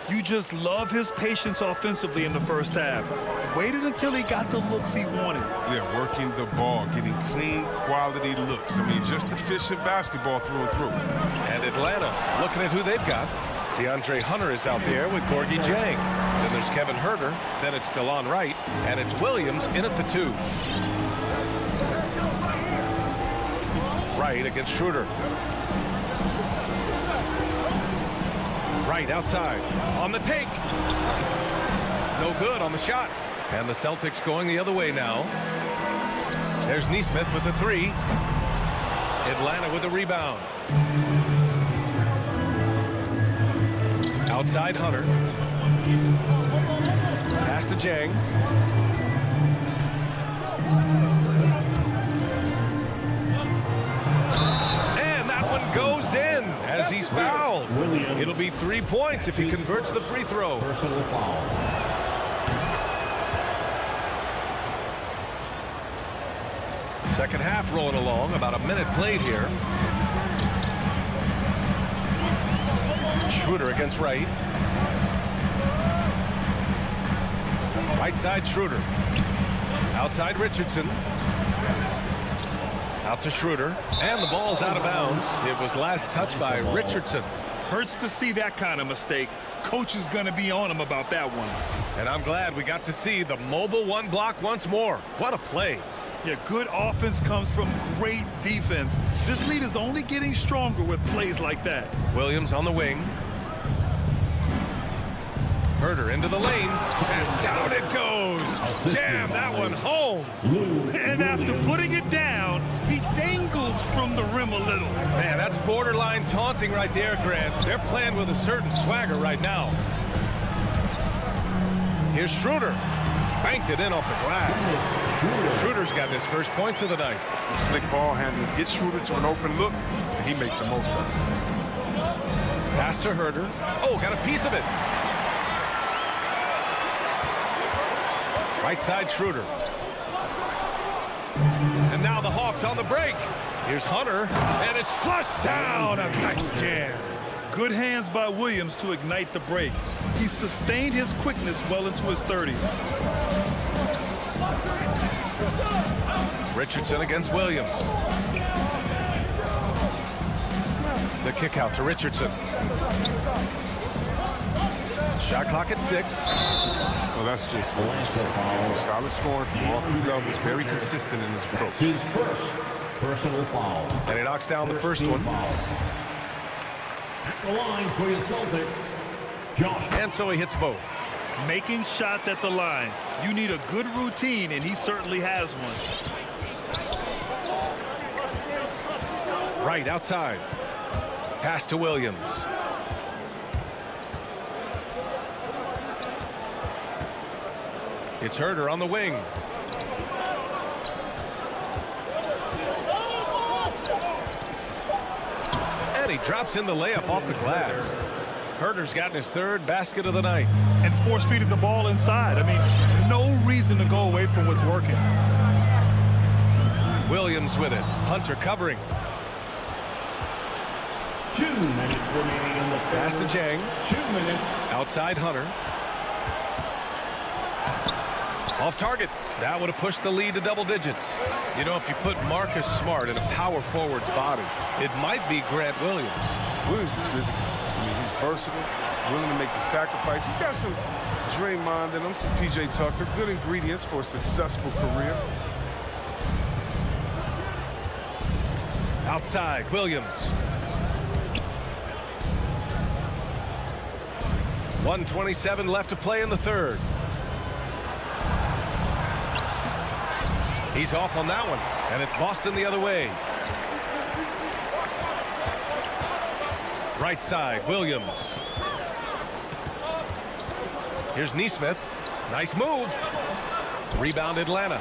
You just love his patience offensively in the first half. Waited until he got the looks he wanted. Yeah, working the ball, getting clean, quality looks. I mean, just efficient basketball through and through. And Atlanta, looking at who they've got. DeAndre Hunter is out there with Gorgie Jang. Then there's Kevin Herter. Then it's DeLon Wright. And it's Williams in at the 2. Wright against Schroeder. Wright outside. On the take. No good on the shot. And the Celtics going the other way now. There's Neesmith with the 3. Atlanta with a rebound. Outside Hunter. Pass to Jang. Goes in as he's fouled. It'll be 3 points if he converts the free throw. Personal foul. Second half rolling along, about a minute played here. Schroeder against Wright. Right side Schroeder. Outside Richardson. Out to Schroeder, and the ball's out of bounds. It was last touched by Richardson. Hurts to see that kind of mistake. Coach is going to be on him about that one. And I'm glad we got to see the mobile 1 block once more. What a play. Yeah, good offense comes from great defense. This lead is only getting stronger with plays like that. Williams on the wing. Herder into the lane, and down it goes. Jam that one home. And after putting it down, he dangles from the rim a little. Man, that's borderline taunting right there, Grant. They're playing with a certain swagger right now. Here's Schroeder. Banked it in off the glass. Schroeder's got his first points of the night. Slick ball handling. Get Schroeder to an open look, and he makes the most of it. Pass to Herder. Oh, got a piece of it. Right side Schroeder. And now the Hawks on the break. Here's Hunter, and it's flushed down. A nice jam. Good hands by Williams to ignite the break. He sustained his quickness well into his 30s. Richardson against Williams. The kick out to Richardson. Shot clock at 6. Well, that's just solid scoring from all three levels. Very consistent in his approach. His first personal foul. And he knocks down the first one. At the line for the Celtics, Josh. And so he hits both. Making shots at the line. You need a good routine, and he certainly has one. Right outside. Pass to Williams. It's Herder on the wing. And he drops in the layup off the glass. Herder's gotten his third basket of the night. And force feeding the ball inside. I mean, no reason to go away from what's working. Williams with it. Hunter covering. 2 minutes remaining in the Pass to Jang. 2 minutes. Outside Hunter. Off target. That would have pushed the lead to double digits. You know, if you put Marcus Smart in a power forward's body, it might be Grant Williams. Williams is physical. I mean, he's versatile, willing to make the sacrifice. He's got some Draymond in him, some P.J. Tucker. Good ingredients for a successful career. Outside, Williams. 1:27 left to play in the third. He's off on that one, and it's Boston the other way. Right side, Williams. Here's Nesmith. Nice move. Rebound Atlanta.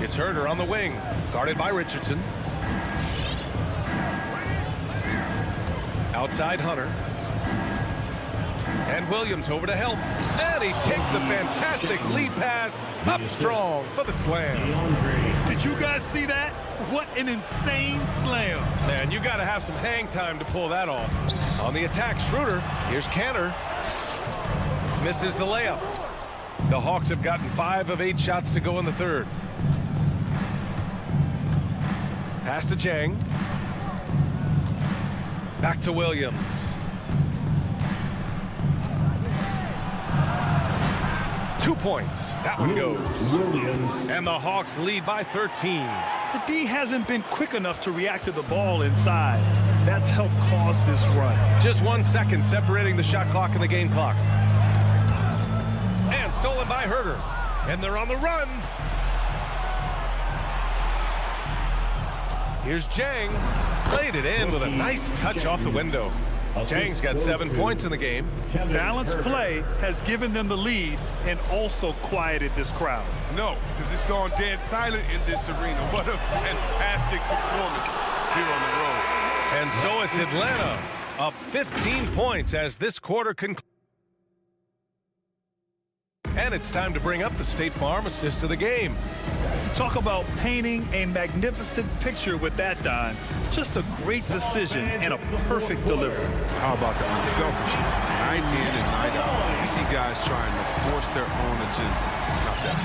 It's Herder on the wing, guarded by Richardson. Outside Hunter. And Williams over to help. And he takes the fantastic lead pass up strong for the slam. Did you guys see that? What an insane slam. Man, you got to have some hang time to pull that off. On the attack, Schroeder. Here's Cantor. Misses the layup. The Hawks have gotten 5 of 8 shots to go in the third. Pass to Jang. Back to Williams. Two points. That one goes. Williams. And the Hawks lead by 13. The D hasn't been quick enough to react to the ball inside. That's helped cause this run. Just 1 second separating the shot clock and the game clock. And stolen by Herder. And they're on the run. Here's Jang. Laid it in with a nice touch off the window. Jang's got 7 points in the game. Balanced play has given them the lead and also quieted this crowd. No, because it's gone dead silent in this arena. What a fantastic performance here on the road. And so it's Atlanta up 15 points as this quarter concludes. And it's time to bring up the State Farm assist of the game. Talk about painting a magnificent picture with that, Don. Just a great decision and a perfect delivery. How about the unselfishness? Night in and night out. You see guys trying to force their own agenda. Not that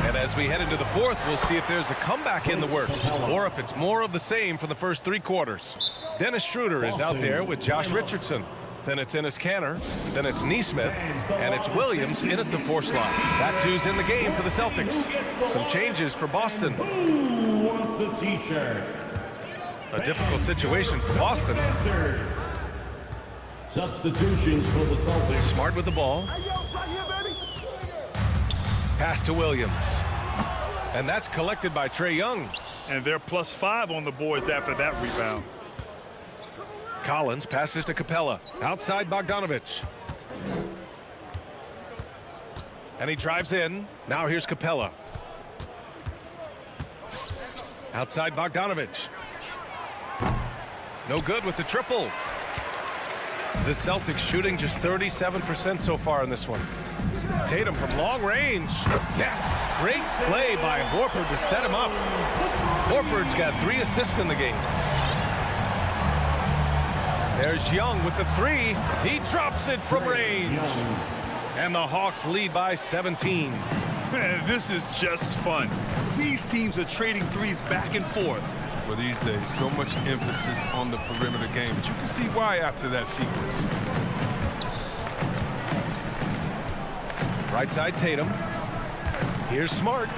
time. And as we head into the fourth, we'll see if there's a comeback in the works or if it's more of the same for the first 3 quarters. Dennis Schroeder is out there with Josh Richardson. Then it's Enes Kanter, then it's Nesmith, and it's Williams in at the 4 slot. That's who's in the game for the Celtics. Some changes for Boston. Who wants a t-shirt? A difficult situation for Boston. Substitutions for the Celtics. Smart with the ball. Pass to Williams. And that's collected by Trae Young. And they're +5 on the boards after that rebound. Collins passes to Capella. Outside Bogdanovich. And he drives in. Now here's Capella. Outside Bogdanovich. No good with the triple. The Celtics shooting just 37% so far in this one. Tatum from long range. Yes! Great play by Horford to set him up. Horford's got 3 assists in the game. There's Young with the 3. He drops it from range. And the Hawks lead by 17. Man, this is just fun. These teams are trading threes back and forth. Well, these days, so much emphasis on the perimeter game, but you can see why after that sequence. Right side Tatum. Here's Smart.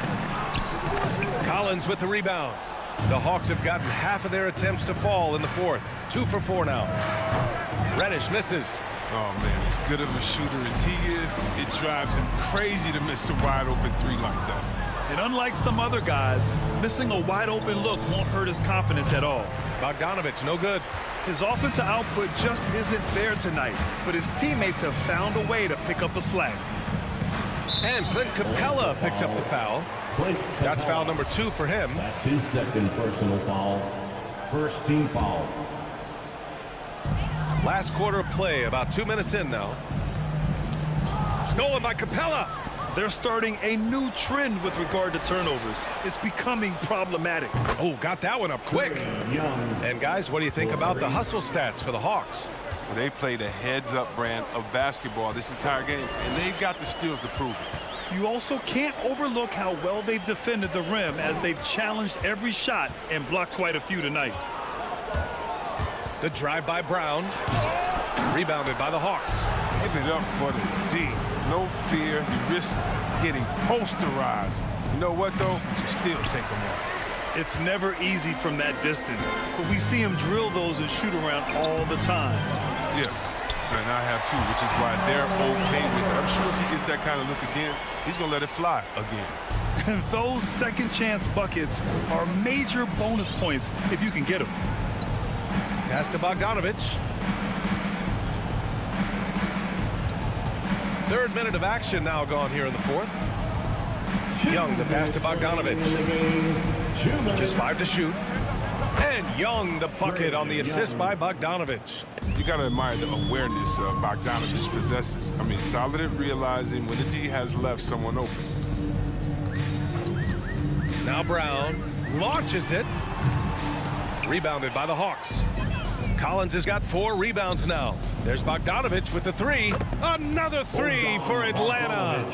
Collins with the rebound. The Hawks have gotten half of their attempts to fall in the fourth. 2 for 4 now. Reddish misses. Oh, man, as good of a shooter as he is, it drives him crazy to miss a wide-open 3 like that. And unlike some other guys, missing a wide-open look won't hurt his confidence at all. Bogdanovich, no good. His offensive output just isn't there tonight, but his teammates have found a way to pick up the slack. And Clint Capella picks up the foul. That's foul number 2 for him. That's his second personal foul. First team foul. Last quarter of play, about 2 minutes in now. Stolen by Capella. They're starting a new trend with regard to turnovers. It's becoming problematic. Oh, got that one up quick. And guys, what do you think about the hustle stats for the Hawks? Well, they played a heads-up brand of basketball this entire game, and they've got the steals to prove it. You also can't overlook how well they've defended the rim as they've challenged every shot and blocked quite a few tonight. The drive by Brown. Rebounded by the Hawks. Give it up for the D. No fear. You risk getting posterized. You know what, though? You still take them off. It's never easy from that distance, but we see him drill those and shoot around all the time. Yeah, and I have too, which is why they're okay with it. I'm sure if he gets that kind of look again, he's going to let it fly again. And those second chance buckets are major bonus points if you can get them. Pass to Bogdanovich. 3rd minute of action now gone here in the 4th. Young, the pass to Bogdanovich. Just 5 to shoot. And Young, the bucket on the assist by Bogdanovich. You got to admire the awareness Bogdanovich possesses. I mean, solid at realizing when the D has left someone open. Now Brown launches it. Rebounded by the Hawks. Collins has got 4 rebounds now. There's Bogdanovich with the 3. Another 3 for Atlanta.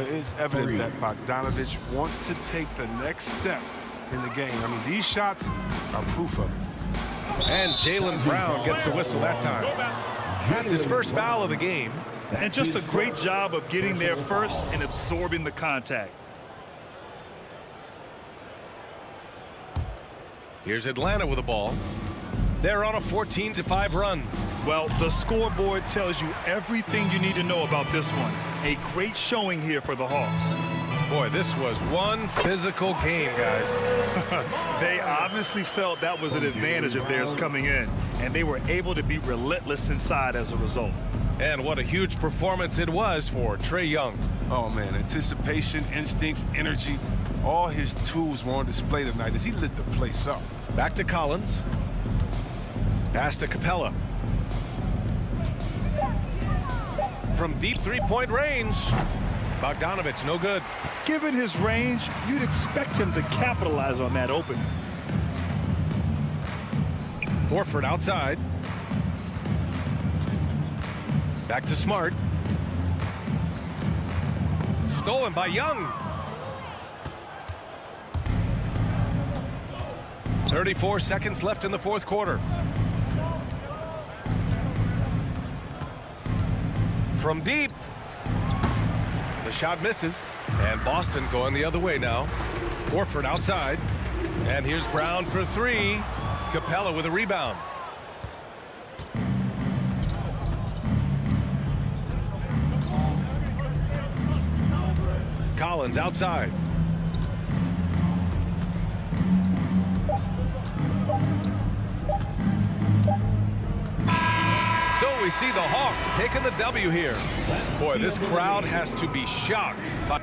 It's evident that Bogdanovich wants to take the next step in the game. I mean, these shots are proof of it. And Jaylen Brown gets a whistle that time. That's his first foul of the game. And just a great job of getting there first and absorbing the contact. Here's Atlanta with the ball. They're on a 14-5 run. Well, the scoreboard tells you everything you need to know about this one. A great showing here for the Hawks. Boy, this was one physical game, guys. They obviously felt that was an advantage of theirs coming in, and they were able to be relentless inside as a result. And what a huge performance it was for Trae Young. Oh, man, anticipation, instincts, energy, all his tools were on display tonight as he lit the place up. Back to Collins. Pass to Capella. From deep 3-point range. Bogdanovich, no good. Given his range, you'd expect him to capitalize on that opening. Horford outside. Back to Smart. Stolen by Young. 34 seconds left in the 4th quarter. From deep. The shot misses. And Boston going the other way now. Horford outside. And here's Brown for 3. Capella with a rebound. Collins outside. So we see the Hawks taking the W here. Boy, this crowd has to be shocked by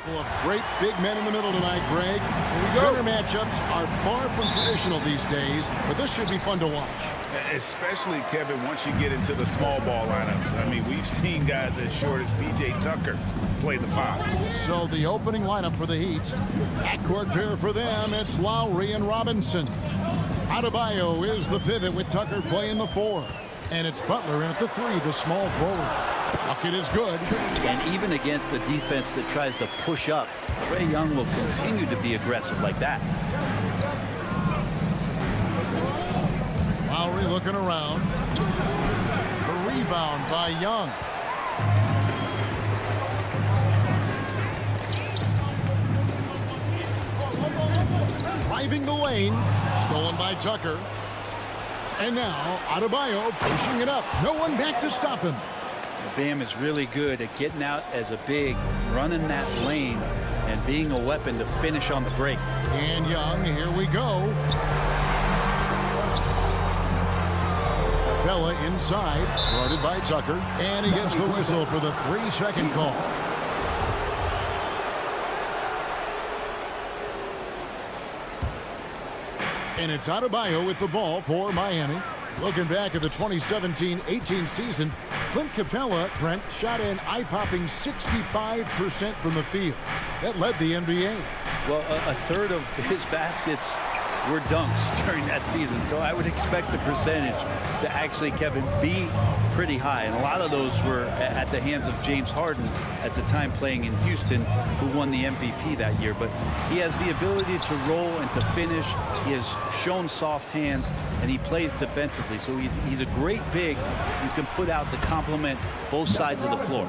couple of great big men in the middle tonight, Greg. Center matchups are far from traditional these days, but this should be fun to watch. Especially, Kevin, once you get into the small ball lineups. I mean, we've seen guys as short as P.J. Tucker play the 5. So the opening lineup for the Heat. Backcourt pair for them, it's Lowry and Robinson. Adebayo is the pivot with Tucker playing the 4. And it's Butler in at the 3, the small forward. Bucket is good. And even against a defense that tries to push up, Trae Young will continue to be aggressive like that. Lowry looking around. The rebound by Young. Driving the lane. Stolen by Tucker. And now Adebayo pushing it up. No one back to stop him. Bam is really good at getting out as a big, running that lane, and being a weapon to finish on the break. And Young, here we go. Bella inside, guarded by Tucker, and he gets the whistle for the 3-second call. And it's Adebayo with the ball for Miami. Looking back at the 2017-18 season, Clint Capella, Brent, shot an eye-popping 65% from the field. That led the NBA. Well, a third of his baskets were dunks during that season, so I would expect the percentage to actually, Kevin, be pretty high. And a lot of those were at the hands of James Harden at the time playing in Houston, who won the MVP that year. But he has the ability to roll and to finish. He has shown soft hands, and he plays defensively. So he's a great big you can put out to complement both sides of the floor.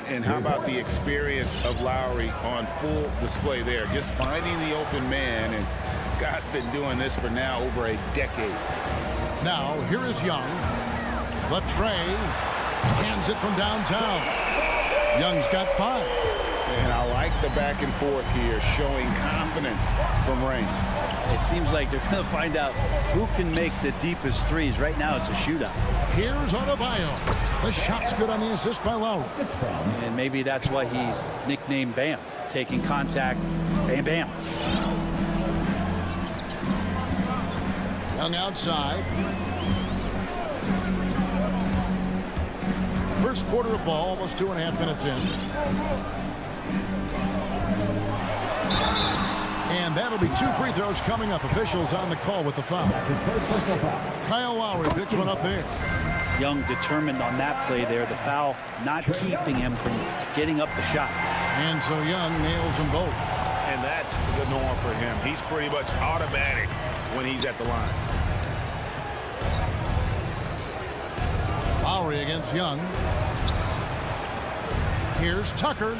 And how about the experience of Lowry on full display there? Just finding the open man, and guy's been doing this for now over a decade. Now, here is Young. The Trae hands it from downtown. Young's got 5. And I like the back and forth here, showing confidence from Rain. It seems like they're going to find out who can make the deepest threes. Right now, it's a shootout. Here's Adebayo. The shot's good on the assist by Lowry. And maybe that's why he's nicknamed Bam. Taking contact, bam, bam. Young outside. First quarter of ball, almost 2.5 minutes in. And that'll be 2 free throws coming up. Officials on the call with the foul. Kyle Lowry picks one up there. Young determined on that play there. The foul not keeping him from getting up the shot. And so Young nails them both. And that's the norm for him. He's pretty much automatic when he's at the line. Lowry against Young. Here's Tucker.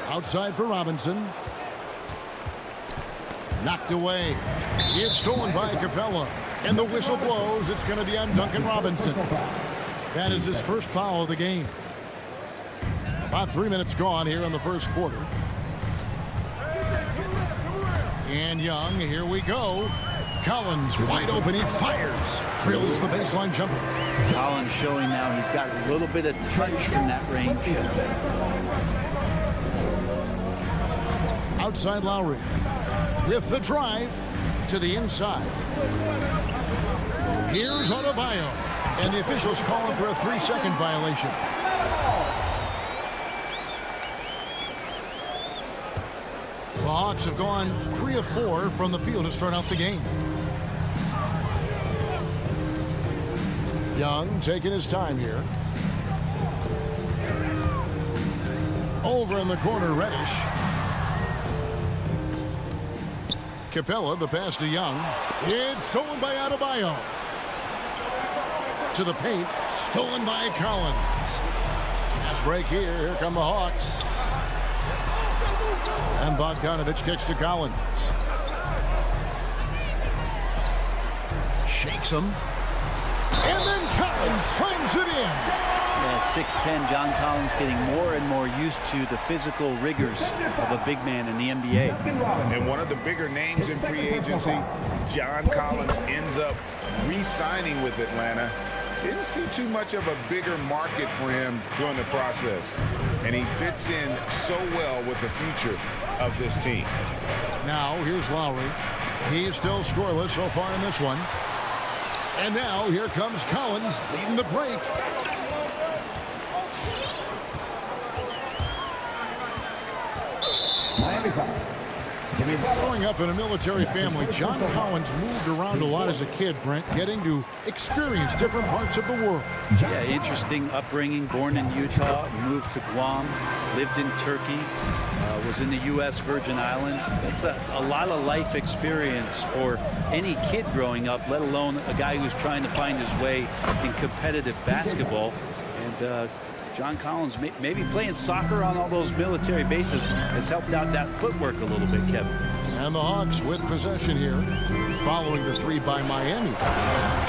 Outside for Robinson. Knocked away. It's stolen by Capella. And the whistle blows. It's going to be on Duncan Robinson. That is his first foul of the game. About 3 minutes gone here in the first quarter. And Young, here we go. Collins wide open. He fires. Drills the baseline jumper. Collins showing now he's got a little bit of touch from that range. Outside Lowry with the drive to the inside. Here's Adebayo, and the officials calling for a 3-second violation. The Hawks have gone 3 of 4 from the field to start out the game. Young taking his time here. Over in the corner, Reddish. Capella, the pass to Young. It's stolen by Adebayo. To the paint, stolen by Collins. Pass break here. Here come the Hawks. And Bogdanovich kicks to Collins. Shakes him. And then Collins slams it in. At 6'10", John Collins getting more and more used to the physical rigors of a big man in the NBA. And one of the bigger names in free agency, John Collins ends up re-signing with Atlanta. Didn't see too much of a bigger market for him during the process. And he fits in so well with the future of this team. Now, here's Lowry. He's still scoreless so far in this one. And now, here comes Collins leading the break. Growing up in a military family, John Collins moved around a lot as a kid, Brent, getting to experience different parts of the world. Yeah, interesting upbringing. Born in Utah, moved to Guam, lived in Turkey, was in the U.S. Virgin Islands. That's a lot of life experience for any kid growing up, let alone a guy who's trying to find his way in competitive basketball. And John Collins, maybe playing soccer on all those military bases, has helped out that footwork a little bit, Kevin. And the Hawks with possession here, following the three by Miami.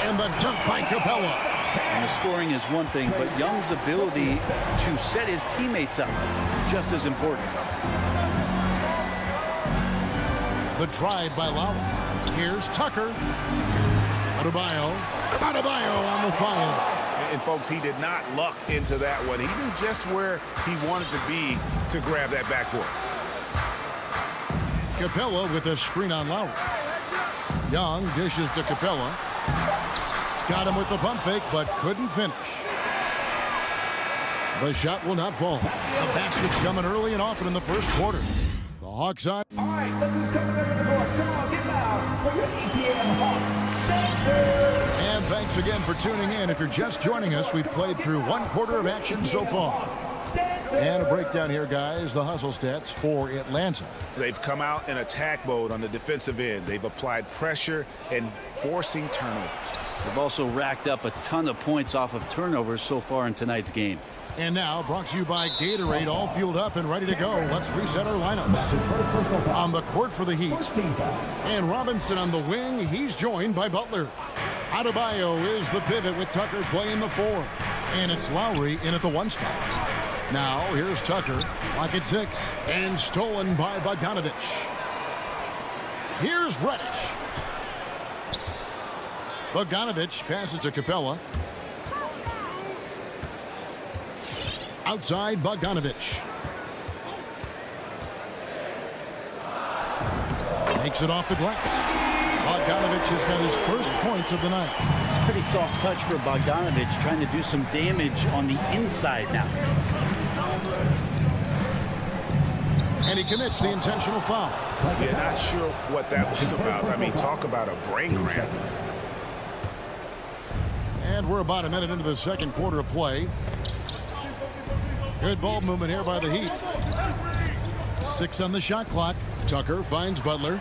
And the dunk by Capella. And the scoring is one thing, but Young's ability to set his teammates up, just as important. The drive by Lowry. Here's Tucker. Adebayo on the foul. And folks, he did not luck into that one. He knew just where he wanted to be to grab that backboard. Capella with a screen on Lowry. Young dishes to Capella. Got him with the pump fake, but couldn't finish. The shot will not fall. The basket's coming early and often in the first quarter. The Hawks on. All right, look who's coming to the door. Come on, get loud for your ETN Hawks. And thanks again for tuning in. If you're just joining us, we've played through one quarter of action so far. And a breakdown here, guys. The hustle stats for Atlanta. They've come out in attack mode on the defensive end. They've applied pressure and forcing turnovers. They've also racked up a ton of points off of turnovers so far in tonight's game. And now, brought to you by Gatorade, all fueled up and ready to go. Let's reset our lineups. On the court for the Heat. And Robinson on the wing. He's joined by Butler. Adebayo is the pivot with Tucker playing the 4. And it's Lowry in at the 1 spot. Now, here's Tucker, lock at 6. And stolen by Bogdanovich. Here's Reddish. Bogdanovich passes to Capella. Outside Bogdanovich. Makes it off the glass. Bogdanovich has got his first points of the night. It's a pretty soft touch for Bogdanovich, trying to do some damage on the inside now. And he commits the intentional foul. Yeah, not sure what that was about. I mean, talk about a brain cramp. And we're about a minute into the second quarter of play. Good ball movement here by the Heat. 6 on the shot clock. Tucker finds Butler.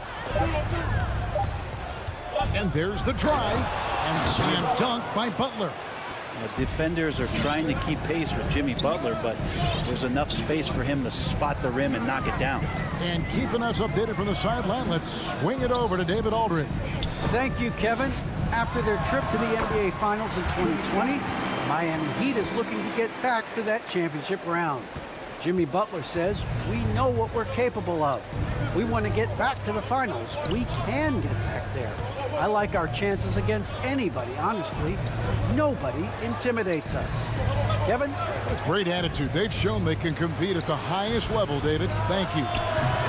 And there's the drive. And slam dunk by Butler. Defenders are trying to keep pace with Jimmy Butler, but there's enough space for him to spot the rim and knock it down. And keeping us updated from the sideline, let's swing it over to David Aldridge. Thank you, Kevin. After their trip to the NBA Finals in 2020, Miami Heat is looking to get back to that championship round. Jimmy Butler says, we know what we're capable of. We want to get back to the finals. We can get back there. I like our chances against anybody, honestly. Nobody intimidates us. Kevin? A great attitude. They've shown they can compete at the highest level, David. Thank you.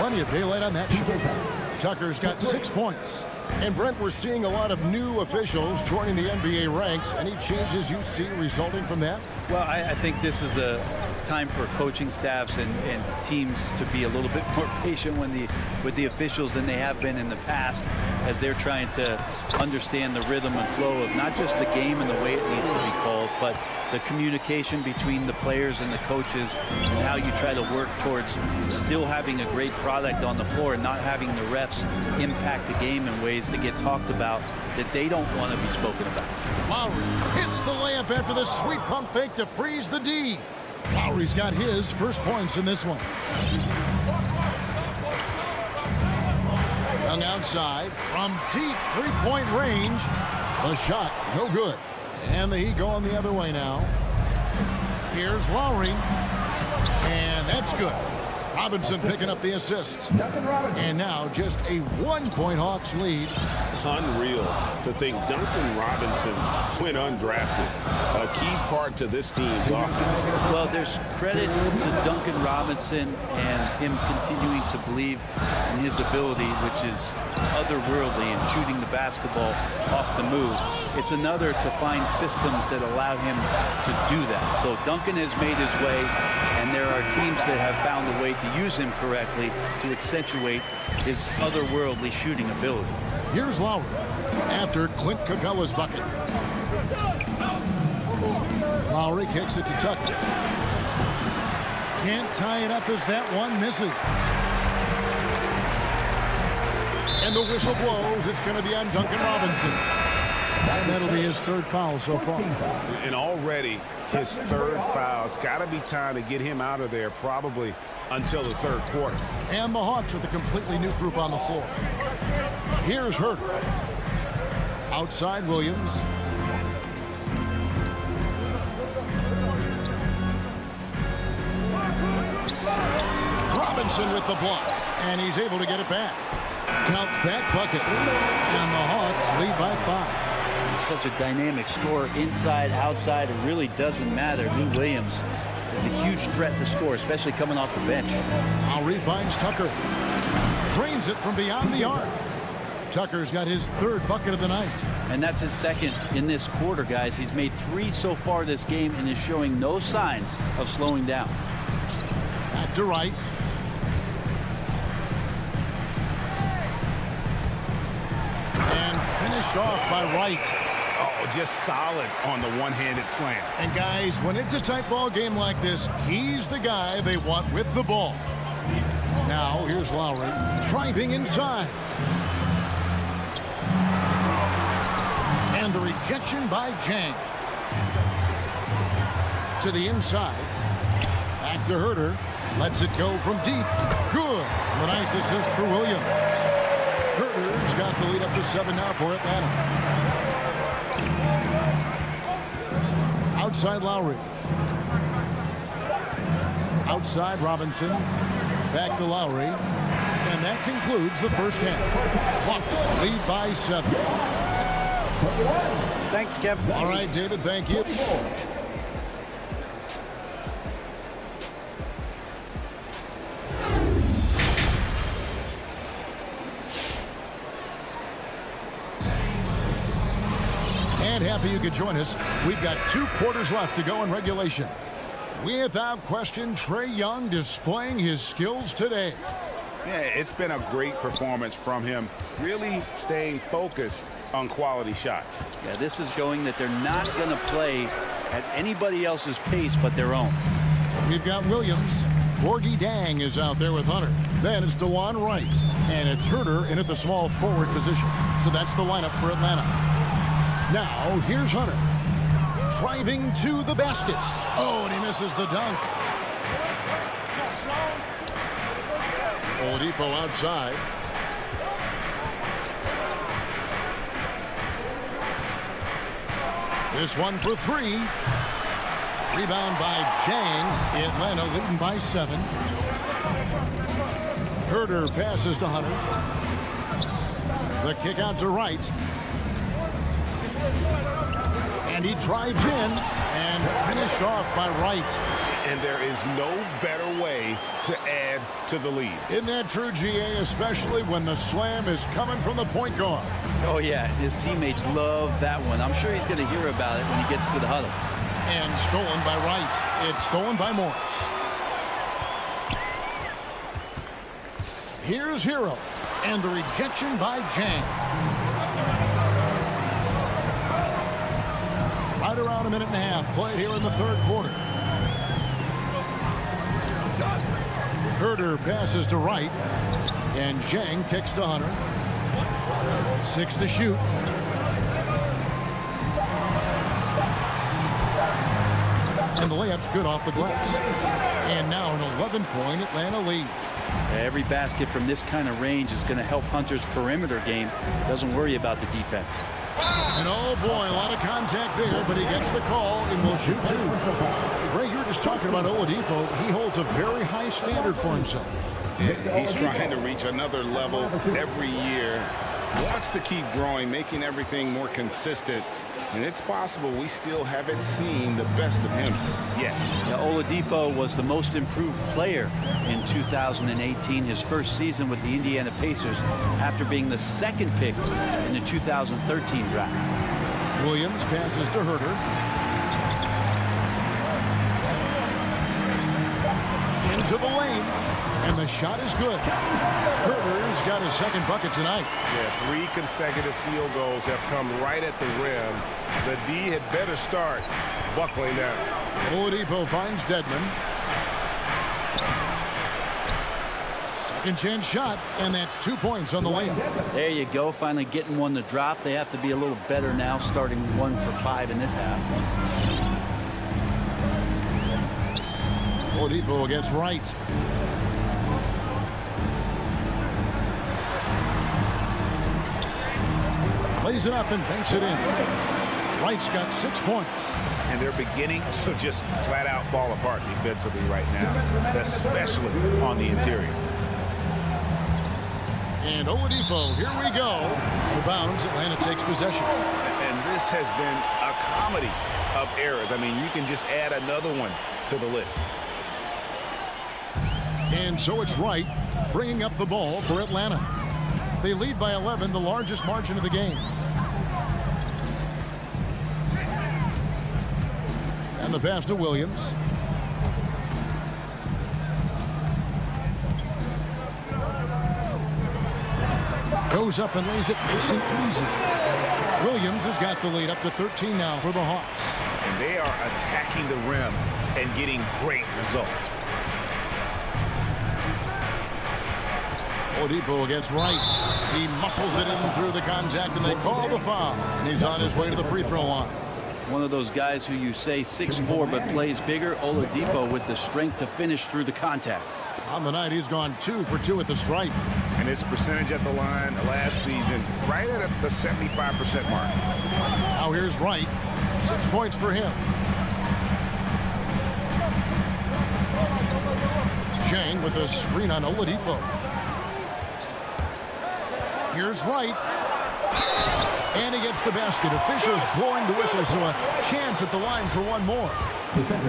Plenty of daylight on that shot. Tucker's got 6 points. And Brent, we're seeing a lot of new officials joining the NBA ranks. Any changes you see resulting from that? Well, I think this is a time for coaching staffs and teams to be a little bit more patient with the officials than they have been in the past, as they're trying to understand the rhythm and flow of not just the game and the way it needs to be called, but the communication between the players and the coaches, and how you try to work towards still having a great product on the floor and not having the refs impact the game in ways that get talked about that they don't want to be spoken about. Lowry hits the layup after the sweet pump fake to freeze the D. Lowry's got his first points in this one. Young outside from deep three-point range. The shot, no good. And the Heat going the other way now. Here's Lowry. And that's good. Robinson picking up the assist. And now just a 1-point Hawks lead. Unreal to think Duncan Robinson went undrafted. A key part to this team's offense. Well, there's credit to Duncan Robinson and him continuing to believe in his ability, which is otherworldly in shooting the basketball off the move. It's another to find systems that allow him to do that. So Duncan has made his way, and there are teams that have found a way to use him correctly to accentuate his otherworldly shooting ability. Here's Lowry after Clint Capella's bucket. Lowry kicks it to Tucker. Can't tie it up as that one misses. And the whistle blows. It's going to be on Duncan Robinson. That'll be his third foul so far. And already his third foul. It's got to be time to get him out of there probably until the third quarter. And the Hawks with a completely new group on the floor. Here's Herter. Outside Williams. Robinson with the block. And he's able to get it back. Count that bucket. And the Hawks lead by 5. Such a dynamic scorer, inside, outside, it really doesn't matter. Lou Williams is a huge threat to score, especially coming off the bench. Lowry finds Tucker. Drains it from beyond the arc. Tucker's got his third bucket of the night. And that's his second in this quarter, guys. He's made 3 so far this game and is showing no signs of slowing down. Back to Wright. And finished off by Wright. Oh, just solid on the one-handed slam. And guys, when it's a tight ball game like this, he's the guy they want with the ball. Now, here's Lowry driving inside. And the rejection by Jang. To the inside. Back to Herter. Lets it go from deep. Good. A nice assist for Williams. Herter's got the lead up to 7 now for Atlanta. Outside Lowry. Outside Robinson. Back to Lowry. And that concludes the first half. Hawks lead by 7. Thanks, Kevin. All right, David, thank you. And happy you could join us. We've got 2 quarters left to go in regulation. Without question, Trae Young displaying his skills today. Yeah, it's been a great performance from him. Really staying focused on quality shots. Yeah, this is showing that they're not going to play at anybody else's pace but their own. We've got Williams. Gorgie Dang is out there with Hunter. Then it's DeJuan Wright. And it's Herter in at the small forward position. So that's the lineup for Atlanta. Now, here's Hunter. Driving to the basket. Oh, and he misses the dunk. Oladipo outside. This one for 3. Rebound by Jang. Atlanta leading by 7. Herter passes to Hunter. The kick out to Wright. And he drives in and finished off by Wright. And there is no better way to add to the lead. Isn't that true, GA, especially when the slam is coming from the point guard? Oh, yeah, his teammates love that one. I'm sure he's going to hear about it when he gets to the huddle. And stolen by Wright. It's stolen by Morris. Here's Hero. And the rejection by Jang. Right around a minute and a half played here in the third quarter. Herter passes to Wright. And Jang kicks to Hunter. 6 to shoot. And the layup's good off the glass. And now an 11-point Atlanta lead. Every basket from this kind of range is going to help Hunter's perimeter game. Doesn't worry about the defense. And oh boy, a lot of contact there, but he gets the call and will shoot 2. Right here to Just talking about Oladipo, he holds a very high standard for himself. And he's trying to reach another level every year. Wants to keep growing, making everything more consistent. And it's possible we still haven't seen the best of him yet. Yeah, Oladipo was the most improved player in 2018, his first season with the Indiana Pacers, after being the second pick in the 2013 draft. Williams passes to Herter. Into the lane, and the shot is good. Herter's got his second bucket tonight. Yeah, 3 consecutive field goals have come right at the rim. The D had better start buckling down. Oladipo finds Dedmon. Second chance shot, and that's 2 points on the lane. There you go, finally getting one to drop. They have to be a little better now, starting 1 for 5 in this half. Oladipo against Wright. Plays it up and banks it in. Wright's got 6 points. And they're beginning to just flat out fall apart defensively right now, especially on the interior. And Oladipo, here we go. The bounds, Atlanta takes possession. And this has been a comedy of errors. I mean, you can just add another one to the list. And so it's Wright bringing up the ball for Atlanta. They lead by 11, the largest margin of the game. And the pass to Williams. Goes up and lays it nice and easy. Williams has got the lead up to 13 now for the Hawks. And they are attacking the rim and getting great results. Oladipo against Wright. He muscles it in through the contact, and they call the foul. And he's on his way to the free throw line. One of those guys who you say 6'4", but plays bigger. Oladipo with the strength to finish through the contact. On the night, he's gone 2 for 2 at the stripe. And his percentage at the line last season, right at the 75% mark. Now here's Wright. 6 points for him. Chang with a screen on Oladipo. Here's Wright. And he gets the basket. Officials blowing the whistle, so a chance at the line for one more.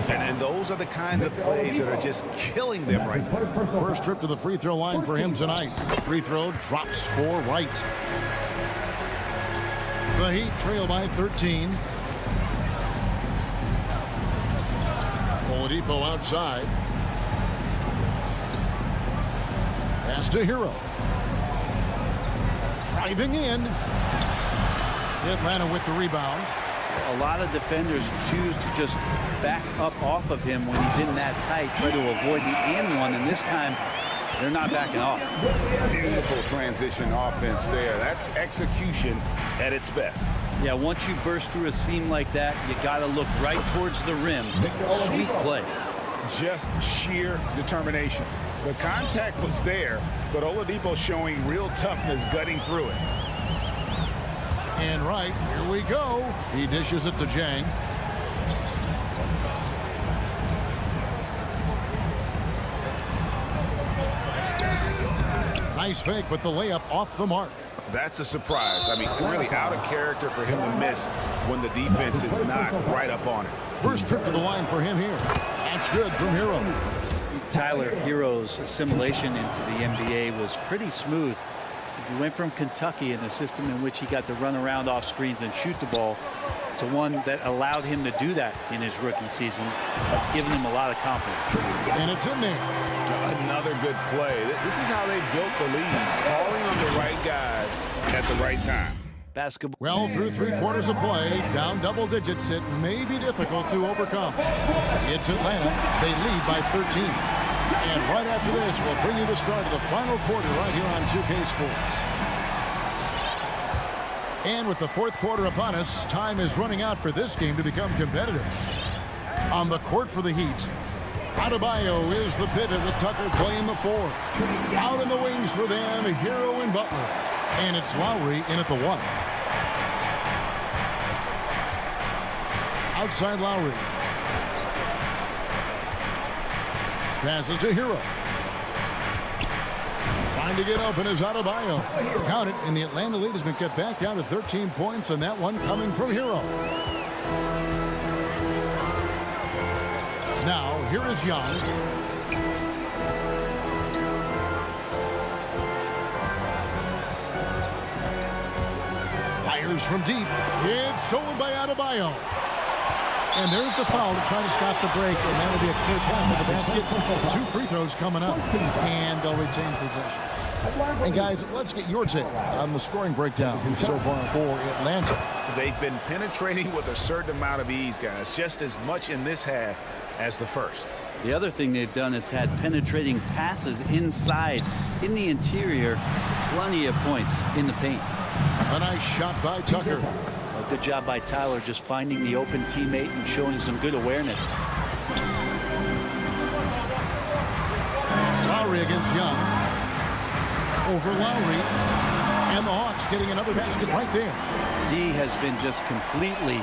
And those are the kinds of plays that are just killing them right now. First trip to the free throw line for him tonight. Free throw drops for Wright. The Heat trail by 13. Oladipo outside. Pass to Hero. Driving in. Atlanta with the rebound. A lot of defenders choose to just back up off of him when he's in that tight, try to avoid the and one, and this time they're not backing off. Beautiful transition offense there. That's execution at its best. Yeah, once you burst through a seam like that, you got to look right towards the rim. Sweet play. Just sheer determination. The contact was there, but Oladipo showing real toughness gutting through it. And right, here we go. He dishes it to Jang. Nice fake, but the layup off the mark. That's a surprise. I mean, really out of character for him to miss when the defense is not right up on it. First trip to the line for him here. That's good from Hero. Tyler Hero's assimilation into the NBA was pretty smooth. He went from Kentucky in a system in which he got to run around off screens and shoot the ball to one that allowed him to do that in his rookie season. That's given him a lot of confidence. And it's in there. Another good play. This is how they built the lead, calling on the right guys at the right time. Basketball. Well, through 3 quarters of play, down double digits, it may be difficult to overcome. It's Atlanta. They lead by 13. And right after this, we'll bring you the start of the final quarter right here on 2K Sports. And with the fourth quarter upon us, time is running out for this game to become competitive. On the court for the Heat, Adebayo is the pivot with Tucker playing the 4. Out in the wings for them, Hero and Butler. And it's Lowry in at the 1. Outside Lowry. Passes to Hero. Trying to get open is Adebayo. Count it, and the Atlanta lead has been cut back down to 13 points, and that one coming from Hero. Now, here is Young. Fires from deep. It's stolen by Adebayo. And there's the foul to try to stop the break, and that'll be a clear path to the basket. 2 free throws coming up, and they'll retain possession. And guys, let's get your take on the scoring breakdown so far for Atlanta. They've been penetrating with a certain amount of ease, guys, just as much in this half as the first. The other thing they've done is had penetrating passes inside, in the interior, plenty of points in the paint. A nice shot by Tucker. A good job by Tyler just finding the open teammate and showing some good awareness. Lowry against Young. Over Lowry. And the Hawks getting another basket right there. D has been just completely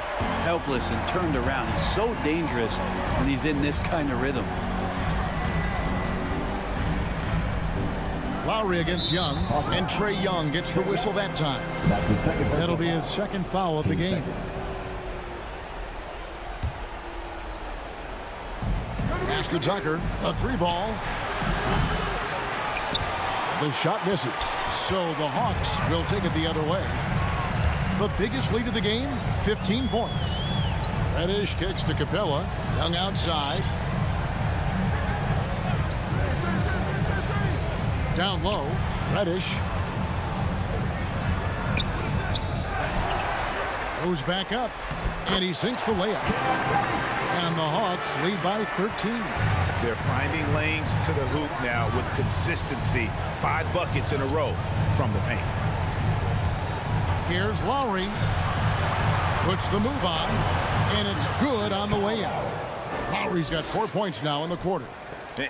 helpless and turned around. He's so dangerous when he's in this kind of rhythm. Lowry against Young, and Trae Young gets the whistle that time. That'll be his second foul of the game. Pass to Tucker, a 3-ball. The shot misses, so the Hawks will take it the other way. The biggest lead of the game, 15 points. Reddish kicks to Capella, Young outside. Down low, Reddish. Goes back up, and he sinks the layup. And the Hawks lead by 13. They're finding lanes to the hoop now with consistency. 5 buckets in a row from the paint. Here's Lowry. Puts the move on, and it's good on the way out. Lowry's got 4 points now in the quarter.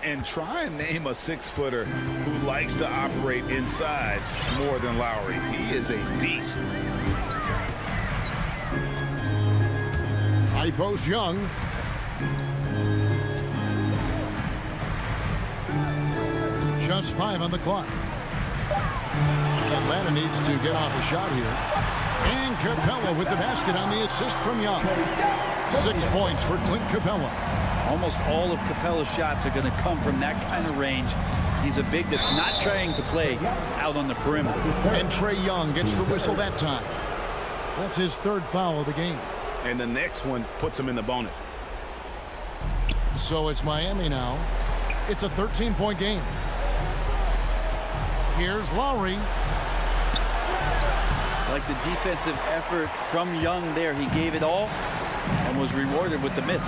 And try and name a 6-footer who likes to operate inside more than Lowry. He is a beast. High post Young. Just 5 on the clock. Atlanta needs to get off a shot here. And Capella with the basket on the assist from Young. 6 points for Clint Capella. Almost all of Capella's shots are going to come from that kind of range. He's a big that's not trying to play out on the perimeter. And Trae Young gets the whistle that time. That's his 3rd foul of the game. And the next one puts him in the bonus. So it's Miami now. It's a 13-point game. Here's Lowry. Like the defensive effort from Young there. He gave it all and was rewarded with the miss.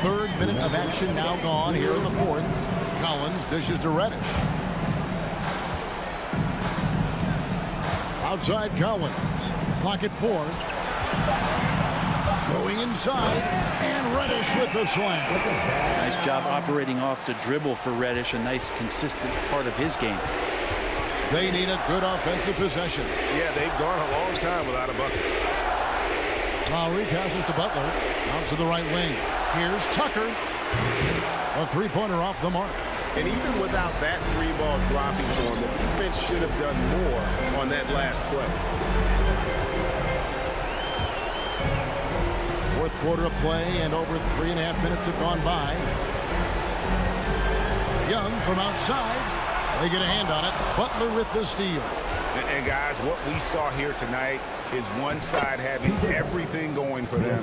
3rd minute of action now gone here in the 4th. Collins dishes to Reddish. Outside Collins. Clock at 4. Going inside, and Reddish with the slam. Nice job operating off the dribble for Reddish. A nice, consistent part of his game. They need a good offensive possession. Yeah, they've gone a long time without a bucket. Lowry passes to Butler. Out to the right wing. Here's Tucker. A 3-pointer off the mark. And even without that 3-ball dropping for him, the defense should have done more on that last play. 4th quarter of play, and over 3.5 minutes have gone by. Young from outside. They get a hand on it. Butler with the steal. And guys, what we saw here tonight is one side having everything going for them.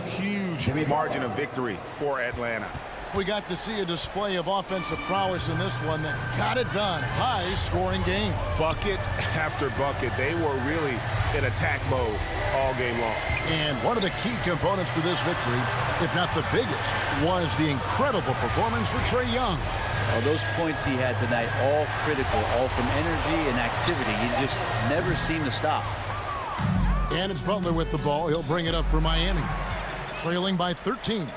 Huge margin of victory for Atlanta. We got to see a display of offensive prowess in this one that got it done. High-scoring game. Bucket after bucket. They were really in attack mode all game long. And one of the key components to this victory, if not the biggest, was the incredible performance for Trae Young. Well, those points he had tonight, all critical, all from energy and activity. He just never seemed to stop. And it's Butler with the ball. He'll bring it up for Miami. Trailing by 13.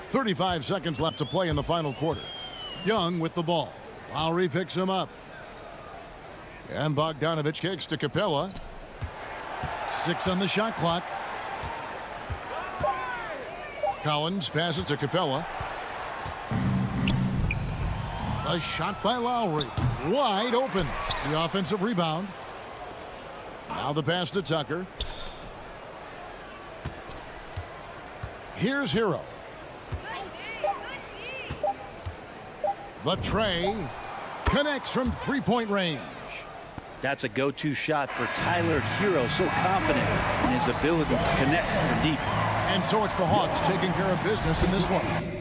35 seconds left to play in the final quarter. Young with the ball. Lowry picks him up. And Bogdanovich kicks to Capella. 6 on the shot clock. Collins passes to Capella. A shot by Lowry. Wide open. The offensive rebound. Now the pass to Tucker. Here's Hero. The tray connects from three-point range. That's a go-to shot for Tyler Hero. So confident in his ability to connect from deep. And so it's the Hawks taking care of business in this one.